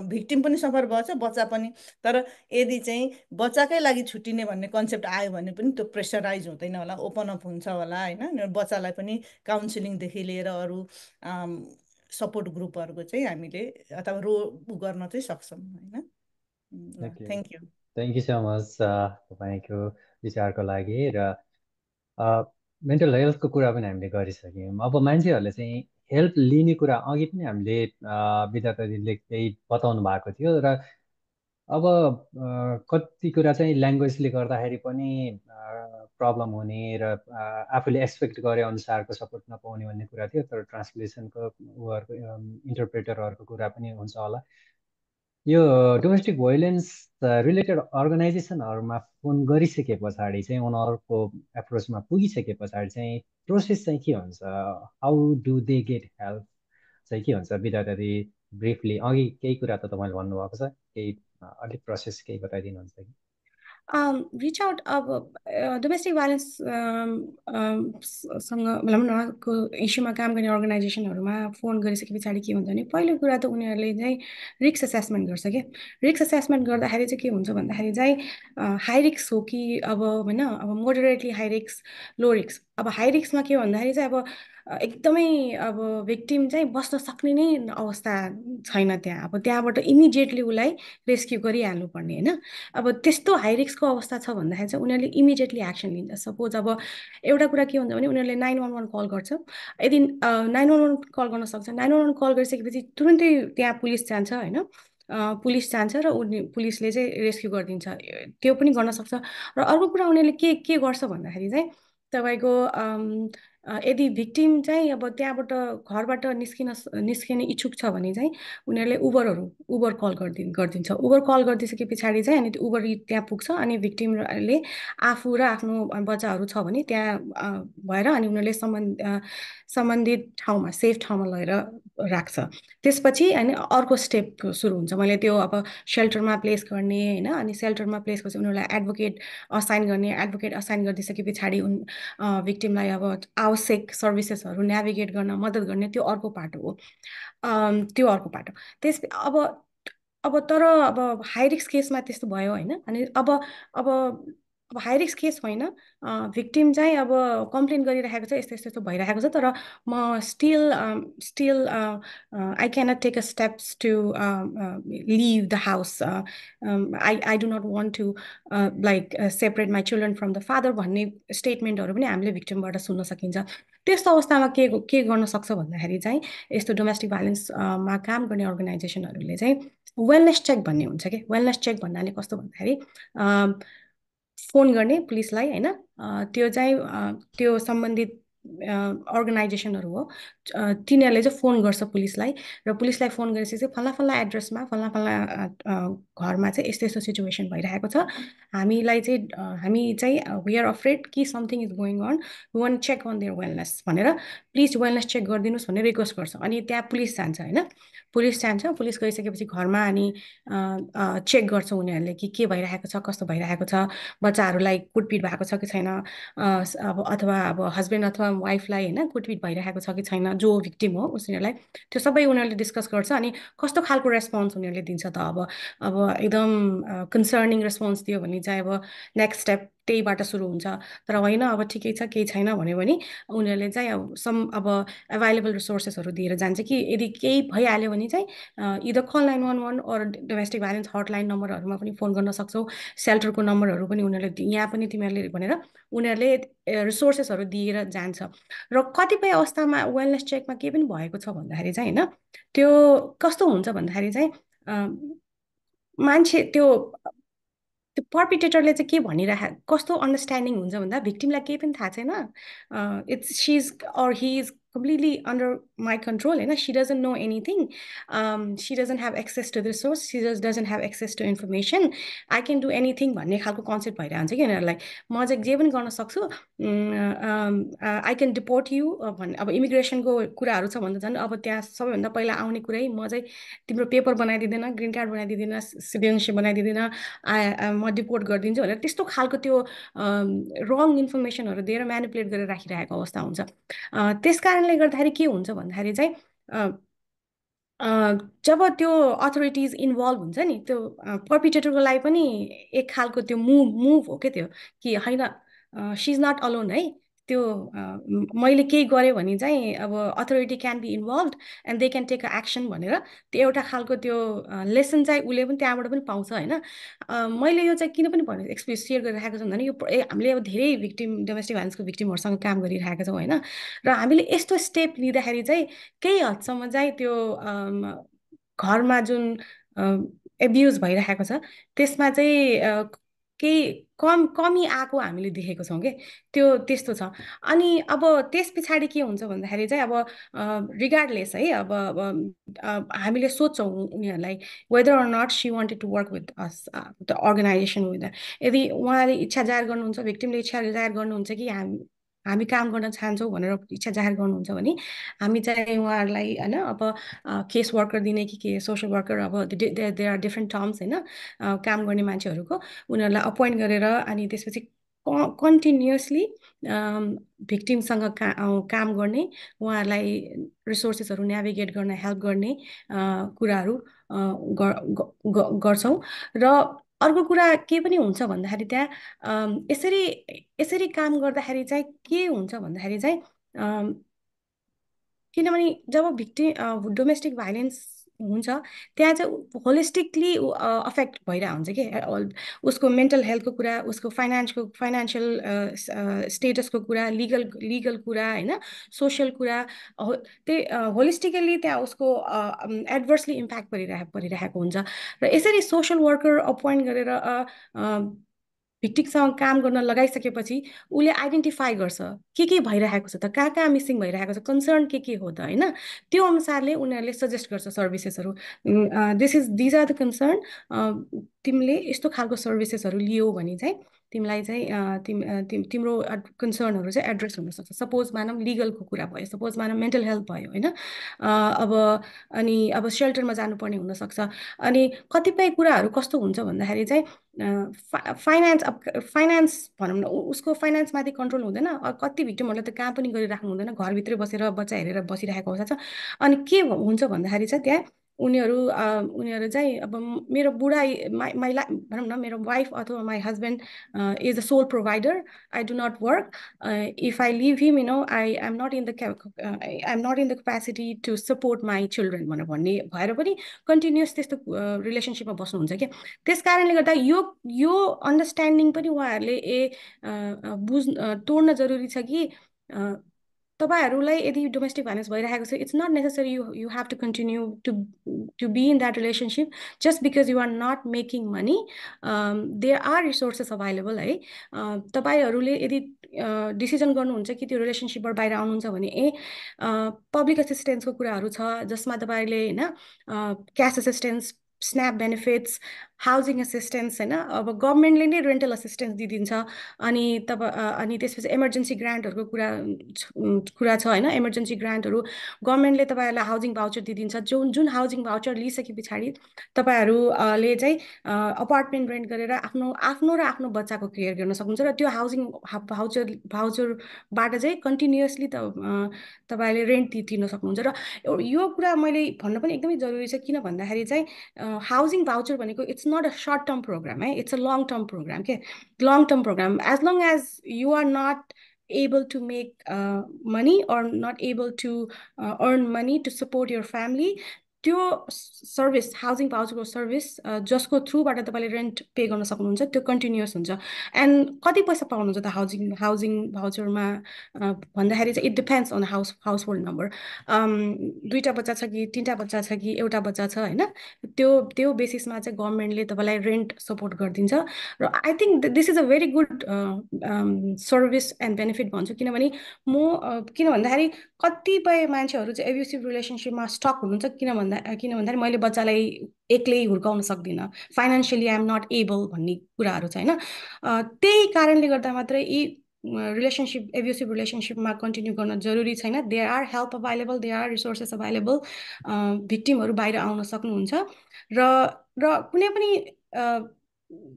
भिक्टिम पनि सफर भएछ बच्चा पनि। तर यदि चाहिँ बच्चाकै लागि छुट्टिने भन्ने कन्सेप्ट आयो भने पनि त्यो प्रेसराइज हुँदैन होला, ओपन अप हुन्छ होला होइन। बच्चालाई पनि काउन्सिलिङदेखि लिएर अरू सपोर्ट ग्रुपहरूको चाहिँ हामीले अथवा गर्न चाहिँ सक्छौँ होइन। ल okay, thank you. Thank you so much तपाईँको विचारको लागि। र मेन्टल हेल्थको कुरा पनि हामीले गरिसक्यौँ। अब मान्छेहरूले चाहिँ हेल्प लिने कुरा अघि पनि हामीले विद्यार्थीले केही बताउनु भएको थियो। र अब कति कुरा चाहिँ ल्याङ्ग्वेजले गर्दाखेरि पनि प्रब्लम हुने र आफूले एक्सपेक्ट गरे अनुसारको सपोर्ट नपाउने भन्ने कुरा थियो। तर ट्रान्सलेसनको उहाँहरूको इन्टरप्रेटरहरूको कुरा पनि हुन्छ होला। यो डोमेस्टिक भाइलेन्स रिलेटेड अर्गनाइजेसनहरूमा फोन गरिसके पछाडि चाहिँ उनीहरूको एप्रोचमा पुगिसके पछाडि चाहिँ प्रोसेस चाहिँ के हुन्छ, how do they get help चाहिँ के हुन्छ? विद्यार्थी ब्रिफली अघि केही कुरा त तपाईँले भन्नुभएको छ, केही अलिक प्रोसेस केही बताइदिनुहुन्छ कि? रिच आउट अब डोमेस्टिक भाइलेन्स सँग भनौँ न को इस्युमा काम गर्ने अर्गनाइजेसनहरूमा फोन गरिसके पछाडि के हुन्छ भने पहिलो कुरा त उनीहरूले चाहिँ रिस्क एसेसमेन्ट गर्छ क्या। रिस्क एसेसमेन्ट गर्दाखेरि चाहिँ के हुन्छ भन्दाखेरि चाहिँ हाई रिस्क हो कि अब होइन अब moderately high risk low risk. अब हाई रिस्कमा के भन्दाखेरि चाहिँ अब एकदमै अब भिक्टिम चाहिँ बस्न सक्ने नै अवस्था छैन त्यहाँ। अब त्यहाँबाट इमिडिएटली उसलाई रेस्क्यु गरिहाल्नुपर्ने होइन। अब त्यस्तो हाई रिस्कको अवस्था छ भन्दाखेरि चाहिँ उनीहरूले इमिडिएटली एक्सन लिन्छ। सपोज अब एउटा कुरा के हुन्छ भने उनीहरूले 911 कल गर्छ। यदि 911 कल गर्न सक्छ, 911 कल गरिसकेपछि तुरुन्तै त्यहाँ पुलिस जान्छ होइन। पुलिस जान्छ र पुलिसले चाहिँ रेस्क्यु गरिदिन्छ, त्यो पनि गर्न सक्छ। र अर्को कुरा उनीहरूले के गर्छ भन्दाखेरि चाहिँ तपाईँको यदि भिक्टिम चाहिँ अब त्यहाँबाट घरबाट निस्किने इच्छुक छ भने चाहिँ उनीहरूले उबर कल गरिदिन्छ। उबर कल गरिदिइसके पछाडि चाहिँ अनि त्यो उबर त्यहाँ पुग्छ अनि भिक्टिमले आफू र आफ्नो बच्चाहरू छ भने त्यहाँ भएर अनि उनीहरूले सम्बन्धित ठाउँमा सेफ ठाउँमा लगेर राख्छ। त्यसपछि अनि अर्को स्टेप सुरु हुन्छ। मैले त्यो अब सेल्टरमा प्लेस गर्ने होइन, अनि सेल्टरमा प्लेस गरेपछि उनीहरूलाई एडभोकेट असाइन गर्ने, एडभोकेट असाइन गरिदिइसके पछाडि भिक्टिमलाई अब आवश्यक सर्भिसेसहरू नेभिगेट गर्न मद्दत गर्ने त्यो अर्को पाटो हो। त्यो अर्को पाटो। अब तर अब हाई रिस्क केसमा त्यस्तो भयो होइन। अनि अब हाई रिस्क केस होइन, भिक्टिम चाहिँ अब कम्प्लेन गरिरहेको छ यस्तो यस्तो यस्तो भइरहेको छ, तर म still I cannot take a steps to leave the house, I do not want to like separate my children from the father भन्ने स्टेटमेन्टहरू पनि हामीले भिक्टिमबाट सुन्न सकिन्छ। त्यस्तो अवस्थामा के गर्न सक्छ भन्दाखेरि चाहिँ यस्तो डोमेस्टिक भाइलेन्समा काम गर्ने अर्गनाइजेसनहरूले चाहिँ वेलनेस चेक भन्ने हुन्छ कि। वेलनेस चेक भन्नाले कस्तो भन्दाखेरि फोन गर्ने पुलिसलाई होइन, त्यो चाहिँ त्यो सम्बन्धित अर्गनाइजेसनहरू हो, तिनीहरूले चाहिँ फोन गर्छ पुलिसलाई र पुलिसलाई फोन गरेपछि चाहिँ फल्ना फल्ना एड्रेसमा फल्ना फल्ना घरमा चाहिँ यस्तो यस्तो सिचुएसन भइरहेको छ, हामी चाहिँ वी आर अफ्रेड कि something is going on, we want check on their wellness भनेर प्लिज वेलनेस चेक गरिदिनुहोस् भनेर रिक्वेस्ट गर्छ। अनि त्यहाँ पुलिस जान्छ होइन, पुलिस गइसकेपछि घरमा अनि चेक गर्छ उनीहरूले कि के भइरहेको छ, कस्तो भइरहेको छ, बच्चाहरूलाई कुटपिट भएको छ कि छैन, अब अथवा अब हस्बेन्ड अथवा वाइफलाई होइन कुटपिट भइरहेको छ कि छैन, जो भिक्टिम हो उनीहरूलाई त्यो सबै उनीहरूले डिस्कस गर्छ। अनि कस्तो खालको रेस्पोन्स उनीहरूले दिन्छ त अब एकदम कन्सर्निङ रेस्पोन्स दियो भने चाहिँ अब नेक्स्ट स्टेप त्यहीबाट सुरु हुन्छ। तर होइन अब ठिकै छ केही छैन भन्यो भने उनीहरूले चाहिँ अब एभाइलेबल रिसोर्सेसहरू दिएर जान्छ कि यदि केही भइहाल्यो भने चाहिँ either call 911 or domestic violence hotline नम्बरहरूमा पनि फोन गर्न सक्छौ, सेल्टरको नम्बरहरू पनि उनीहरूले यहाँ पनि तिमीहरूले भनेर उनीहरूले रिसोर्सेसहरू दिएर जान्छ। र कतिपय अवस्थामा वेलनेस चेकमा के पनि भएको छ भन्दाखेरि चाहिँ होइन, त्यो कस्तो हुन्छ भन्दाखेरि चाहिँ मान्छे त्यो पर्पिटेटरले चाहिँ के भनिरहेको कस्तो अन्डरस्ट्यान्डिङ हुन्छ भन्दा भिक्टिमलाई केही पनि थाहा छैन, it's she is or he is completely under my control होइन, she doesn't know anything, she doesn't have access to the source, she just doesn't have access to information, I can do anything भन्ने खालको कन्सेप्ट भइरहन्छ कि उनीहरूलाई। म चाहिँ जे पनि गर्न सक्छु, आई क्यान डिपोर्ट यु भन्ने अब इमिग्रेसनको कुराहरू छ भन्दा झन् अब त्यहाँ सबैभन्दा पहिला आउने कुरै म चाहिँ तिम्रो पेपर बनाइदिँदैन, ग्रिन कार्ड बनाइदिँदैन, सिटिजनसिप बनाइदिँदैन, म डिपोर्ट गरिदिन्छु भनेर त्यस्तो खालको त्यो रङ इन्फर्मेसनहरू दिएर म्यानिपुलेट गरेर राखिरहेको अवस्था हुन्छ। त्यस कारणले गर्दाखेरि के हुन्छ भन्दाखेरि चाहिँ जब त्यो अथोरिटिज इन्भल्भ हुन्छ नि त्यो पर्पिटेटरको लागि पनि एक खालको त्यो मुभ हो क्या त्यो, कि होइन सी इज नट अलोन है, त्यो मैले केही गरेँ भने चाहिँ अब authority can be involve and they can take a action भनेर त्यो एउटा खालको त्यो लेसन चाहिँ उसले पनि त्यहाँबाट पनि पाउँछ होइन। मैले यो चाहिँ किन पनि भन्नु एक्सपिरियन्स सेयर गरिरहेको छ भने यो हामीले अब धेरै डोमेस्टिक भाइलेन्सको भिक्टिमहरूसँग काम गरिरहेका छौँ होइन, र हामीले यस्तो स्टेप लिँदाखेरि चाहिँ केही हदसम्म चाहिँ त्यो घरमा जुन एब्युज भइरहेको छ त्यसमा चाहिँ केही कमी आएको हामीले देखेको छौँ कि त्यो त्यस्तो छ। अनि अब त्यस पछाडि के हुन्छ भन्दाखेरि चाहिँ अब रिगार्डलेस है अब हामीले सोध्छौँ उनीहरूलाई whether or not she wanted to work with us the organisation with, यदि उहाँले इच्छा जाहेर गर्नुहुन्छ, भिक्टिमले इच्छा जाहेर गर्नुहुन्छ कि हामी काम गर्न चाहन्छौँ भनेर इच्छा जाहेर गर्नुहुन्छ भने हामी चाहिँ उहाँहरूलाई होइन अब केस वर्कर दिने के सोसियल वर्कर अब दे आर डिफ्रेन्ट टर्म्स होइन काम गर्ने मान्छेहरूको उनीहरूलाई अपोइन्ट गरेर अनि त्यसपछि कन्टिन्युसली भिक्टिमसँग काम गर्ने उहाँहरूलाई रिसोर्सेसहरू नेभिगेट गर्न हेल्प गर्ने कुराहरू गर्छौँ। र अर्को कुरा के पनि हुन्छ भन्दाखेरि त्यहाँ यसरी यसरी काम गर्दाखेरि चाहिँ के हुन्छ भन्दाखेरि चाहिँ किनभने जब डोमेस्टिक भाइलेन्स हुन्छ त्यहाँ चाहिँ होलिस्टिकली अफेक्ट भइरहेको हुन्छ कि उसको मेन्टल हेल्थको कुरा, उसको फाइनेन्सियल स्टेटसको कुरा, लिगल कुरा होइन, सोसियल कुरा, त्यही होलिस्टिकली त्यहाँ उसको एडभर्सली इम्प्याक्ट परिरहेको हुन्छ। र यसरी सोसियल वर्कर अपोइन्ट गरेर भिक्टिमसँग काम गर्न लगाइसकेपछि उसले आइडेन्टिफाई गर्छ के भइरहेको छ त, कहाँ कहाँ मिसिङ भइरहेको छ, कन्सर्न के हो त होइन, त्यो अनुसारले उनीहरूले सजेस्ट गर्छ सर्भिसेसहरू। दिज आर द कन्सर्न, तिमीले यस्तो खालको सर्भिसेसहरू लियौ भने चाहिँ तिमीलाई चाहिँ तिम्रो कन्सर्नहरू चाहिँ एड्रेस हुनसक्छ। सपोज मानौँ लिगलको कुरा भयो, सपोज मानौँ मेन्टल हेल्थ भयो होइन, अब अनि अब सेल्टरमा जानुपर्ने हुनसक्छ। अनि कतिपय कुराहरू कस्तो हुन्छ भन्दाखेरि चाहिँ फाइनेन्स भनौँ न, उसको फाइनेन्समाथि कन्ट्रोल हुँदैन। कति भिक्टिमहरूले त काम पनि गरिराख्नु हुँदैन, घरभित्रै बसेर बच्चा हेरेर बसिरहेको अवस्था छ। अनि के हुन्छ भन्दाखेरि चाहिँ त्यहाँ उनीहरू चाहिँ अब मेरो बुढा भनौँ न, मेरो वाइफ अथवा my husband is the sole provider, I do not work, if I leave him I am not in the capacity to support my children भनेर भन्ने भएर पनि कन्टिन्युस त्यस्तो रिलेसनसिपमा बस्नुहुन्छ क्या। त्यस कारणले गर्दा यो अन्डरस्ट्यान्डिङ पनि उहाँहरूले तोड्न जरुरी छ कि तपाईँहरूलाई यदि डोमेस्टिक भाइलेन्स भइरहेको छ, it's not necessary you have to continue to be in that relationship just because you are not making money. There are resources available है। तपाईँहरूले यदि डिसिजन गर्नुहुन्छ कि त्यो रिलेसनसिपबाट बाहिर आउनुहुन्छ भने पब्लिक असिस्टेन्सको कुराहरू छ जसमा तपाईँहरूले होइन cash assistance, snap benefits, housing assistance होइन, अब गभर्मेन्टले नै रेन्टल असिस्टेन्स दिइदिन्छ। अनि त्यसपछि इमर्जेन्सी ग्रान्टहरूको कुरा छ होइन, इमर्जेन्सी ग्रान्टहरू गभर्मेन्टले तपाईँहरूलाई हाउसिङ भाउचर दिइदिन्छ। जुन हाउसिङ भाउचर लिइसके पछाडि तपाईँहरूले चाहिँ अपार्टमेन्ट रेन्ट गरेर आफ्नो र आफ्नो बच्चाको केयर गर्न सक्नुहुन्छ। र त्यो हाउसिङ भाउचरबाट चाहिँ कन्टिन्युसली तपाईँले रेन्ट तिर्न सक्नुहुन्छ। र यो कुरा मैले भन्न पनि एकदमै जरुरी छ, किन भन्दाखेरि चाहिँ हाउसिङ भाउचर भनेको it's not a short term program है, it's a long term program के। Long term program, as long as you are not able to make money or not able to earn money to support your family, त्यो सर्भिस हाउसिङ भाउचरको सर्भिस जसको थ्रुबाट तपाईँले रेन्ट पे गर्न सक्नुहुन्छ त्यो कन्टिन्युस हुन्छ। एन्ड कति पैसा पाउनुहुन्छ त हाउसिङ भाउचरमा भन्दाखेरि चाहिँ it depends on household number. दुईवटा बच्चा छ कि तिनवटा बच्चा छ कि एउटा बच्चा छ होइन, त्यो बेसिसमा चाहिँ गभर्मेन्टले तपाईँलाई रेन्ट सपोर्ट गरिदिन्छ। र I think this is a very good service and benefit भन्छु, किनभने किन भन्दाखेरि कतिपय मान्छेहरू चाहिँ एब्युसिभ रिलेसनसिपमा स्टक हुनुहुन्छ। किन भन्दाखेरि मैले बच्चालाई एक्लै हुर्काउन सक्दिनँ, financially I am not able भन्ने कुराहरू छ होइन। त्यही कारणले गर्दा मात्रै यी एब्युसिभ रिलेसनसिपमा कन्टिन्यू गर्न जरुरी छैन। There are help available, there are resources available, भिक्टिमहरू बाहिर आउन सक्नुहुन्छ। र कुनै पनि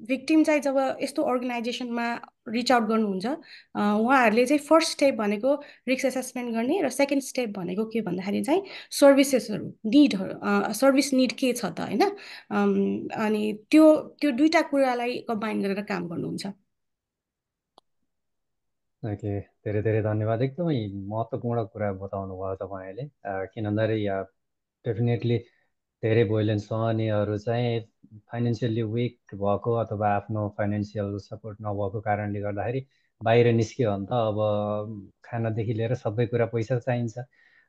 भिक्टिम चाहिँ जब यस्तो अर्गनाइजेसनमा रिच आउट गर्नुहुन्छ उहाँहरूले चाहिँ फर्स्ट स्टेप भनेको रिस्क एसेसमेन्ट गर्ने, र सेकेन्ड स्टेप भनेको के भन्दाखेरि चाहिँ सर्भिस निड के छ त होइन, अनि त्यो दुईवटा कुरालाई कम्बाइन गरेर काम गर्नुहुन्छ। ओके, धेरै धेरै धन्यवाद। एकदमै महत्त्वपूर्ण कुरा बताउनु भयो तपाईँले। किन भन्दाखेरि डेफिनेटली धेरै भोइलेन्स सहनेहरू चाहिँ फाइनेन्सियल्ली विक भएको अथवा आफ्नो फाइनेन्सियल सपोर्ट नभएको कारणले गर्दाखेरि बाहिर निस्क्यो भने त अब खानादेखि लिएर सबै कुरा पैसा चाहिन्छ,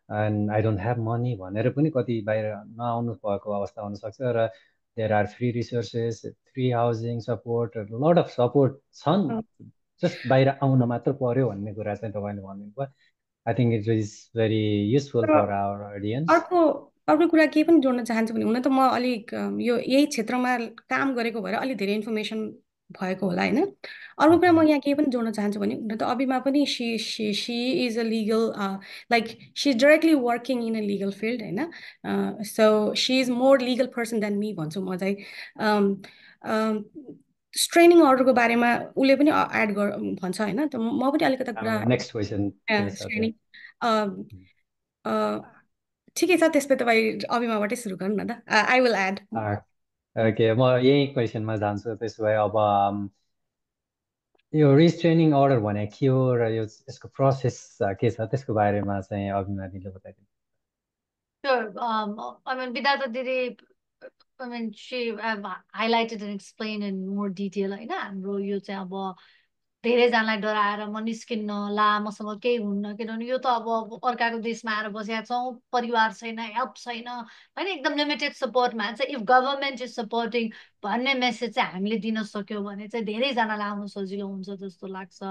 and I don't have money भनेर पनि कति बाहिर नआउनु भएको अवस्था हुनसक्छ। र there are free resources, free housing support, lot of support छन्, जस्ट बाहिर आउन मात्र पर्यो भन्ने कुरा चाहिँ तपाईँले भनिदिनु भयो। I think it is very useful for our audience. अर्को कुरा के पनि जोड्न चाहन्छु भने, हुन त म अलिक यही क्षेत्रमा काम गरेको भएर अलिक धेरै इन्फर्मेसन भएको होला होइन। अर्को कुरा म यहाँ के पनि जोड्न चाहन्छु भने हुन त अभिमा पनि she is a legal like she is directly working in a legal field होइन। So she is more legal person than me भन्छु म चाहिँ। स्ट्रेनिङ अर्डरको बारेमा उसले पनि एड भन्छ होइन, त म पनि अलिकति कुरा नेक्स्ट क्वेसन स्ट्रेनिङ ठिकै छ। त्यसपछि तपाईँ अभिमाबाटै सुरु गर्नु न त, आई विल एड। ओके, म यही क्वेसनमा जान्छु त्यसो भए। अब यो रिस्ट्रेनिङ अर्डर भने के हो र यसको प्रोसेस के छ त्यसको बारेमा चाहिँ अभिमानीले बताइदिनु। Sure. I mean, Vidata Didi, I mean, she highlighted and explained in more detail. होइन हाम्रो यो चाहिँ अब धेरैजनालाई डराएर म निस्किन्न, ला मसँग केही हुन्न, किनभने यो त अब अर्काको देशमा आएर बसेका छौँ, परिवार छैन, हेल्प छैन होइन, एकदम लिमिटेड सपोर्टमा चाहिँ इफ गभर्मेन्ट इज सपोर्टिङ भन्ने मेसेज चाहिँ हामीले दिन सक्यौँ भने चाहिँ धेरैजनालाई आउनु सजिलो हुन्छ जस्तो लाग्छ।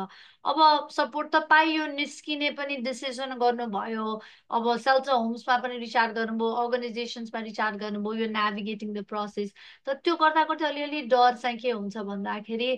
अब सपोर्ट त पाइयो, निस्किने पनि डिसिसन गर्नुभयो, अब सेल्टर होम्समा पनि रिचार्ज गर्नुभयो, अर्गनाइजेसन्समा रिचार्ज गर्नुभयो, यो नेभिगेटिङ द प्रोसेस। तर त्यो गर्दा गर्दै अलिअलि डर चाहिँ के हुन्छ भन्दाखेरि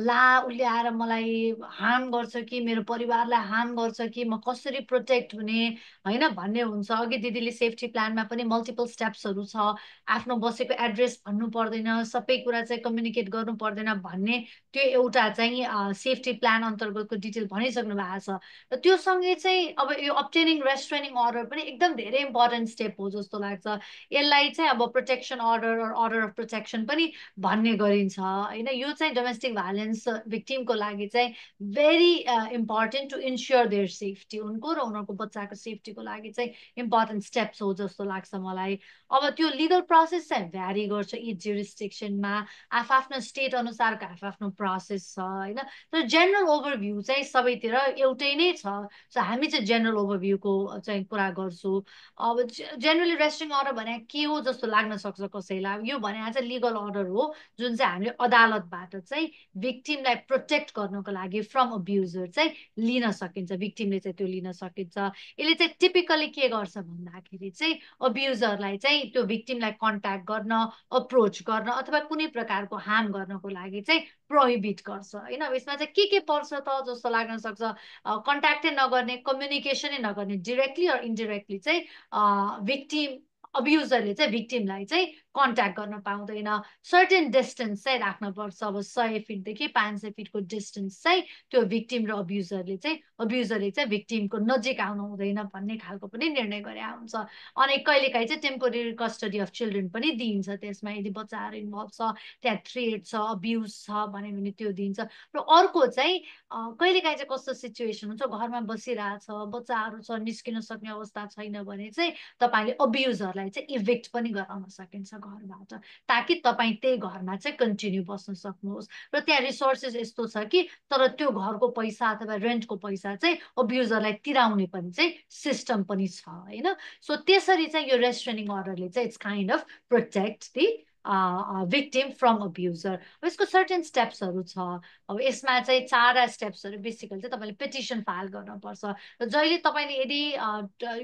ला उसले आएर मलाई हार्म गर्छ कि मेरो परिवारलाई हार्म गर्छ कि म कसरी प्रोटेक्ट हुने होइन भन्ने हुन्छ। अघि दिदीले सेफ्टी प्लानमा पनि मल्टिपल स्टेप्सहरू छ, आफ्नो बसेको एड्रेस भन्नु पर्दैन, सबै कुरा चाहिँ कम्युनिकेट गर्नु पर्दैन भन्ने त्यो एउटा चाहिँ सेफ्टी प्लान अन्तर्गतको डिटेल भनिसक्नु भएको छ। र त्यो सँगै चाहिँ अब यो अब्टेनिङ रेस्ट्रेनिङ अर्डर पनि एकदम धेरै इम्पोर्टेन्ट स्टेप हो जस्तो लाग्छ। यसलाई चाहिँ अब protection order order of protection पनि भन्ने गरिन्छ होइन। यो चाहिँ डोमेस्टिक भाइलेन्स भिक्टिमको लागि चाहिँ very important to ensure their safety, उनको र उनीहरूको बच्चाको सेफ्टीको लागि चाहिँ इम्पोर्टेन्ट स्टेप्स हो जस्तो लाग्छ मलाई। अब त्यो लिगल प्रोसेस चाहिँ भ्यारी गर्छ इच जुरिस्डिक्सनमा, आफ्नो स्टेट अनुसारको आफ्नो प्रोसेस छ होइन। तर जेनरल ओभरभ्यू चाहिँ सबैतिर एउटै नै छ। सो हामी चाहिँ जेनरल ओभरभ्यूको चाहिँ कुरा गर्छु। अब जेनरली रेस्ट्रिङ अर्डर भने के हो जस्तो लाग्न सक्छ कसैलाई, यो भने चाहिँ लिगल अर्डर हो जुन चाहिँ हामीले अदालतबाट चाहिँ भिक्टिमलाई प्रोटेक्ट गर्नको लागि फ्रम अब्युजर चाहिँ लिन सकिन्छ, भिक्टिमले चाहिँ त्यो लिन सकिन्छ। यसले चाहिँ टिपिकली के गर्छ भन्दाखेरि चाहिँ अब्युजरलाई चाहिँ त्यो भिक्टिमलाई कन्ट्याक्ट गर्न, अप्रोच गर्न अथवा कुनै प्रकारको हार्म गर्नको लागि चाहिँ प्रोहिबिट गर्छ होइन। यसमा चाहिँ के पर्छ त जस्तो लाग्न सक्छ, कन्ट्याक्टै नगर्ने, कम्युनिकेसनै नगर्ने, डिरेक्टली अर इन्डिरेक्टली चाहिँ भिक्टिम अब्युजरले चाहिँ भिक्टिमलाई चाहिँ कन्ट्याक्ट गर्न पाउँदैन। सर्टेन डिस्टेन्स चाहिँ राख्नुपर्छ, अब 100 फिटदेखि 500 फिटको डिस्टेन्स चाहिँ त्यो भिक्टिम र अब्युजरले चाहिँ भिक्टिमको नजिक आउनु हुँदैन भन्ने खालको पनि निर्णय गरे हुन्छ। अनि कहिलेकाहीँ चाहिँ टेम्पोरेरी कस्टडी अफ चिल्ड्रेन पनि दिइन्छ त्यसमा, यदि बच्चाहरू इन्भल्भ छ, त्यहाँ थ्रेट छ, अब्युज छ भने त्यो दिन्छ। र अर्को चाहिँ कहिलेकाहीँ चाहिँ कस्तो सिचुएसन हुन्छ, घरमा बसिरहेछ, बच्चाहरू छ, निस्किन सक्ने अवस्था छैन भने चाहिँ तपाईँले अब्युजरलाई चाहिँ इभिक्ट पनि गराउन सकिन्छ घरबाट, ताकि तपाईँ त्यही घरमा चाहिँ कन्टिन्यू बस्न सक्नुहोस्। र त्यहाँ रिसोर्सेस यस्तो छ कि तर त्यो घरको पैसा अथवा रेन्टको पैसा चाहिँ अब्युजरलाई तिराउने पनि चाहिँ सिस्टम पनि छ होइन। सो त्यसरी चाहिँ यो रेस्ट्रेनिङ अर्डरले चाहिँ it's kind of protect the victim from abuser. यसको सर्टेन स्टेप्सहरू छ। अब यसमा चाहिँ 4 स्टेप्सहरू बेसिकली चाहिँ तपाईँले पिटिसन फाइल गर्नुपर्छ। र जहिले तपाईँले यदि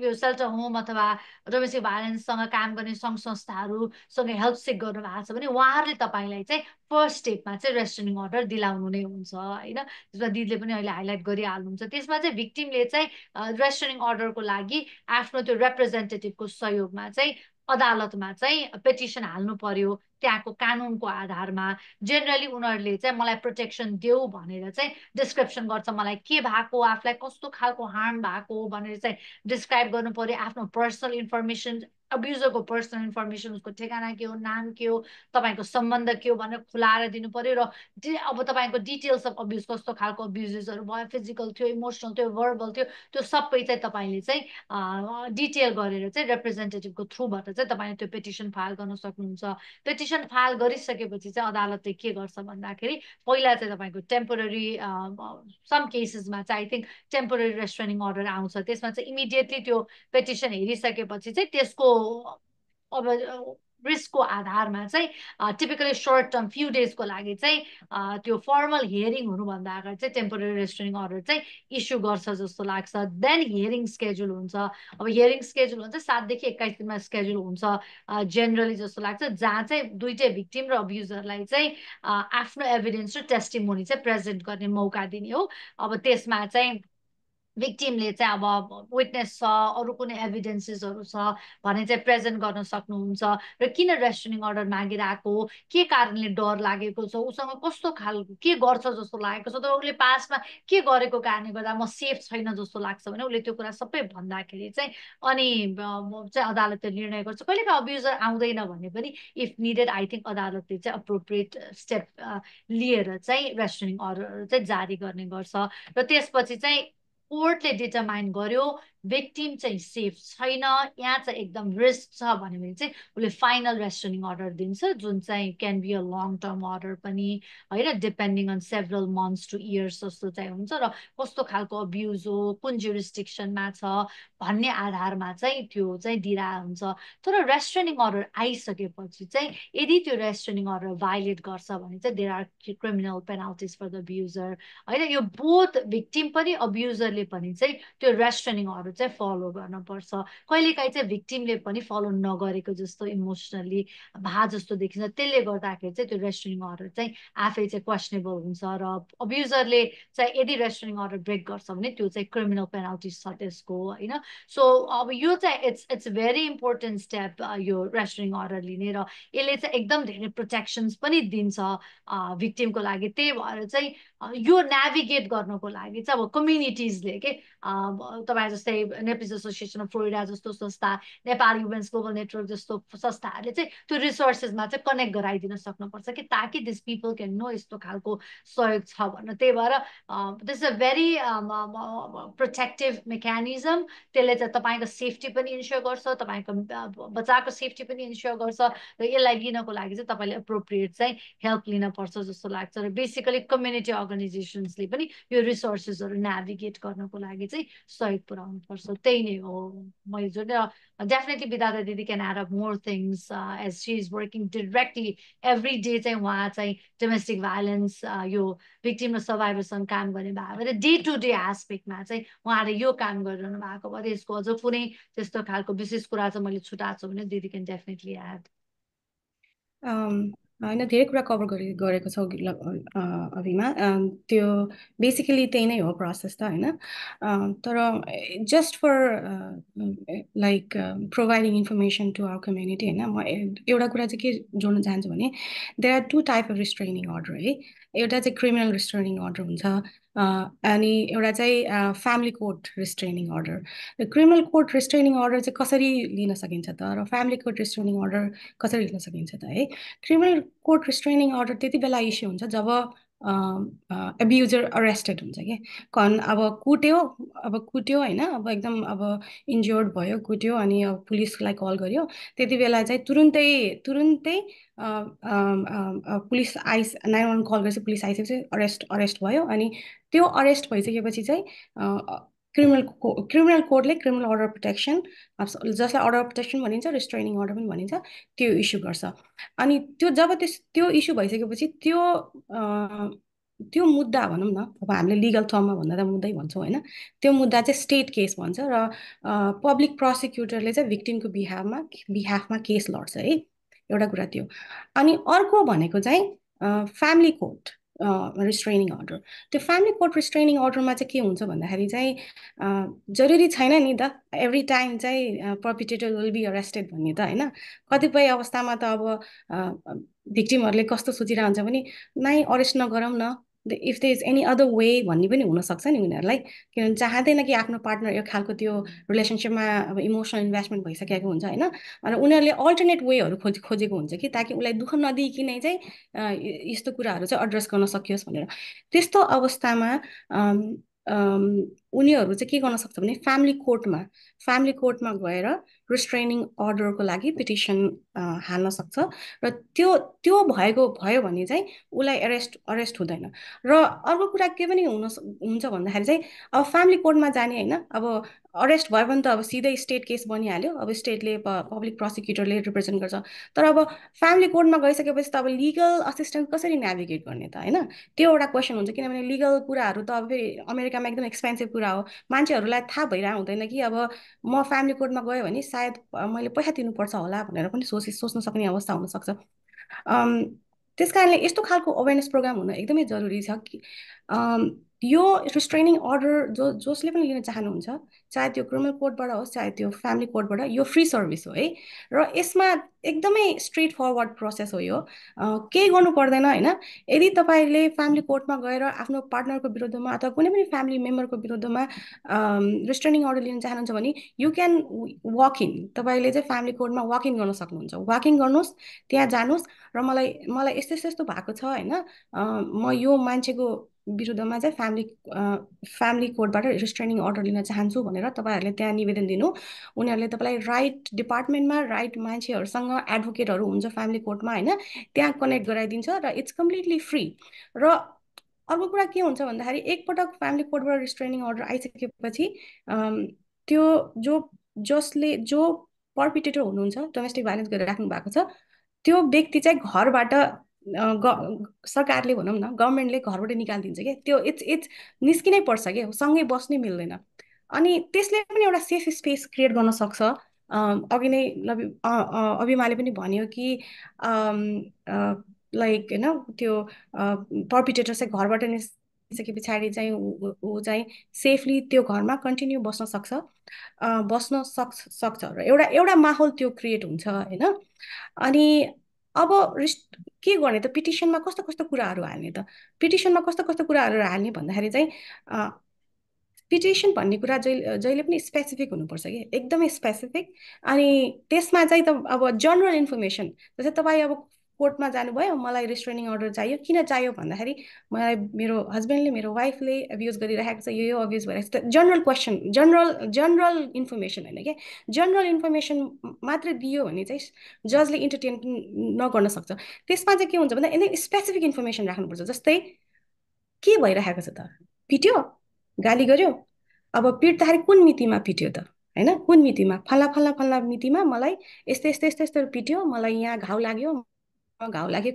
यो सेल्टर होम अथवा डोमेस्टिक भाइलेन्ससँग काम गर्ने सङ्घ संस्थाहरूसँग हेल्प सिक गर्नु भएको छ भने उहाँहरूले तपाईँलाई चाहिँ फर्स्ट स्टेपमा चाहिँ रेस्ट्रेनिङ अर्डर दिलाउनु नै हुन्छ होइन। त्यसमा दिदीले पनि अहिले हाइलाइट गरिहाल्नुहुन्छ। त्यसमा चाहिँ भिक्टिमले चाहिँ रेस्ट्रेनिङ अर्डरको लागि आफ्नो त्यो रिप्रेजेन्टेटिभको सहयोगमा चाहिँ अदालतमा चाहिँ पेटिसन हाल्नु पर्यो। त्यहाँको कानुनको आधारमा जेनरली उनीहरूले चाहिँ मलाई प्रोटेक्सन देऊ भनेर चाहिँ डिस्क्रिप्सन गर्छ, मलाई के भएको, आफूलाई कस्तो खालको हार्म भएको भनेर चाहिँ डिस्क्राइब गर्नु पर्यो। आफ्नो पर्सनल इन्फर्मेसन, अब्युजरको पर्सनल इन्फर्मेसन, उसको ठेगाना के हो, नाम के हो, तपाईँको सम्बन्ध के हो भनेर खुलाएर दिनु पर्यो। र अब तपाईँको डिटेल्स अफ अब्युज, कस्तो खालको अब्युजेसहरू भयो, फिजिकल थियो, इमोसनल थियो, भर्बल थियो, त्यो सबै चाहिँ तपाईँले चाहिँ डिटेल गरेर चाहिँ रिप्रेजेन्टेटिभको थ्रुबाट चाहिँ तपाईँले त्यो पेटिसन फाइल गर्न सक्नुहुन्छ। पेटिसन फाइल गरिसकेपछि चाहिँ अदालतले के गर्छ भन्दाखेरि पहिला चाहिँ तपाईँको टेम्पोररी सम केसेसमा चाहिँ आई थिङ्क टेम्पोररी रेस्ट्रेनिङ अर्डर आउँछ। त्यसमा चाहिँ इमिडिएटली त्यो पेटिसन हेरिसकेपछि चाहिँ त्यसको अब रिस्कको आधारमा चाहिँ टिपिकली सर्ट टर्म फ्यु डेजको लागि चाहिँ त्यो फर्मल हियरिङ हुनुभन्दा अगाडि चाहिँ टेम्पोररी रेस्ट्रेनिङ अर्डर चाहिँ इस्यु गर्छ जस्तो लाग्छ। देन हियरिङ स्केड्युल हुन्छ। अब हियरिङ स्केड्युल हुन्छ 7 देखि 21 दिनमा स्केड्युल हुन्छ जेनरली जस्तो लाग्छ, जहाँ चाहिँ दुइटै भिक्टिम र अब्युजरलाई चाहिँ आफ्नो एभिडेन्स र टेस्टिमोनी चाहिँ प्रेजेन्ट गर्ने मौका दिने हो। अब त्यसमा चाहिँ भिक्टिमले चाहिँ अब विटनेस छ, अरू कुनै एभिडेन्सेसहरू छ भने चाहिँ प्रेजेन्ट गर्न सक्नुहुन्छ र किन रेस्ट्रेनिङ अर्डर मागिरहेको, के कारणले डर लागेको छ, उसँग कस्तो खालको के गर्छ जस्तो लागेको छ, तर उसले पास्टमा के गरेको कारणले गर्दा म सेफ छैन जस्तो लाग्छ भने उसले त्यो कुरा सबै भन्दाखेरि चाहिँ अनि चाहिँ अदालतले निर्णय गर्छ। कहिलेकाहीँ अब्युजर आउँदैन भने पनि इफ निडेड आई थिङ्क अदालतले चाहिँ अप्रोप्रिएट स्टेप लिएर चाहिँ रेस्ट्रेनिङ अर्डर चाहिँ जारी गर्ने गर्छ र त्यसपछि चाहिँ कोर्टले डिटरमाइन गर्यो भिक्टिम चाहिँ सेफ छैन, यहाँ चाहिँ एकदम रिस्क छ भने चाहिँ उसले फाइनल रेस्ट्रेनिङ अर्डर दिन्छ, जुन चाहिँ can be a long term order पनि होइन, depending on several months to years जस्तो चाहिँ हुन्छ र कस्तो खालको अब्युज हो, कुन जुरिस्डिक्सनमा छ भन्ने आधारमा चाहिँ त्यो चाहिँ दिइरहेको हुन्छ। तर रेस्ट्रेनिङ अर्डर आइसकेपछि चाहिँ यदि त्यो रेस्ट्रेनिङ अर्डर भाइलेट गर्छ भने चाहिँ there are criminal penalties for the abuser होइन। यो बोथ भिक्टिम पनि अब्युजरले पनि चाहिँ त्यो रेस्ट्रेनिङ अर्डर चाहिँ फलो गर्नुपर्छ। कहिलेकाहीँ चाहिँ भिक्टिमले पनि फलो नगरेको जस्तो इमोसनली भा जस्तो देखिन्छ, त्यसले गर्दाखेरि चाहिँ त्यो रेस्ट्रेनिङ अर्डर चाहिँ आफै चाहिँ क्वेसनेबल हुन्छ र अब्युजरले चाहिँ यदि रेस्ट्रेनिङ अर्डर ब्रेक गर्छ भने त्यो चाहिँ क्रिमिनल पेनाल्टिज छ त्यसको होइन। सो अब यो चाहिँ इट्स भेरी इम्पोर्टेन्ट स्टेप यो रेस्ट्रेनिङ अर्डर लिने र यसले चाहिँ एकदम धेरै प्रोटेक्सन्स पनि दिन्छ भिक्टिमको लागि। त्यही भएर चाहिँ यो नेभिगेट गर्नको लागि चाहिँ अब कम्युनिटिजले के तपाईँ जस्तै नेपिज एसोसिएसन अफ फ्लोरिडा जस्तो संस्था, नेपाली वुमेन्स ग्लोबल नेटवर्क जस्तो संस्थाहरूले चाहिँ त्यो रिसोर्सेसमा चाहिँ कनेक्ट गराइदिन सक्नुपर्छ कि ताकि दिस पिपल क्यान नो यस्तो खालको सहयोग छ भनेर। त्यही भएर this a very protective mechanism. त्यसले चाहिँ तपाईँको सेफ्टी पनि इन्स्योर गर्छ, तपाईँको बच्चाको सेफ्टी पनि इन्स्योर गर्छ र यसलाई लिनको लागि चाहिँ तपाईँले एप्रोप्रिएट चाहिँ हेल्प लिनपर्छ जस्तो लाग्छ। र बेसिकली कम्युनिटी अर्गनाइजेसन्सले पनि यो रिसोर्सेसहरू नेभिगेट गर्नको लागि चाहिँ सहयोग पुऱ्याउनुपर्छ। त्यही नै हो मैले जो definitely Vidyadhar didi can add up more things as she is working directly every day चाहिँ उहाँ चाहिँ डोमेस्टिक भाइलेन्स यो भिक्टिम र सर्भाइभरसँग काम गर्ने भएको भएर डे टु डे एस्पेक्टमा चाहिँ उहाँले यो काम गरिरहनु भएको भएर यसको अझ कुनै त्यस्तो खालको विशेष कुरा चाहिँ मैले छुटाएको छु भने दिदी क्यान डेफिनेटली एड। होइन, धेरै कुरा कभर गरेको छौ अभिमा। त्यो बेसिकली त्यही नै हो प्रोसेस त होइन। तर just for like providing information to our community होइन, म एउटा कुरा चाहिँ के जोड्न चाहन्छु भने there are 2 type of restraining order है। एउटा चाहिँ क्रिमिनल रिस्ट्रेनिङ अर्डर हुन्छ अनि एउटा चाहिँ फ्यामिली कोर्ट रिस्ट्रेनिङ अर्डर। र क्रिमिनल कोर्ट रिस्ट्रेनिङ अर्डर चाहिँ कसरी लिन सकिन्छ त र फ्यामिली कोर्ट रिस्ट्रेनिङ अर्डर कसरी लिन सकिन्छ त है। क्रिमिनल कोर्ट रिस्ट्रेनिङ अर्डर त्यति बेला इस्यु हुन्छ जब एब्युजर अरेस्टेड हुन्छ कि अब कुट्यो होइन, अब एकदम अब इन्ज्योर्ड भयो, कुट्यो अनि अब पुलिसलाई कल गर्यो, त्यति बेला चाहिँ तुरुन्तै पुलिस 911 कल गरेपछि पुलिस आइसकेपछि अरेस्ट भयो। अनि त्यो अरेस्ट भइसकेपछि चाहिँ क्रिमिनल कोर्टले क्रिमिनल अर्डर प्रोटेक्सन, जसलाई अर्डर प्रोटेक्सन भनिन्छ, रिस्ट्रेनिङ अर्डर पनि भनिन्छ, त्यो इस्यु गर्छ। अनि जब त्यो इस्यु भइसकेपछि त्यो मुद्दा भनौँ न, अब हामीले लिगल टर्ममा भन्दा त मुद्दै भन्छौँ होइन, त्यो मुद्दा चाहिँ स्टेट केस भन्छ र पब्लिक प्रोसिक्युटरले चाहिँ भिक्टिमको बिहाफमा केस लड्छ है। एउटा कुरा त्यो। अनि अर्को भनेको चाहिँ फ्यामिली कोर्ट रिस्ट्रेनिङ अर्डर। त्यो फ्यामिली कोर्ट रिस्ट्रेनिङ अर्डरमा चाहिँ के हुन्छ भन्दाखेरि चाहिँ जरुरी छैन नि त एभ्री टाइम चाहिँ पर्पिटेटर विल बी अरेस्टेड भन्ने त होइन। कतिपय अवस्थामा त अब भिक्टिमहरूले कस्तो सोचिरहन्छ भने नै अरेस्ट नगरौँ न, if there is any other way भन्ने पनि हुनसक्छ नि उनीहरूलाई, किनभने चाहँदैन कि आफ्नो पार्टनर एक खालको त्यो रिलेसनसिपमा अब इमोसनल इन्भेस्टमेन्ट भइसकेको हुन्छ होइन। र उनीहरूले अल्टरनेट वेहरू खोजेको हुन्छ कि ताकि उसलाई दुःख नदिइकनै चाहिँ यस्तो कुराहरू चाहिँ एड्रेस गर्न सकियोस् भनेर। त्यस्तो अवस्थामा उनीहरू चाहिँ के गर्न सक्छ भने फ्यामिली कोर्टमा गएर रिस्ट्रेनिङ अर्डरको लागि पिटिसन हाल्न सक्छ र त्यो भयो भने चाहिँ उसलाई अरेस्ट हुँदैन। र अर्को कुरा के पनि हुन्छ भन्दाखेरि चाहिँ अब फ्यामिली कोर्टमा जाने होइन, अब अरेस्ट भयो भने त अब सिधै स्टेट केस बनिहाल्यो, अब स्टेटले पब्लिक प्रोसिक्युटरले रिप्रेजेन्ट गर्छ। तर अब फ्यामिली कोर्टमा गइसकेपछि त अब लिगल असिस्टेन्स कसरी नेभिगेट गर्ने त होइन, त्यो एउटा क्वेसन हुन्छ। किनभने लिगल कुराहरू त अब फेरि अमेरिकामा एकदम एक्सपेन्सिभ कुरा हो, मान्छेहरूलाई थाहा भइरहेको हुँदैन कि अब म फ्यामिली कोर्टमा गयो भने सायद मैले पैसा तिर्नुपर्छ होला भनेर पनि सोच्न सक्ने अवस्था हुनसक्छ। त्यस कारणले यस्तो खालको अवेरनेस प्रोग्राम हुन एकदमै जरुरी छ कि यो रिस्ट्रेनिङ अर्डर जसले पनि लिन चाहनुहुन्छ, चाहे त्यो क्रिमिनल कोर्टबाट होस् चाहे त्यो फ्यामिली कोर्टबाट, यो फ्री सर्भिस हो है। र यसमा एकदमै स्ट्रेट फरवर्ड प्रोसेस हो यो, केही गर्नु पर्दैन होइन। यदि तपाईँले फ्यामिली कोर्टमा गएर आफ्नो पार्टनरको विरुद्धमा अथवा कुनै पनि फ्यामिली मेम्बरको विरुद्धमा रिस्ट्रेनिङ अर्डर लिन चाहनुहुन्छ भने यु क्यान वक इन, तपाईँले चाहिँ फ्यामिली कोर्टमा वक इन गर्न सक्नुहुन्छ। वक इन गर्नुहोस्, त्यहाँ जानुहोस् र मलाई यस्तो यस्तो भएको छ होइन, म यो मान्छेको विरुद्धमा चाहिँ फ्यामिली कोर्टबाट रिस्ट्रेनिङ अर्डर लिन चाहन्छु भनेर तपाईँहरूले त्यहाँ निवेदन दिनु। उनीहरूले तपाईँलाई राइट डिपार्टमेन्टमा राइट मान्छेहरूसँग, एडभोकेटहरू हुन्छ फ्यामिली कोर्टमा होइन, त्यहाँ कनेक्ट गराइदिन्छ र इट्स कम्प्लिटली फ्री। र अर्को कुरा के हुन्छ भन्दाखेरि एकपटक फ्यामिली कोर्टबाट रिस्ट्रेनिङ अर्डर आइसकेपछि त्यो जो पर्पिटेटर हुनुहुन्छ, डोमेस्टिक भाइलेन्स गरेर राख्नु भएको छ, त्यो व्यक्ति चाहिँ घरबाट सरकारले भनौँ न, गभर्मेन्टले घरबाट निकालिदिन्छ क्या। त्यो इट्स निस्किनै पर्छ क्या, सँगै बस्नै मिल्दैन। अनि त्यसले पनि एउटा सेफ स्पेस क्रिएट गर्न सक्छ। अघि नै अभिमाले पनि भन्यो कि लाइक होइन त्यो पर्पिटेटर चाहिँ घरबाट निस्के पछाडि चाहिँ ऊ चाहिँ सेफली त्यो घरमा कन्टिन्यू बस्न सक्छ र एउटा माहौल त्यो क्रिएट हुन्छ होइन। अनि अब के गर्ने त, पिटिसनमा कस्तो कस्तो कुराहरू हाल्ने त, पिटिसनमा कस्तो कस्तो कुराहरू हाल्ने भन्दाखेरि चाहिँ पिटिसन भन्ने कुरा जहिले पनि स्पेसिफिक हुनुपर्छ कि, एकदमै स्पेसिफिक। अनि त्यसमा चाहिँ त अब जनरल इन्फर्मेसन, जस्तै तपाईँ अब कोर्टमा जानुभयो, मलाई रिस्ट्रेनिङ अर्डर चाहियो, किन चाहियो भन्दाखेरि मलाई मेरो हस्बेन्डले मेरो वाइफले अब्युज गरिरहेको छ, यो अब्युज भइरहेको छ। जनरल क्वेसन, जनरल इन्फर्मेसन होइन क्या, जनरल इन्फर्मेसन मात्रै दियो भने चाहिँ जजले इन्टरटेन नगर्न सक्छ। त्यसमा चाहिँ के हुन्छ भन्दा एकदम स्पेसिफिक इन्फर्मेसन राख्नुपर्छ। जस्तै के भइरहेको छ त, पिट्यो, गाली गर्यो, अब पिट्दाखेरि कुन मितिमा पिट्यो त होइन, कुन मितिमा, फल्ला मितिमा मलाई यस्तो यस्तो यस्तो यस्तो पिट्यो, मलाई यहाँ घाउ लाग्यो,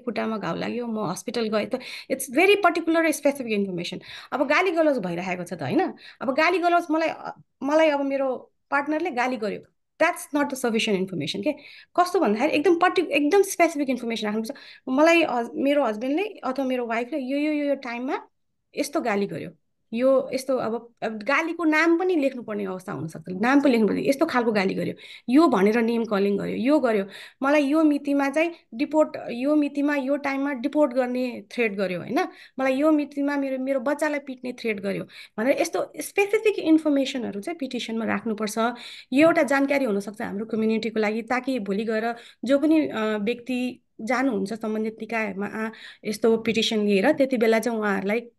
खुट्टामा घाउ लाग्यो, म हस्पिटल गएँ त। It's very particular specific information. अब गाली गलौज भइरहेको छ त होइन, अब गाली गलौज मलाई अब मेरो पार्टनरले गाली गर्यो, that's not the sufficient information के। कस्तो भन्दाखेरि एकदम स्पेसिफिक इन्फर्मेसन राख्नुपर्छ। मलाई मेरो हस्बेन्डले अथवा मेरो वाइफले यो टाइममा यस्तो गाली गर्यो, यो यस्तो अब गालीको नाम पनि लेख्नुपर्ने अवस्था हुनसक्छ, नाम पनि लेख्नुपर्छ, यस्तो खालको गाली गर्यो, यो भनेर नेम कलिङ गर्यो, यो गर्यो, मलाई यो मितिमा चाहिँ यो मितिमा यो टाइममा डिपोर्ट गर्ने थ्रेट गर्यो होइन, मलाई यो मितिमा मेरो बच्चालाई पिट्ने थ्रेट गर्यो भनेर यस्तो स्पेसिफिक इन्फर्मेसनहरू चाहिँ पिटिसनमा राख्नुपर्छ। यो एउटा जानकारी हुनसक्छ हाम्रो कम्युनिटीको लागि, ताकि भोलि गएर जो पनि व्यक्ति जानुहुन्छ सम्बन्धित निकायमा यस्तो पिटिसन लिएर, त्यति बेला चाहिँ उहाँहरूलाई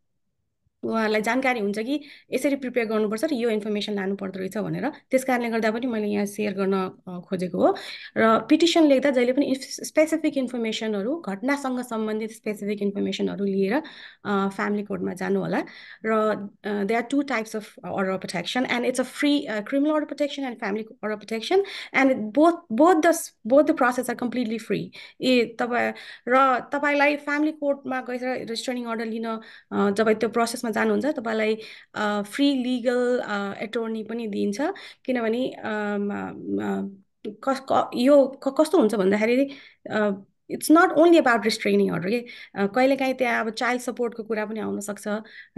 जानकारी हुन्छ कि यसरी प्रिपेयर गर्नुपर्छ र यो इन्फर्मेसन लानु पर्दो रहेछ भनेर। त्यस कारणले गर्दा पनि मैले यहाँ सेयर गर्न खोजेको हो। र पिटिसन लेख्दा जहिले पनि स्पेसिफिक इन्फर्मेसनहरू, घटनासँग सम्बन्धित स्पेसिफिक इन्फर्मेसनहरू लिएर फ्यामिली कोर्टमा जानु होला। र they are 2 types of order of protection, and it's a free criminal order protection and family order protection, and both the process are completely free. तपाईँलाई फ्यामिली कोर्टमा गएर रिस्ट्रेनिङ अर्डर लिन जब त्यो प्रोसेसमा जानुहुन्छ, तपाईँलाई फ्री लिगल एटर्नी पनि दिइन्छ। किनभने यो कस्तो हुन्छ भन्दाखेरि it's not only about restraining order के, कहिलेकाहीँ त्यहाँ अब चाइल्ड सपोर्टको कुरा पनि आउन सक्छ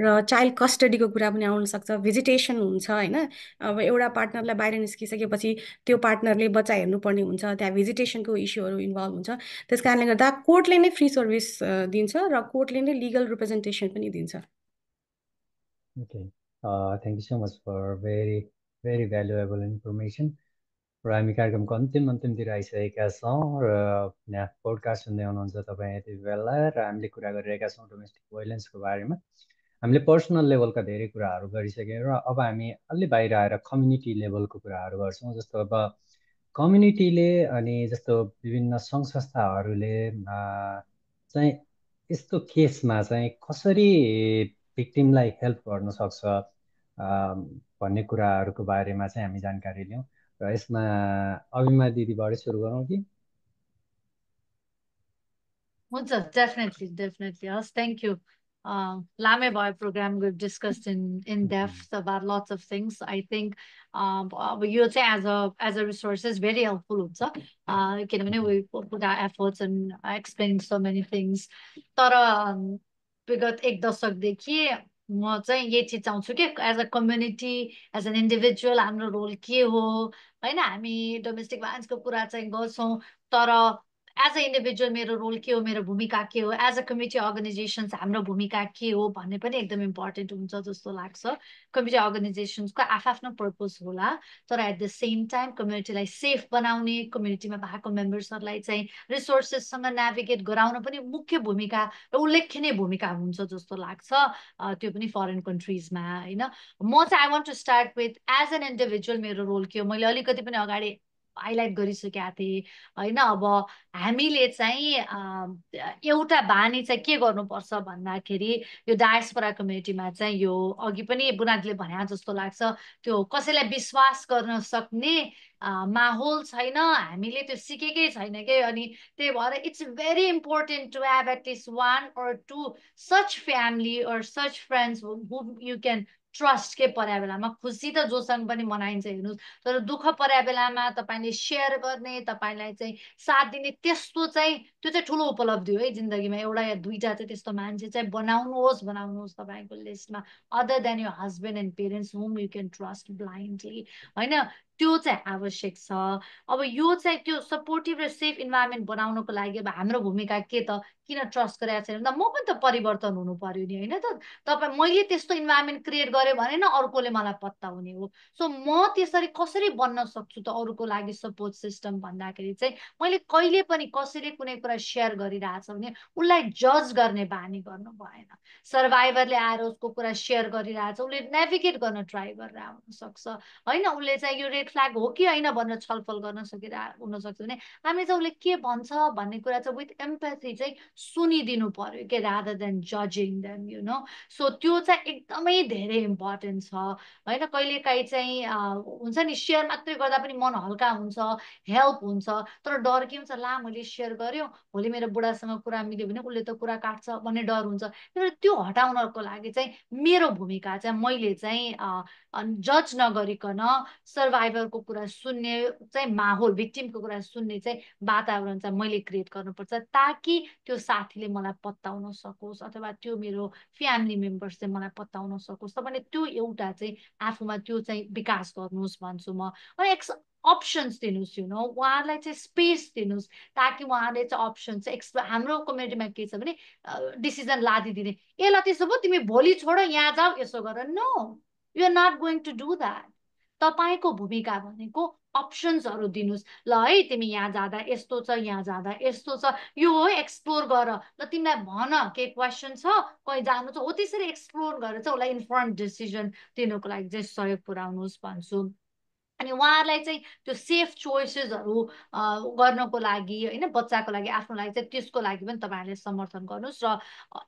र चाइल्ड कस्टडीको कुरा पनि आउन सक्छ, भिजिटेसन हुन्छ होइन। अब एउटा पार्टनरलाई बाहिर निस्किसकेपछि त्यो पार्टनरले बच्चा हेर्नुपर्ने हुन्छ, त्यहाँ भिजिटेसनको इस्युहरू इन्भल्भ हुन्छ। त्यस कारणले गर्दा कोर्टले नै फ्री सर्भिस दिन्छ र कोर्टले नै लिगल रिप्रेजेन्टेसन पनि दिन्छ। Okay, thank you so much for very, very valuable information. र हामी कार्यक्रमको अन्तिमतिर आइसकेका छौँ र यहाँ पोडकास्ट सुन्दै हुनुहुन्छ तपाईँ यति बेला, र हामीले कुरा गरिरहेका छौँ डोमेस्टिक भाइलेन्सको बारेमा। हामीले पर्सनल लेभलका धेरै कुराहरू गरिसक्यौँ र अब हामी अलि बाहिर आएर कम्युनिटी लेभलको कुराहरू गर्छौँ। जस्तो अब कम्युनिटीले अनि जस्तो विभिन्न सङ्घ संस्थाहरूले चाहिँ यस्तो केसमा चाहिँ कसरी भिक्टिमलाई हेल्प गर्न सक्छ भन्ने कुराहरूको बारेमा चाहिँ हामी जानकारी लियौँ। र यसमा अभिमा दिदीबाट सुरु गरौँ कि? Definitely. Yes, thank you. Lame Boy program, we've discussed in depth about lots of things. I think you would say as a resource is very helpful. We put our efforts in explaining so many things. तर विगत 1 दशकदेखि म चाहिँ यही चिज चाहन्छु कि as a community as an individual हाम्रो रोल के हो होइन। हामी डोमेस्टिक भाइलेन्सको कुरा चाहिँ गर्छौँ तर एज अ इन्डिभिजुअल मेरो रोल के हो, मेरो भूमिका के हो, एज अ कम्युनिटी अर्गनाइजेसन्स हाम्रो भूमिका के हो भन्ने पनि एकदम इम्पोर्टेन्ट हुन्छ जस्तो लाग्छ। कम्युनिटी अर्गनाइजेसन्सको आफ्नो पर्पस होला तर एट द सेम टाइम कम्युनिटीलाई सेफ बनाउने, कम्युनिटीमा भएको मेम्बर्सहरूलाई चाहिँ रिसोर्सेससँग नेभिगेट गराउन पनि मुख्य भूमिका र उल्लेखनीय भूमिका हुन्छ जस्तो लाग्छ, त्यो पनि फरेन कन्ट्रिजमा होइन। म चाहिँ I want to start with as an individual मेरो रोल के हो, मैले अलिकति पनि अगाडि हाइलाइट गरिसकेका थिएँ होइन। अब हामीले चाहिँ एउटा बानी चाहिँ के गर्नुपर्छ भन्दाखेरि यो डायस्पोरा कम्युनिटीमा चाहिँ यो अघि पनि बुनादीले भने जस्तो लाग्छ त्यो कसैलाई विश्वास गर्न सक्ने माहौल छैन, हामीले त्यो सिकेकै छैन के। अनि त्यही भएर it's very important to have at least 1 or 2 such family or such friends whom you can trust के परेको बेलामा। खुसी त जोसँग पनि मनाइन्छ हेर्नुहोस् तर दुःख परेको बेलामा तपाईँले सेयर गर्ने, तपाईँलाई चाहिँ साथ दिने त्यस्तो चाहिँ त्यो चाहिँ ठुलो उपलब्धि हो है जिन्दगीमा। एउटा या दुईटा चाहिँ त्यस्तो मान्छे चाहिँ बनाउनुहोस् तपाईँको लिस्टमा, अदर देन यो हस्बेन्ड एन्ड पेरेन्ट्स हुम यु क्यान ट्रस्ट ब्लाइन्डली होइन। त्यो चाहिँ आवश्यक छ। अब यो चाहिँ त्यो सपोर्टिभ र सेफ इन्भाइरोमेन्ट बनाउनको लागि अब हाम्रो भूमिका के त, किन ट्रस्ट गरेको छैन त, म पनि त परिवर्तन हुनु पर्यो नि होइन त। तपाईँ मैले त्यस्तो इन्भाइरोमेन्ट क्रिएट गरेँ भने न अर्कोले मलाई पत्ताउने हो। सो म त्यसरी कसरी बन्न सक्छु त अरूको लागि सपोर्ट सिस्टम भन्दाखेरि चाहिँ मैले कहिले पनि कसैले कुनै कुरा सेयर गरिरहेछ भने उसलाई जज गर्ने बानी गर्नु भएन। सर्भाइभरले आएर उसको कुरा सेयर गरिरहेछ, उसले नेभिगेट गर्न ट्राई गरेर हुनसक्छ होइन। उसले चाहिँ यो रेड फ्ल्याग हो कि होइन भनेर छलफल गर्न हुनसक्छ भने हामीले चाहिँ उसले के भन्छ भन्ने कुरा चाहिँ विथ एम्पैथी चाहिँ सुनिदिनु पर्यो के, रादर देन जजिङ देम यु नो। सो त्यो चाहिँ एकदमै धेरै इम्पोर्टेन्ट छ होइन। कहिलेकाहीँ चाहिँ हुन्छ नि सेयर मात्रै गर्दा पनि मन हल्का हुन्छ, हेल्प हुन्छ तर डर के हुन्छ, ला मैले सेयर गर्यो भोलि मेरो बुढासँग कुरा मिल्यो भने उसले त कुरा काट्छ भन्ने डर हुन्छ। त्यो हटाउनको लागि चाहिँ मेरो भूमिका चाहिँ मैले चाहिँ जज नगरिकन सर्भाइभरको कुरा सुन्ने चाहिँ माहौल, भिक्टिमको कुरा सुन्ने चाहिँ वातावरण चाहिँ मैले क्रिएट गर्नुपर्छ ताकि त्यो साथीले मलाई पत्ताउन सकोस् अथवा त्यो मेरो फ्यामिली मेम्बर्स चाहिँ मलाई पत्ताउन सकोस्। तपाईँले त्यो एउटा चाहिँ आफूमा त्यो चाहिँ विकास गर्नुहोस् भन्छु म। अनि अप्सन्स दिनुहोस् यु नो, उहाँहरूलाई चाहिँ स्पेस दिनुहोस् ताकि उहाँले चाहिँ अप्सन चाहिँ हाम्रो कम्युनिटीमा के छ भने डिसिजन लादिदिने, ए ल त्यसो भयो तिमी भोलि छोड यहाँ जाऊ यसो गर, no you are not going to do that. तपाईँको भूमिका भनेको अप्सन्सहरू दिनुहोस्। ल है तिमी यहाँ जाँदा यस्तो छ, यहाँ जाँदा यस्तो छ, यो हो एक्सप्लोर गर, ल तिमीलाई भन केही क्वेसन छ कहीँ जानु छ हो, त्यसरी एक्सप्लोर गरेर चाहिँ उसलाई इन्फर्म डिसिजन दिनुको लागि चाहिँ सहयोग पुऱ्याउनुहोस् भन्छु। अनि उहाँहरूलाई चाहिँ त्यो सेफ चोइसेसहरू गर्नको लागि होइन, बच्चाको लागि आफ्नो लागि चाहिँ त्यसको लागि पनि तपाईँहरूले समर्थन गर्नुहोस् र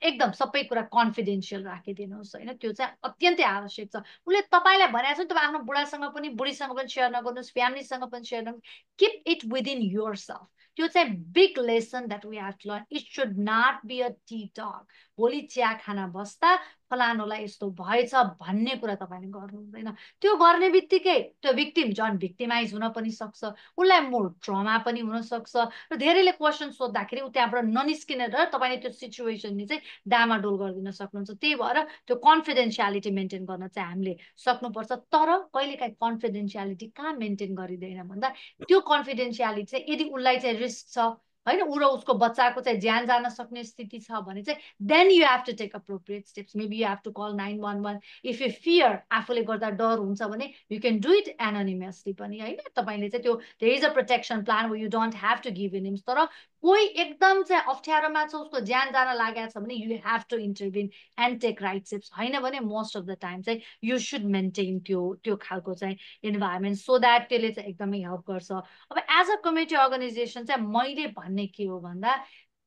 एकदम सबै कुरा कन्फिडेन्सियल राखिदिनुहोस् होइन। त्यो चाहिँ अत्यन्तै आवश्यक छ। उसले तपाईँलाई भनेको छ नि तपाईँ आफ्नो बुढासँग पनि बुढीसँग पनि सेयर नगर्नुहोस्, फ्यामिलीसँग पनि सेयर नगर्नुहोस्, keep it within yourself. त्यो चाहिँ big lesson that we have to learn. It should not be a tea talk. भोलि चिया खाना बस्दा फलानुलाई यस्तो भएछ भन्ने कुरा तपाईँले गर्नु हुँदैन। त्यो गर्ने बित्तिकै त्यो भिक्टिम झन् भिक्टिमाइज हुन पनि सक्छ, उसलाई मोर ट्रमा पनि हुनसक्छ र धेरैले क्वेसन सोद्धाखेरि ऊ त्यहाँबाट ननिस्किने र तपाईँले त्यो सिचुएसनले चाहिँ डामाडोल गरिदिन सक्नुहुन्छ। त्यही भएर त्यो कन्फिडेन्सियालिटी मेन्टेन गर्न चाहिँ हामीले सक्नुपर्छ। तर कहिलेकाहीँ कन्फिडेन्सियालिटी कहाँ मेन्टेन गरिँदैन भन्दा त्यो कन्फिडेन्सियालिटी चाहिँ यदि उसलाई चाहिँ रिस्क छ होइन, ऊ र उसको बच्चाको चाहिँ ज्यान जान सक्ने स्थिति छ भने चाहिँ then you have to take appropriate steps. Maybe you have to call 911 if you fear, आफूले गर्दा डर हुन्छ भने you can do it anonymously पनि होइन। तपाईँले चाहिँ त्यो there is a protection plan you don't have to give in names, तर कोही एकदम चाहिँ अप्ठ्यारोमा छ, उसको ज्यान जान लागेको छ भने you have to intervene and take right steps. होइन भने मोस्ट अफ द टाइम चाहिँ यु सुड मेन्टेन त्यो खालको चाहिँ इन्भाइरोमेन्ट, सो द्याट त्यसले चाहिँ एकदमै हेल्प गर्छ। अब एज अ कम्युनिटी अर्गनाइजेसन चाहिँ मैले भन्ने के हो भन्दा,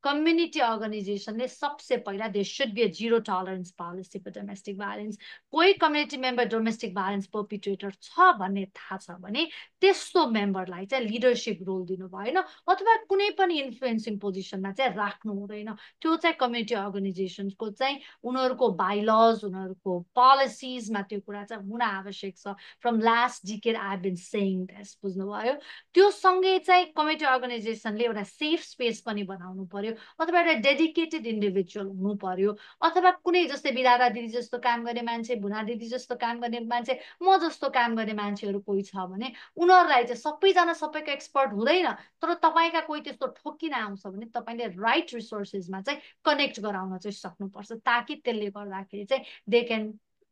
कम्युनिटी अर्गनाइजेसनले सबसे पहिला they should be a zero tolerance policy for domestic violence. कोही community member domestic violence perpetrator छ भन्ने थाहा छ भने त्यस्तो मेम्बरलाई चाहिँ लिडरसिप रोल दिनु भएन अथवा कुनै पनि इन्फ्लुएन्सिङ पोजिसनमा चाहिँ राख्नु हुँदैन। त्यो चाहिँ कम्युनिटी अर्गनाइजेसनको चाहिँ उनीहरूको बाइलज, उनीहरूको पोलिसिजमा त्यो कुरा चाहिँ हुन आवश्यक छ। From last decade I have been saying this, बुझ्नुभयो? त्यो सँगै चाहिँ कम्युनिटी अर्गनाइजेसनले एउटा सेफ स्पेस पनि बनाउनु पर्यो, अथवा एउटा डेडिकेटेड इन्डिभिजुअल हुनु पर्यो, अथवा कुनै जस्तै विधाता दिदी जस्तो काम गर्ने मान्छे, भुना दिदी जस्तो काम गर्ने मान्छे, म जस्तो काम गर्ने मान्छेहरू कोही छ भने उनीहरूलाई चाहिँ सबैजना सबैको एक्सपर्ट हुँदैन, तर तपाईँका कोही त्यस्तो ठोकिन आउँछ भने तपाईँले राइट रिसोर्सेसमा चाहिँ कनेक्ट गराउन चाहिँ सक्नुपर्छ, ताकि त्यसले गर्दाखेरि चाहिँ दे क्यान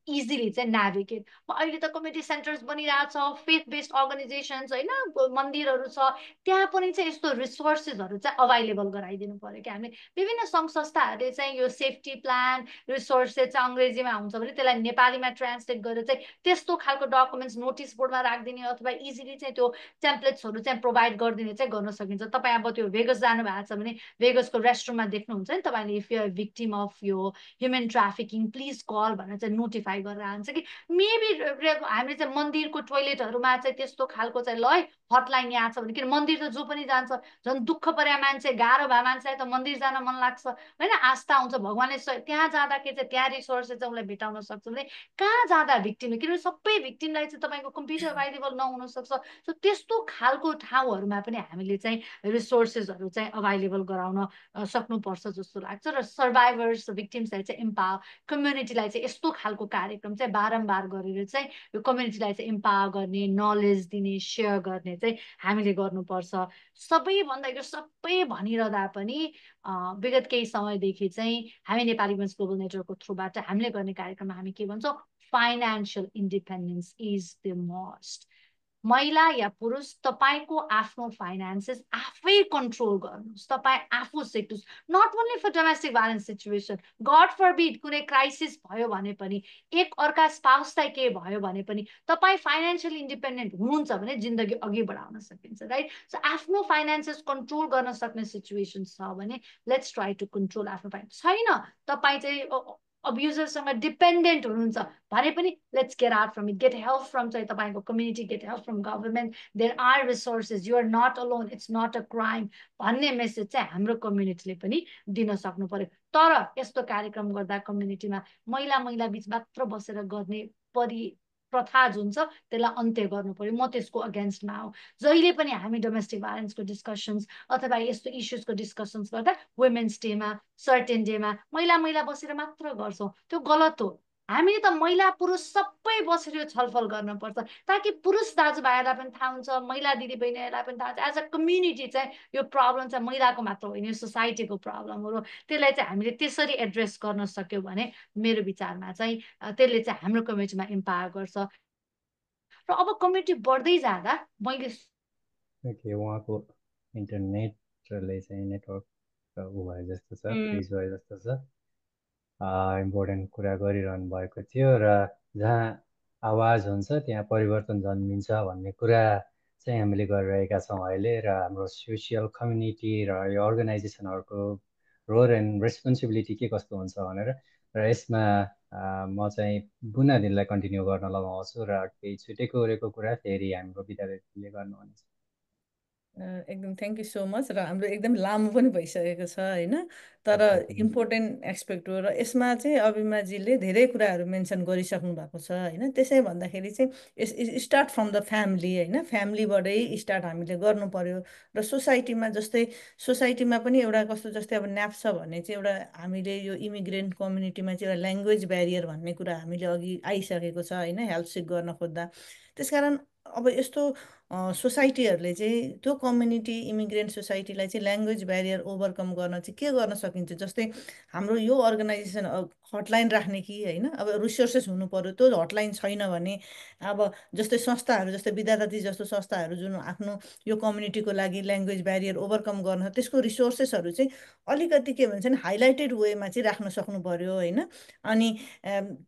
इजिली चाहिँ नेभिगेट। अहिले त कम्युनिटी सेन्टर्स बनिरहेछ, फेथ बेस्ड अर्गनाइजेसन्स होइन, मन्दिरहरू छ, त्यहाँ पनि चाहिँ यस्तो रिसोर्सेसहरू चाहिँ अभाइलेबल गराइदिनु पर्यो कि हामीले। विभिन्न सङ्घ संस्थाहरूले चाहिँ यो सेफ्टी प्लान रिसोर्सेस चाहिँ अङ्ग्रेजीमा हुन्छ भने त्यसलाई नेपालीमा ट्रान्सलेट गरेर चाहिँ त्यस्तो खालको डकुमेन्ट्स नोटिस बोर्डमा राखिदिने अथवा इजिली चाहिँ त्यो टेम्प्लेट्सहरू चाहिँ प्रोभाइड गरिदिने चाहिँ गर्न सकिन्छ। तपाईँ अब त्यो भेगस जानु भएको छ भने भेगसको रेस्टरुममा देख्नुहुन्छ नि तपाईँले, if you are victim of यो ह्युमन ट्राफिकिङ प्लिज कल भनेर चाहिँ नोटिफाई गरेर आन्छ कि। मेबी हामीले चाहिँ मन्दिरको टोइलेटहरूमा चाहिँ त्यस्तो खालको चाहिँ ल है हटलाइन यहाँ छ भने, किन मन्दिर त जो पनि जान्छ, झन् दुःख परेका मान्छे, गाह्रो भए मान्छे त मन्दिर जान मन लाग्छ होइन, आस्था हुन्छ भगवान्ले त्यहाँ जाँदाखेरि चाहिँ त्यहाँ रिसोर्सेस चाहिँ उसलाई भेटाउन सक्छ भने कहाँ जाँदा भिक्टिम, किनभने सबै भिक्टिमलाई चाहिँ तपाईँको कम्प्युटर अभाइलेबल नहुन सक्छ। सो त्यस्तो खालको ठाउँहरूमा पनि हामीले चाहिँ रिसोर्सेसहरू चाहिँ अभाइलेबल गराउन सक्नुपर्छ जस्तो लाग्छ। र सर्भाइभर्स भिक्टिम्सलाई चाहिँ इम्पावर, कम्युनिटीलाई चाहिँ यस्तो खालको कार्यक्रम चाहिँ बारम्बार गरेर चाहिँ यो कम्युनिटीलाई चाहिँ इम्पावर गर्ने, नलेज दिने, सेयर गर्ने चाहिँ हामीले गर्नुपर्छ। सबैभन्दा यो सबै भनिरहँदा पनि विगत केही समयदेखि चाहिँ हामी नेपाली वुमेन्स ग्लोबल नेटवर्कको थ्रुबाट हामीले गर्ने कार्यक्रममा हामी के भन्छौँ, financial independence is the must. महिला या पुरुष तपाईँको आफ्नो फाइनेन्सेस आफै कन्ट्रोल गर्नुहोस्, तपाईँ आफू सिक्नुहोस्। Not only for domestic violence situation, God forbid कुनै क्राइसिस भयो भने पनि, एक अर्का स्पाउसलाई के भयो भने पनि तपाईँ फाइनेन्सियल इन्डिपेन्डेन्ट हुनुहुन्छ भने जिन्दगी अघि बढाउन सकिन्छ, राइट? सो आफ्नो फाइनेन्सेस कन्ट्रोल गर्न सक्ने सिचुएसन छ भने लेट्स ट्राई टु कन्ट्रोल आफ्नो फाइनेन्स। छैन तपाईँ चाहिँ अब्युजरसँग डिपेन्डेन्ट हुनुहुन्छ भने पनि let's get out from it, get help from चाहिँ तपाईँको community, get help from government, there are resources, you're not alone, it's not a crime भन्ने मेसेज चाहिँ हाम्रो कम्युनिटीले पनि दिन सक्नु पर्यो। तर यस्तो कार्यक्रम गर्दा कम्युनिटीमा महिला महिला बिच मात्र बसेर गर्ने प्रथा जुन छ त्यसलाई अन्त्य गर्नु पर्यो। म त्यसको अगेन्स्टमा हो। जहिले पनि हामी डोमेस्टिक भाइलेन्सको डिस्कसन्स अथवा यस्तो इस्युजको डिस्कसन्स गर्दा वुमेन्स डेमा, सर्टेन डेमा महिला महिला बसेर मात्र गर्छौँ, त्यो गलत हो। हामीले त महिला पुरुष सबै बसेर यो छलफल गर्नुपर्छ, ताकि पुरुष दाजुभाइहरूलाई पनि थाहा हुन्छ, महिला दिदीबहिनीहरूलाई पनि थाहा हुन्छ एज अ कम्युनिटी चाहिँ यो प्रब्लम चाहिँ महिलाको मात्र होइन, यो सोसाइटीको प्रब्लम हो। त्यसलाई चाहिँ हामीले त्यसरी एड्रेस गर्न सक्यौँ भने मेरो विचारमा चाहिँ त्यसले चाहिँ हाम्रो कम्युनिटीमा इम्पावर गर्छ। र अब कम्युनिटी बढ्दै जाँदा मैले उहाँको इन्टरनेटले चाहिँ नेटवर्क ऊ भए जस्तो छ, फ्रिज भए जस्तो छ। इम्पोर्टेन्ट कुरा गरिरहनु भएको थियो र जहाँ आवाज हुन्छ त्यहाँ परिवर्तन जन्मिन्छ भन्ने कुरा चाहिँ हामीले गरिरहेका छौँ अहिले। र हाम्रो सोसियल कम्युनिटी र यो अर्गनाइजेसनहरूको रोल एन्ड रेस्पोन्सिबिलिटी के कस्तो हुन्छ भनेर, र यसमा म चाहिँ बुना दिनलाई कन्टिन्यू गर्न लगाउँछु र केही छुटेको ओरेको कुरा फेरि हाम्रो विद्यार्थीले गर्नुहुनेछ। एकदम थ्याङ्क यू सो मच। र हाम्रो एकदम लामो पनि भइसकेको छ होइन, तर इम्पोर्टेन्ट एक्सपेक्ट हो। र यसमा चाहिँ अभिमाजीले धेरै कुराहरू मेन्सन गरिसक्नु भएको छ होइन। त्यसै भन्दाखेरि चाहिँ स्टार्ट फ्रम द फ्यामिली होइन, फ्यामिलीबाटै स्टार्ट हामीले गर्नु पर्यो। र सोसाइटीमा जस्तै सोसाइटीमा पनि एउटा कस्तो जस्तै अब न्याप्छ भन्ने चाहिँ एउटा हामीले यो इमिग्रेन्ट कम्युनिटीमा चाहिँ एउटा ल्याङ्ग्वेज ब्यारियर भन्ने कुरा हामीले अघि आइसकेको छ होइन, हेल्प सिक गर्न खोज्दा। त्यसकारण अब यस्तो सोसाइटीहरूले चाहिँ त्यो कम्युनिटी इमिग्रेन्ट सोसाइटीलाई चाहिँ ल्याङ्ग्वेज ब्यारियर ओभरकम गर्न चाहिँ के गर्न सकिन्छ, जस्तै हाम्रो यो अर्गनाइजेसन हटलाइन राख्ने कि होइन, अब रिसोर्सेस हुनु पर्यो, त्यो हटलाइन छैन भने अब जस्तै संस्थाहरू, जस्तै विद्यार्थी जस्तो संस्थाहरू जुन आफ्नो यो कम्युनिटीको लागि ल्याङ्ग्वेज ब्यारियर ओभरकम गर्न त्यसको रिसोर्सेसहरू चाहिँ अलिकति के भन्छ नि हाइलाइटेड वेमा चाहिँ राख्न सक्नु पर्यो होइन। अनि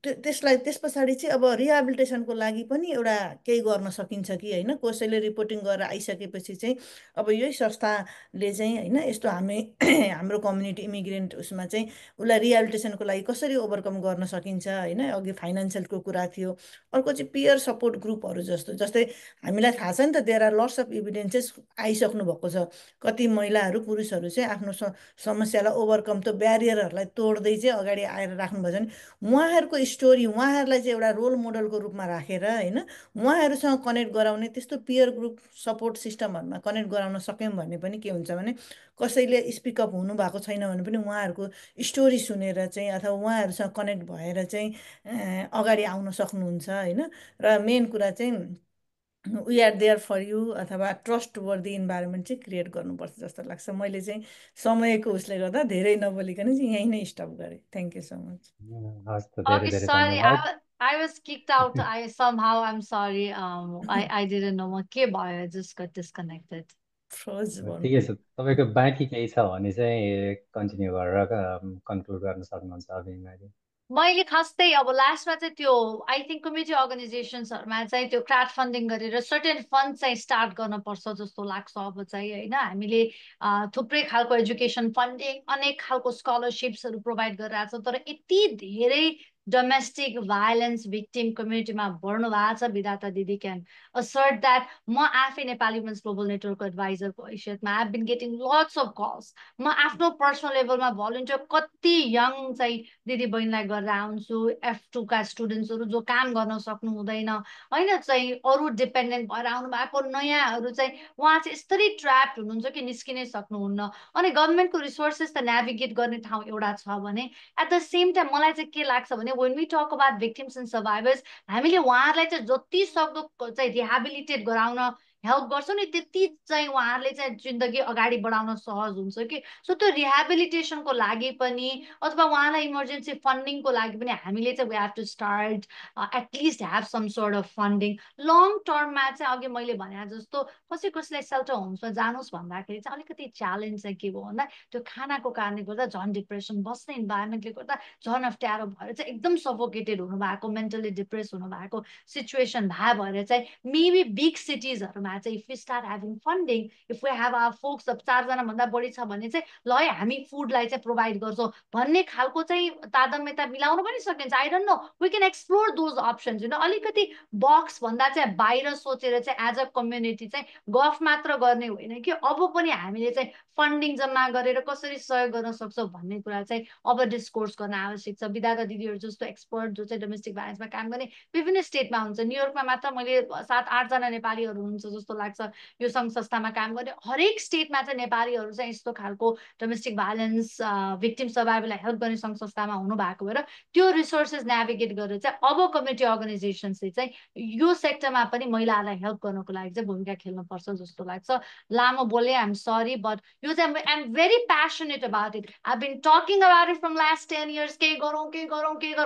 त्यसलाई त्यस पछाडि चाहिँ अब रिहेबिलिटेसनको लागि पनि एउटा केही गर्न सकिन्छ कि होइन, कसैले रिपोर्टिङ गरेर आइसकेपछि चाहिँ अब यही संस्थाले चाहिँ होइन यस्तो हाम्रो कम्युनिटी इमिग्रेन्ट उसमा चाहिँ उसलाई रिहेबिलिटेसनको लागि कसरी ओभरकम गर्न सकिन्छ होइन। अघि फाइनेन्सियलको कुरा थियो। अर्को चाहिँ पियर सपोर्ट ग्रुपहरू जस्तै हामीलाई थाहा छ नि त, देयर आर लट्स अफ इभिडेन्सेस आइसक्नु भएको छ, कति महिलाहरू पुरुषहरू चाहिँ आफ्नो समस्यालाई ओभरकम त्यो ब्यारियरहरूलाई तोड्दै चाहिँ अगाडि आएर राख्नुभएको छ नि। उहाँहरूको स्टोरी उहाँहरूलाई चाहिँ एउटा रोल मोडलको रूपमा राखेर होइन उहाँहरूसँग कनेक्ट गराउने त्यस्तो पियर ग्रुप सपोर्ट सिस्टमहरूमा कनेक्ट गराउन सक्यौँ भने पनि के हुन्छ भने कसैले स्पिकअप हुनुभएको छैन भने पनि उहाँहरूको स्टोरी सुनेर चाहिँ अथवा उहाँहरूसँग कनेक्ट भएर चाहिँ अगाडि आउन सक्नुहुन्छ होइन। र मेन कुरा चाहिँ we are there for you अथवा ट्रस्ट वर्दी इन्भाइरोमेन्ट चाहिँ क्रिएट गर्नुपर्छ जस्तो लाग्छ। मैले चाहिँ समयको उसले गर्दा धेरै नबोलिकन चाहिँ यहीँ नै स्टप गरेँ। Thank you so much. हस् त, धेरै Okay, धेरै sorry. धन्यवाद। I was kicked out. Somehow I'm sorry. I didn't know what के भयो. I just got disconnected. Froze ठिकै छ, तपाईँको बाँकी केही छ भने चाहिँ कन्टिन्यू गरेर कन्क्लुड गर्न सक्नुहुन्छ अभिमारी। मैले खासै अब लास्टमा चाहिँ त्यो आई थिङ्क कम्युनिटी अर्गनाइजेसन्सहरूमा चाहिँ त्यो क्राउड फन्डिङ गरेर सर्टेन फन्ड चाहिँ स्टार्ट गर्नुपर्छ जस्तो लाग्छ अब चाहिँ होइन। हामीले थुप्रै खालको एजुकेसन फन्डिङ अनेक खालको स्कलरसिप्सहरू प्रोभाइड गरिरहेको छ, तर यति धेरै डोमेस्टिक भाइलेन्स भिक्टिम कम्युनिटीमा बढ्नु भएको छ। विधाता दिदी क्यान असर्ट द्याट म आफै नेपाली वुमेन्स ग्लोबल नेटवर्कको एडभाइजरको हैसियतमा I have been getting lots of calls. म आफ्नो पर्सनल लेभलमा भलिन्टियर कति यङ चाहिँ दिदी बहिनीलाई गरेर आउँछु, F2 का स्टुडेन्ट्सहरू जो काम गर्न सक्नु हुँदैन होइन, चाहिँ अरू डिपेन्डेन्ट भएर आउनु भएको नयाँहरू चाहिँ उहाँ चाहिँ यस्तरी ट्र्याप्ड हुनुहुन्छ कि निस्किनै सक्नुहुन्न। अनि गभर्मेन्टको रिसोर्सेस त नेभिगेट गर्ने ठाउँ एउटा छ भने एट द सेम टाइम मलाई चाहिँ के लाग्छ भने when we talk about victims and survivors हामीले उहाँहरूलाई चाहिँ जति सक्दो चाहिँ रिहेबिलिटेट गराउन हेल्प गर्छौँ नि त्यति चाहिँ उहाँहरूले चाहिँ जिन्दगी अगाडि बढाउन सहज हुन्छ कि। सो त्यो रिहेबिलिटेसनको लागि पनि अथवा उहाँलाई इमर्जेन्सी फन्डिङको लागि पनि हामीले चाहिँ we have to start at least have some sort of funding. Long टर्ममा चाहिँ अघि मैले भने जस्तो कसैलाई सेल्टर होम्समा जानुहोस् भन्दाखेरि चाहिँ अलिकति च्यालेन्ज चाहिँ के भयो भन्दा त्यो खानाको कारणले गर्दा झन् डिप्रेसन, बस्ने इन्भाइरोमेन्टले गर्दा झन् अप्ठ्यारो भएर चाहिँ एकदम सफोकेटेड हुनुभएको, मेन्टली डिप्रेस हुनुभएको सिचुएसन भएर चाहिँ मेबी बिग सिटिजहरूमा चाहिँ if we start having funding, if we have our focus अब 4 भन्दा बढी छ भने चाहिँ ल है हामी फुडलाई चाहिँ प्रोभाइड गर्छौँ भन्ने खालको चाहिँ तादम्यता मिलाउन पनि सकिन्छ। I don't know, we can explore those options होइन। अलिकति बक्स भन्दा चाहिँ बाहिर सोचेर चाहिँ एज अ कम्युनिटी चाहिँ गफ मात्र गर्ने होइन कि अब पनि हामीले चाहिँ फन्डिङ जम्मा गरेर कसरी सहयोग गर्न सक्छौँ भन्ने कुरा चाहिँ अब डिस्कोर्स गर्न आवश्यक छ। विधाता दिदीहरू जस्तो एक्सपर्ट जो चाहिँ डोमेस्टिक भाइलेन्समा काम गर्ने विभिन्न स्टेटमा हुन्छ। न्युयोर्कमा मात्र मैले 7-8 जना नेपालीहरू हुन्छ जस्तो लाग्छ यो सङ्घ संस्थामा काम गर्ने। हरेक स्टेटमा चाहिँ नेपालीहरू चाहिँ यस्तो खालको डोमेस्टिक भाइलेन्स भिक्टिम सर्भाइभरलाई हेल्प गर्ने सङ्घ संस्थामा हुनु भएको भएर त्यो रिसोर्सेस नेभिगेट गरेर चाहिँ अब कम्युनिटी अर्गनाइजेसन्सले चाहिँ यो सेक्टरमा पनि महिलाहरूलाई हेल्प गर्नको लागि चाहिँ भूमिका खेल्नुपर्छ जस्तो लाग्छ। लामो बोले, आइएम सरी, बट यो चाहिँ I am very passionate about it. I been talking about it from last 10 years। के गरौँ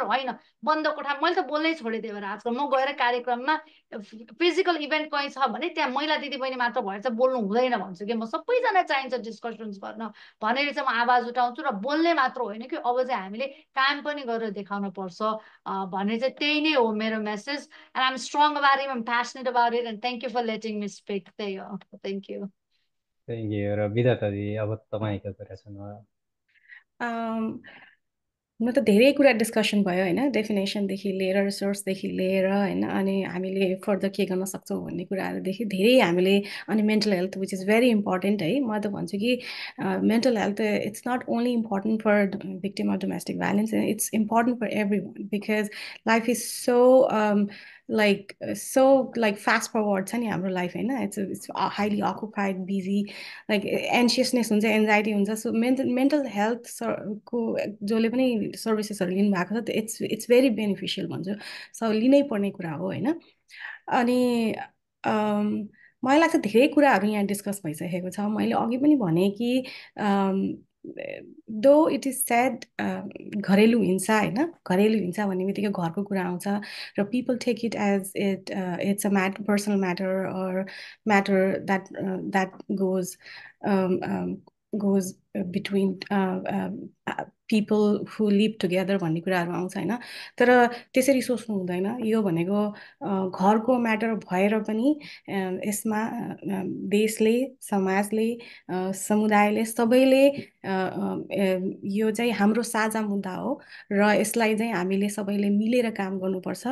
होइन, बन्द कोठा मैले त बोल्नै छोडिदिएँ भएर आजकल म गएर कार्यक्रममा फिजिकल इभेन्ट कहीँ छ भने त्यहाँ महिला दिदीबहिनी मात्र भएर चाहिँ बोल्नु हुँदैन भन्छु कि म सबैजना चाहिन्छ डिस्कसन्स गर्न भनेर चाहिँ म आवाज उठाउँछु र बोल्ने मात्र होइन कि अब चाहिँ हामीले काम पनि गरेर देखाउन पर्छ भन्ने चाहिँ त्यही नै हो मेरो message. And I am strong about it, I am passionate about it, and thank you for letting me speak. त्यही हो, थ्याङ्क यू। Thank you. र विधाता दिदी अब तपाईँको कुरा सुन्नु। हुन त धेरै कुरा डिस्कसन भयो होइन, डेफिनेसनदेखि लिएर रिसोर्सदेखि लिएर होइन, अनि हामीले फर्दर के गर्न सक्छौँ भन्ने कुराहरूदेखि धेरै हामीले, अनि mental health which is very important है। म त भन्छु कि mental health it's not only important for victim of domestic violence, it's important for everyone because life is so like fast forward छ नि हाम्रो लाइफ होइन। It's highly occupied, busy, like anxiousness हुन्छ, एन्जाइटी हुन्छ। सो मेन्टल हेल्थ को जसले पनि सर्भिसेसहरू लिनुभएको छ इट्स भेरी बेनिफिसियल भन्छु। सो लिनै पर्ने कुरा हो होइन। अनि मलाई लाग्छ धेरै कुराहरू यहाँ डिस्कस भइसकेको छ। मैले अघि पनि भने कि दो इट इज स्याड घरेलु हिंसा होइन, घरेलु हिंसा भन्ने बित्तिकै घरको कुरा आउँछ र people take it as it's a personal matter or matter that goes between people who live together भन्ने कुराहरू आउँछ होइन। तर त्यसरी सोच्नु हुँदैन, यो भनेको घरको म्याटर भएर पनि यसमा देशले, समाजले, समुदायले, सबैले यो चाहिँ हाम्रो साझा मुद्दा हो र यसलाई चाहिँ हामीले सबैले मिलेर काम गर्नुपर्छ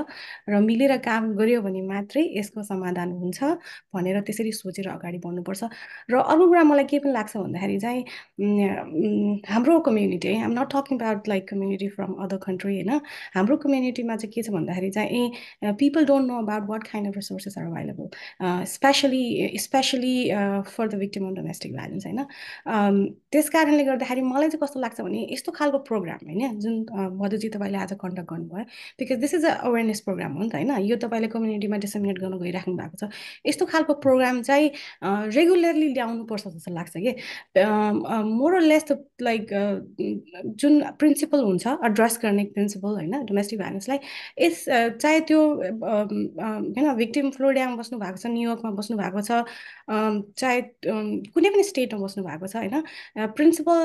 र मिलेर काम गर्यो भने मात्रै यसको समाधान हुन्छ भनेर त्यसरी सोचेर अगाडि बढ्नुपर्छ। र अरू कुरा मलाई के पनि लाग्छ भन्दाखेरि चाहिँ हाम्रो कम्युनिटी, है, I'm not talking about like community from other country होइन, हाम्रो कम्युनिटीमा चाहिँ के छ भन्दाखेरि चाहिँ people don't know about what kind of resources are available, specially for the victim of domestic violence होइन। त्यस कारणले गर्दाखेरि मलाई चाहिँ कस्तो लाग्छ भने यस्तो खालको प्रोग्राम होइन जुन मधुजी तपाईँले आज कन्डक्ट गर्नुभयो, because this is a awareness programme हो नि त होइन, यो तपाईँले कम्युनिटीमा डिसेमिनेट गर्न गइराख्नु भएको छ। यस्तो खालको प्रोग्राम चाहिँ रेगुलरली ल्याउनुपर्छ जस्तो लाग्छ कि मोर अर लेस लाइक जुन प्रिन्सिपल हुन्छ एड्रेस गर्ने प्रिन्सिपल होइन डोमेस्टिक भाइलेन्सलाई, यस चाहे त्यो होइन भिक्टिम फ्लोरिडामा बस्नु भएको छ, न्युयोर्कमा बस्नु भएको छ, चाहे कुनै पनि स्टेटमा बस्नु भएको छ होइन, प्रिन्सिपल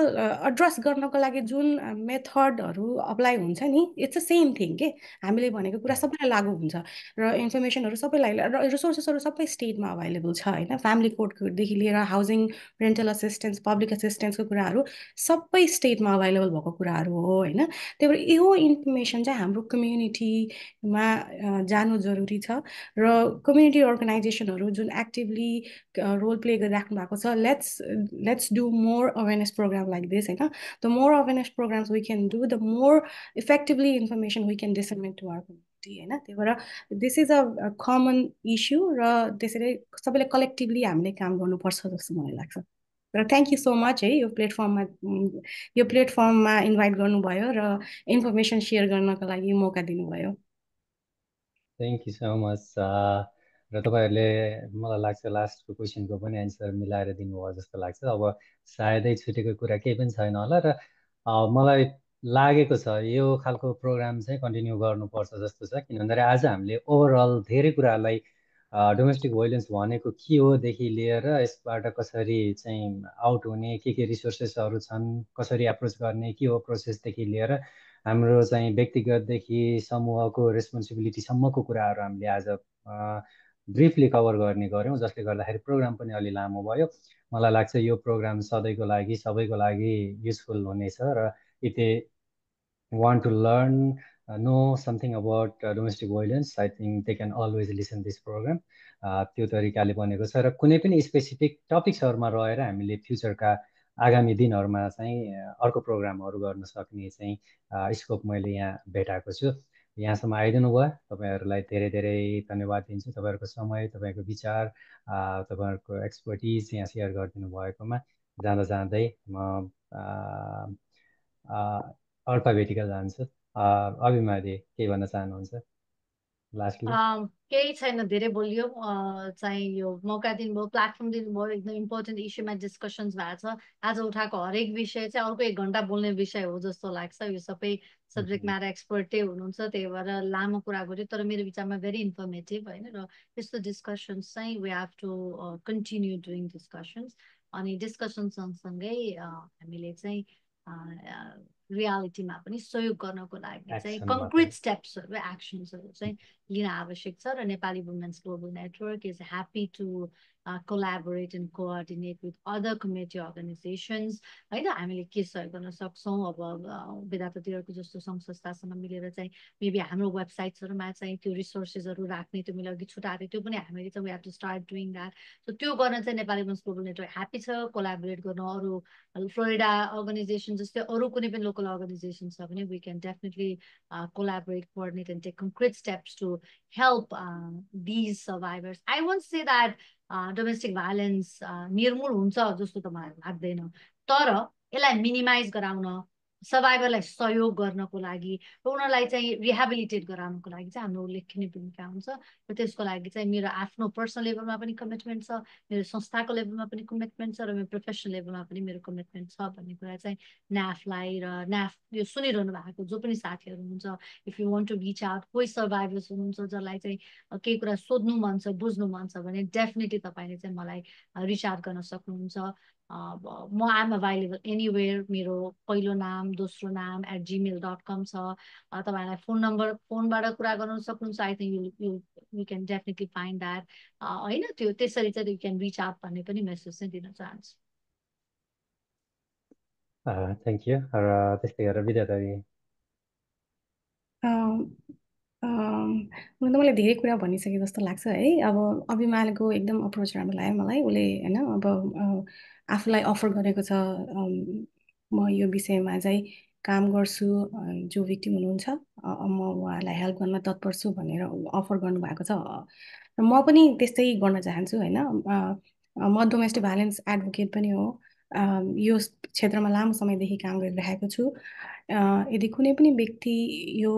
एड्रेस गर्नको लागि जुन मेथडहरू अप्लाई हुन्छ नि इट्स अ सेम थिङ के, हामीले भनेको कुरा सबैलाई लागु हुन्छ र इन्फर्मेसनहरू सबैलाई र रिसोर्सेसहरू सबै स्टेटमा अभाइलेबल छ होइन। फ्यामिली कोर्टदेखि लिएर हाउसिङ, रेन्टल असिस्टेन्स, पब्लिक असिस्टेन्सको कुराहरू सबै स्टेटमा अभाइलेबल भएको कुराहरू हो होइन। त्यही भएर यो इन्फर्मेसन चाहिँ हाम्रो कम्युनिटीमा जानु जरुरी छ र कम्युनिटी अर्गनाइजेसनहरू जुन एक्टिभली रोल प्ले गरिराख्नु भएको छ, let's do more awareness program like this होइन। The more awareness programs we can do, the more effectively information we can disseminate to our community होइन। त्यही भएर this is a common issue र त्यसरी सबैले कलेक्टिभली हामीले काम गर्नुपर्छ जस्तो मलाई लाग्छ। र थ्याङ्क यू सो मच है यो प्लेटफर्ममा इन्भाइट गर्नुभयो र इन्फर्मेसन सेयर गर्नको लागि मौका दिनुभयो। Thank you so much. र तपाईँहरूले मलाई लाग्छ लास्टको क्वेसनको पनि एन्सर मिलाएर दिनुभयो जस्तो लाग्छ। अब सायदै छुटेको कुरा केही पनि छैन होला र मलाई लागेको छ यो खालको प्रोग्राम चाहिँ कन्टिन्यू गर्नुपर्छ जस्तो छ, किन भन्दाखेरि आज हामीले ओभरअल धेरै कुरालाई डोमेस्टिक भाइलेन्स भनेको के होदेखि लिएर यसबाट कसरी चाहिँ आउट हुने, के रिसोर्सेसहरू छन्, कसरी एप्रोच गर्ने, के हो प्रोसेसदेखि लिएर हाम्रो चाहिँ व्यक्तिगतदेखि समूहको रेस्पोन्सिबिलिटीसम्मको कुराहरू हामीले आज ब्रिफली कभर गर्ने गऱ्यौँ, जसले गर्दाखेरि प्रोग्राम पनि अलि लामो भयो। मलाई लाग्छ यो प्रोग्राम सधैँको लागि सबैको लागि युजफुल हुनेछ र if they want to learn, know something about domestic violence, I think they can always listen this program. त्यो तरिकाले बनेको छ र कुनै पनि स्पेसिफिक टपिक्सहरूमा रहेर हामीले फ्युचरका आगामी दिनहरूमा चाहिँ अर्को प्रोग्रामहरू गर्न सक्ने चाहिँ स्कोप मैले यहाँ भेटाएको छु। यहाँसम्म आइदिनु भयो, तपाईँहरूलाई धेरै धेरै धन्यवाद दिन्छु। तपाईँहरूको समय, तपाईँको विचार, तपाईँहरूको एक्सपर्टिज यहाँ सेयर गरिदिनु भएकोमा। जाँदा जाँदै म अल्फाबेटिकल जान्छु। अभिमादी केही भन्न चाहनुहुन्छ लास्टली? केही छैन, धेरै बोलियो, चाहिँ यो मौका दिनुभयो, प्लेटफर्म दिनुभयो, एकदम इम्पोर्टेन्ट इस्युमा डिस्कसन्स भएको छ। आज उठाएको हरेक विषय चाहिँ अर्को 1 घन्टा बोल्ने विषय हो जस्तो लाग्छ। यो सबै सब्जेक्ट म्याटर एक्सपर्टै हुनुहुन्छ, त्यही भएर लामो कुरा गर्यो, तर मेरो विचारमा भेरी इन्फर्मेटिभ होइन। र त्यस्तो डिस्कसन्स चाहिँ we have to continue doing discussions. अनि डिस्कसन सँगसँगै हामीले चाहिँ रियालिटीमा पनि सहयोग गर्नको लागि चाहिँ कङ्क्रिट स्टेप्सहरू, एक्सन्सहरू चाहिँ लिन आवश्यक छ। र Nepali women's global network is happy to collaborate and coordinate with other community organisations होइन। हामीले के सहयोग गर्न सक्छौँ, अब विद्यापतिहरूको जस्तो सङ्घ संस्थासँग मिलेर चाहिँ मेबी हाम्रो वेबसाइट्सहरूमा चाहिँ त्यो रिसोर्सेसहरू राख्ने, त्यो मैले अघि छुटाएको त्यो पनि हामीले चाहिँ we have to start doing that. So त्यो गर्न चाहिँ Nepali women's global network happy छ कोलाबोरेट गर्न। अरू फ्लोरिडा अर्गनाइजेसन जस्तै अरू कुनै पनि लोकल अर्गनाइजेसन छ भने we can definitely collaborate, coordinate and take concrete steps to help these survivors. I won't say that domestic violence निर्मूल हुन्छ जस्तो त मलाई लाग्दैन, तर यसलाई मिनिमाइज गराउन सर्भाइभरलाई सहयोग गर्नको लागि र उनीहरूलाई चाहिँ रिहेबिलिटेट गराउनको लागि चाहिँ हाम्रो उल्लेखनीय भूमिका हुन्छ र त्यसको लागि चाहिँ मेरो आफ्नो पर्सनल लेभलमा पनि कमिटमेन्ट छ, मेरो संस्थाको लेभलमा पनि कमिटमेन्ट छ र मेरो प्रोफेसनल लेभलमा पनि मेरो कमिटमेन्ट छ भन्ने कुरा चाहिँ न्याफलाई र न्याफ यो सुनिरहनु भएको जो पनि साथीहरू हुनुहुन्छ, if you want to reach out, कोही सर्भाइभर्स हुनुहुन्छ जसलाई चाहिँ केही कुरा सोध्नु मन छ, बुझ्नु मन छ भने डेफिनेटली तपाईँले चाहिँ मलाई रिच आउट गर्न सक्नुहुन्छ। म आइएम अभाइलेबल एनिवेयर। मेरो पहिलो नाम दोस्रो नाम @gmail.com छ। तपाईँलाई फोनबाट कुरा गर्नु सक्नुहुन्छ। I think you can definitely find that होइन, त्यो त्यसरी चाहिँ यु क्यान रिच आउट भन्ने पनि मेसेज चाहिँ दिन चाहन्छु। Thank you. र त्यस्तै गरेर विद्याधर मलाई धेरै कुरा भनिसके जस्तो लाग्छ है। अब अभिमानको एकदम अप्रोच राम्रो लाग्यो मलाई। उसले होइन अब आफूलाई अफर गरेको छ म यो विषयमा चाहिँ काम गर्छु, जो भिक्टिम हुनुहुन्छ म उहाँलाई हेल्प गर्न तत्पर छु भनेर अफर गर्नुभएको छ। र म पनि त्यस्तै गर्न चाहन्छु होइन। म डोमेस्टिक भाइलेन्स एडभोकेट पनि हो। यो क्षेत्रमा लामो समयदेखि काम गरिरहेको छु। यदि कुनै पनि व्यक्ति यो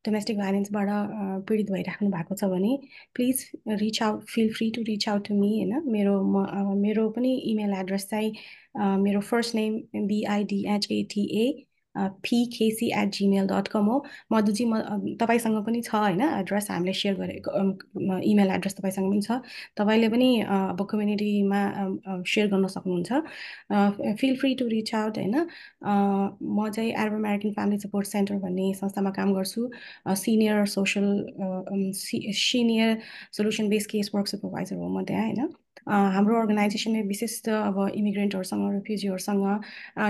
डोमेस्टिक भाइलेन्सबाट पीडित भइराख्नु भएको छ भने please reach out, feel free to reach out to me होइन। मेरो पनि इमेल एड्रेस चाहिँ मेरो फर्स्ट नेम BIDHATA PKC@gmail.com हो। मधुजी तपाईँसँग पनि छ होइन एड्रेस, हामीले सेयर गरेको इमेल एड्रेस तपाईँसँग पनि छ। तपाईँले पनि अब कम्युनिटीमा सेयर गर्न सक्नुहुन्छ। Feel free to reach out होइन। म चाहिँ Arab American family support centre भन्ने संस्थामा काम गर्छु। Senior solution based case work supervisor हो म त्यहाँ होइन। हाम्रो अर्गनाइजेसनले विशेष अब इमिग्रेन्टहरूसँग, रिफ्युजीहरूसँग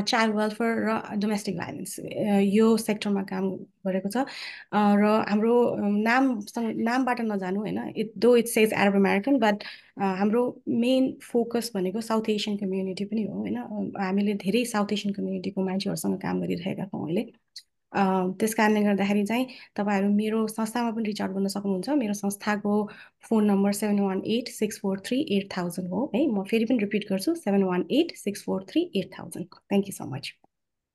चाइल्ड वेलफेयर र डोमेस्टिक भाइलेन्स यो सेक्टरमा काम गरेको छ। र हाम्रो नामबाट नजानु होइन, it says Arab American, but हाम्रो मेन फोकस भनेको साउथ एसियन कम्युनिटी पनि हो होइन। हामीले धेरै साउथ एसियन कम्युनिटीको मान्छेहरूसँग काम गरिरहेका छौँ अहिले। त्यस कारणले गर्दाखेरि चाहिँ तपाईँहरू मेरो संस्थामा पनि रिच आउट गर्न सक्नुहुन्छ। मेरो संस्थाको फोन नम्बर 718-643-8000 हो है। म फेरि पनि रिपिट गर्छु, 718-643-8000। Thank you so much.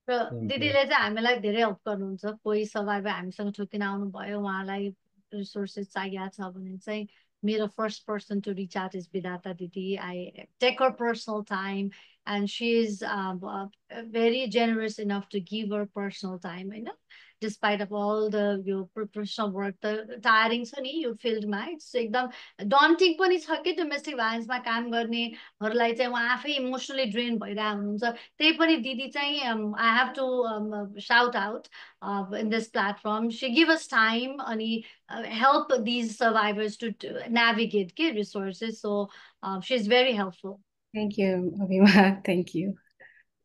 र दिदीले चाहिँ हामीलाई धेरै हेल्प गर्नुहुन्छ। कोही सर्भाइभर हामीसँग ठोकिन आउनुभयो, उहाँलाई रिसोर्सेस चाहिएको छ भने चाहिँ मेरो first person to reach out is Bidhata दिदी। I take her personal time and she is very generous enough to give her personal time होइन। डिस्पाइट अफ अल द यो प्रोफेसनल वर्क त टायरिङ छ नि यो फिल्डमा, इट्स एकदम डन्टिङ पनि छ कि डोमेस्टिक भाइलेन्समा काम गर्नेहरूलाई चाहिँ उहाँ आफै इमोसनली ड्रेन भइरहेको हुनुहुन्छ। त्यही पनि दिदी चाहिँ I have to shout out in this platform. She give us time अनि help these survivors to navigate के resources. So she is very helpful. Thank you, Abhima. Thank you.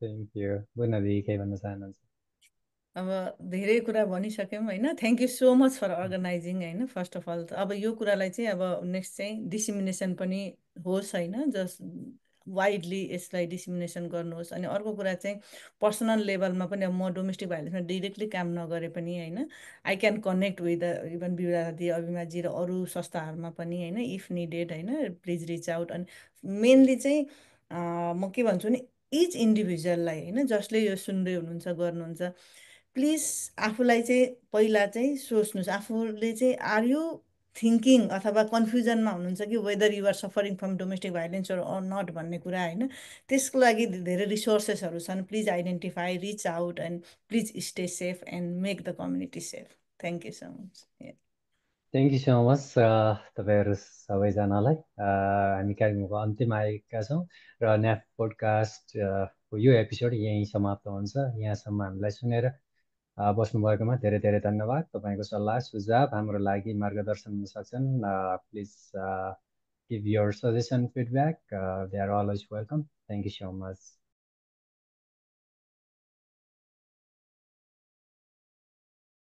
Thank you. बुनादी केही भन्न चाहनुहुन्छ? अब धेरै कुरा भनिसक्यौँ होइन। Thank you so much for organizing होइन। फर्स्ट अफ अल अब यो कुरालाई चाहिँ अब नेक्स्ट चाहिँ डिसिमिनेसन पनि होस् होइन, जस्ट वाइडली यसलाई डिसिमिनेसन गर्नुहोस्। अनि अर्को कुरा चाहिँ पर्सनल लेभलमा पनि अब म डोमेस्टिक भाइलेन्समा डिरेक्टली काम नगरे पनि होइन, I can connect with even विवादी अभिमाजी र अरू संस्थाहरूमा पनि होइन, इफ निडेड होइन, प्लिज रिच आउट। अनि मेनली चाहिँ म के भन्छु भने इच इन्डिभिजुअललाई होइन जसले यो सुन्दै हुनुहुन्छ गर्नुहुन्छ, प्लिज आफूलाई चाहिँ पहिला चाहिँ सोच्नुहोस् आफूले चाहिँ आर यु थिङ्किङ अथवा कन्फ्युजनमा हुनुहुन्छ कि whether you are suffering from domestic violence or not भन्ने कुरा होइन। त्यसको लागि धेरै रिसोर्सेसहरू छन्। Please identify, reach out and please stay safe and make the community safe. Thank you so much. Thank you so much तपाईँहरू सबैजनालाई। हामी कार्यक्रमको अन्त्यमा आएका छौँ र न्याफ पोडकास्टको यो एपिसोड यहीँ समाप्त हुन्छ। यहाँसम्म हामीलाई सुनेर बस्नुभएकोमा धेरै धेरै धन्यवाद। तपाईँको सल्लाह सुझाव हाम्रो लागि मार्गदर्शन हुन सक्छन्। Please give your suggestion feedback, they are always welcome. Thank you so much.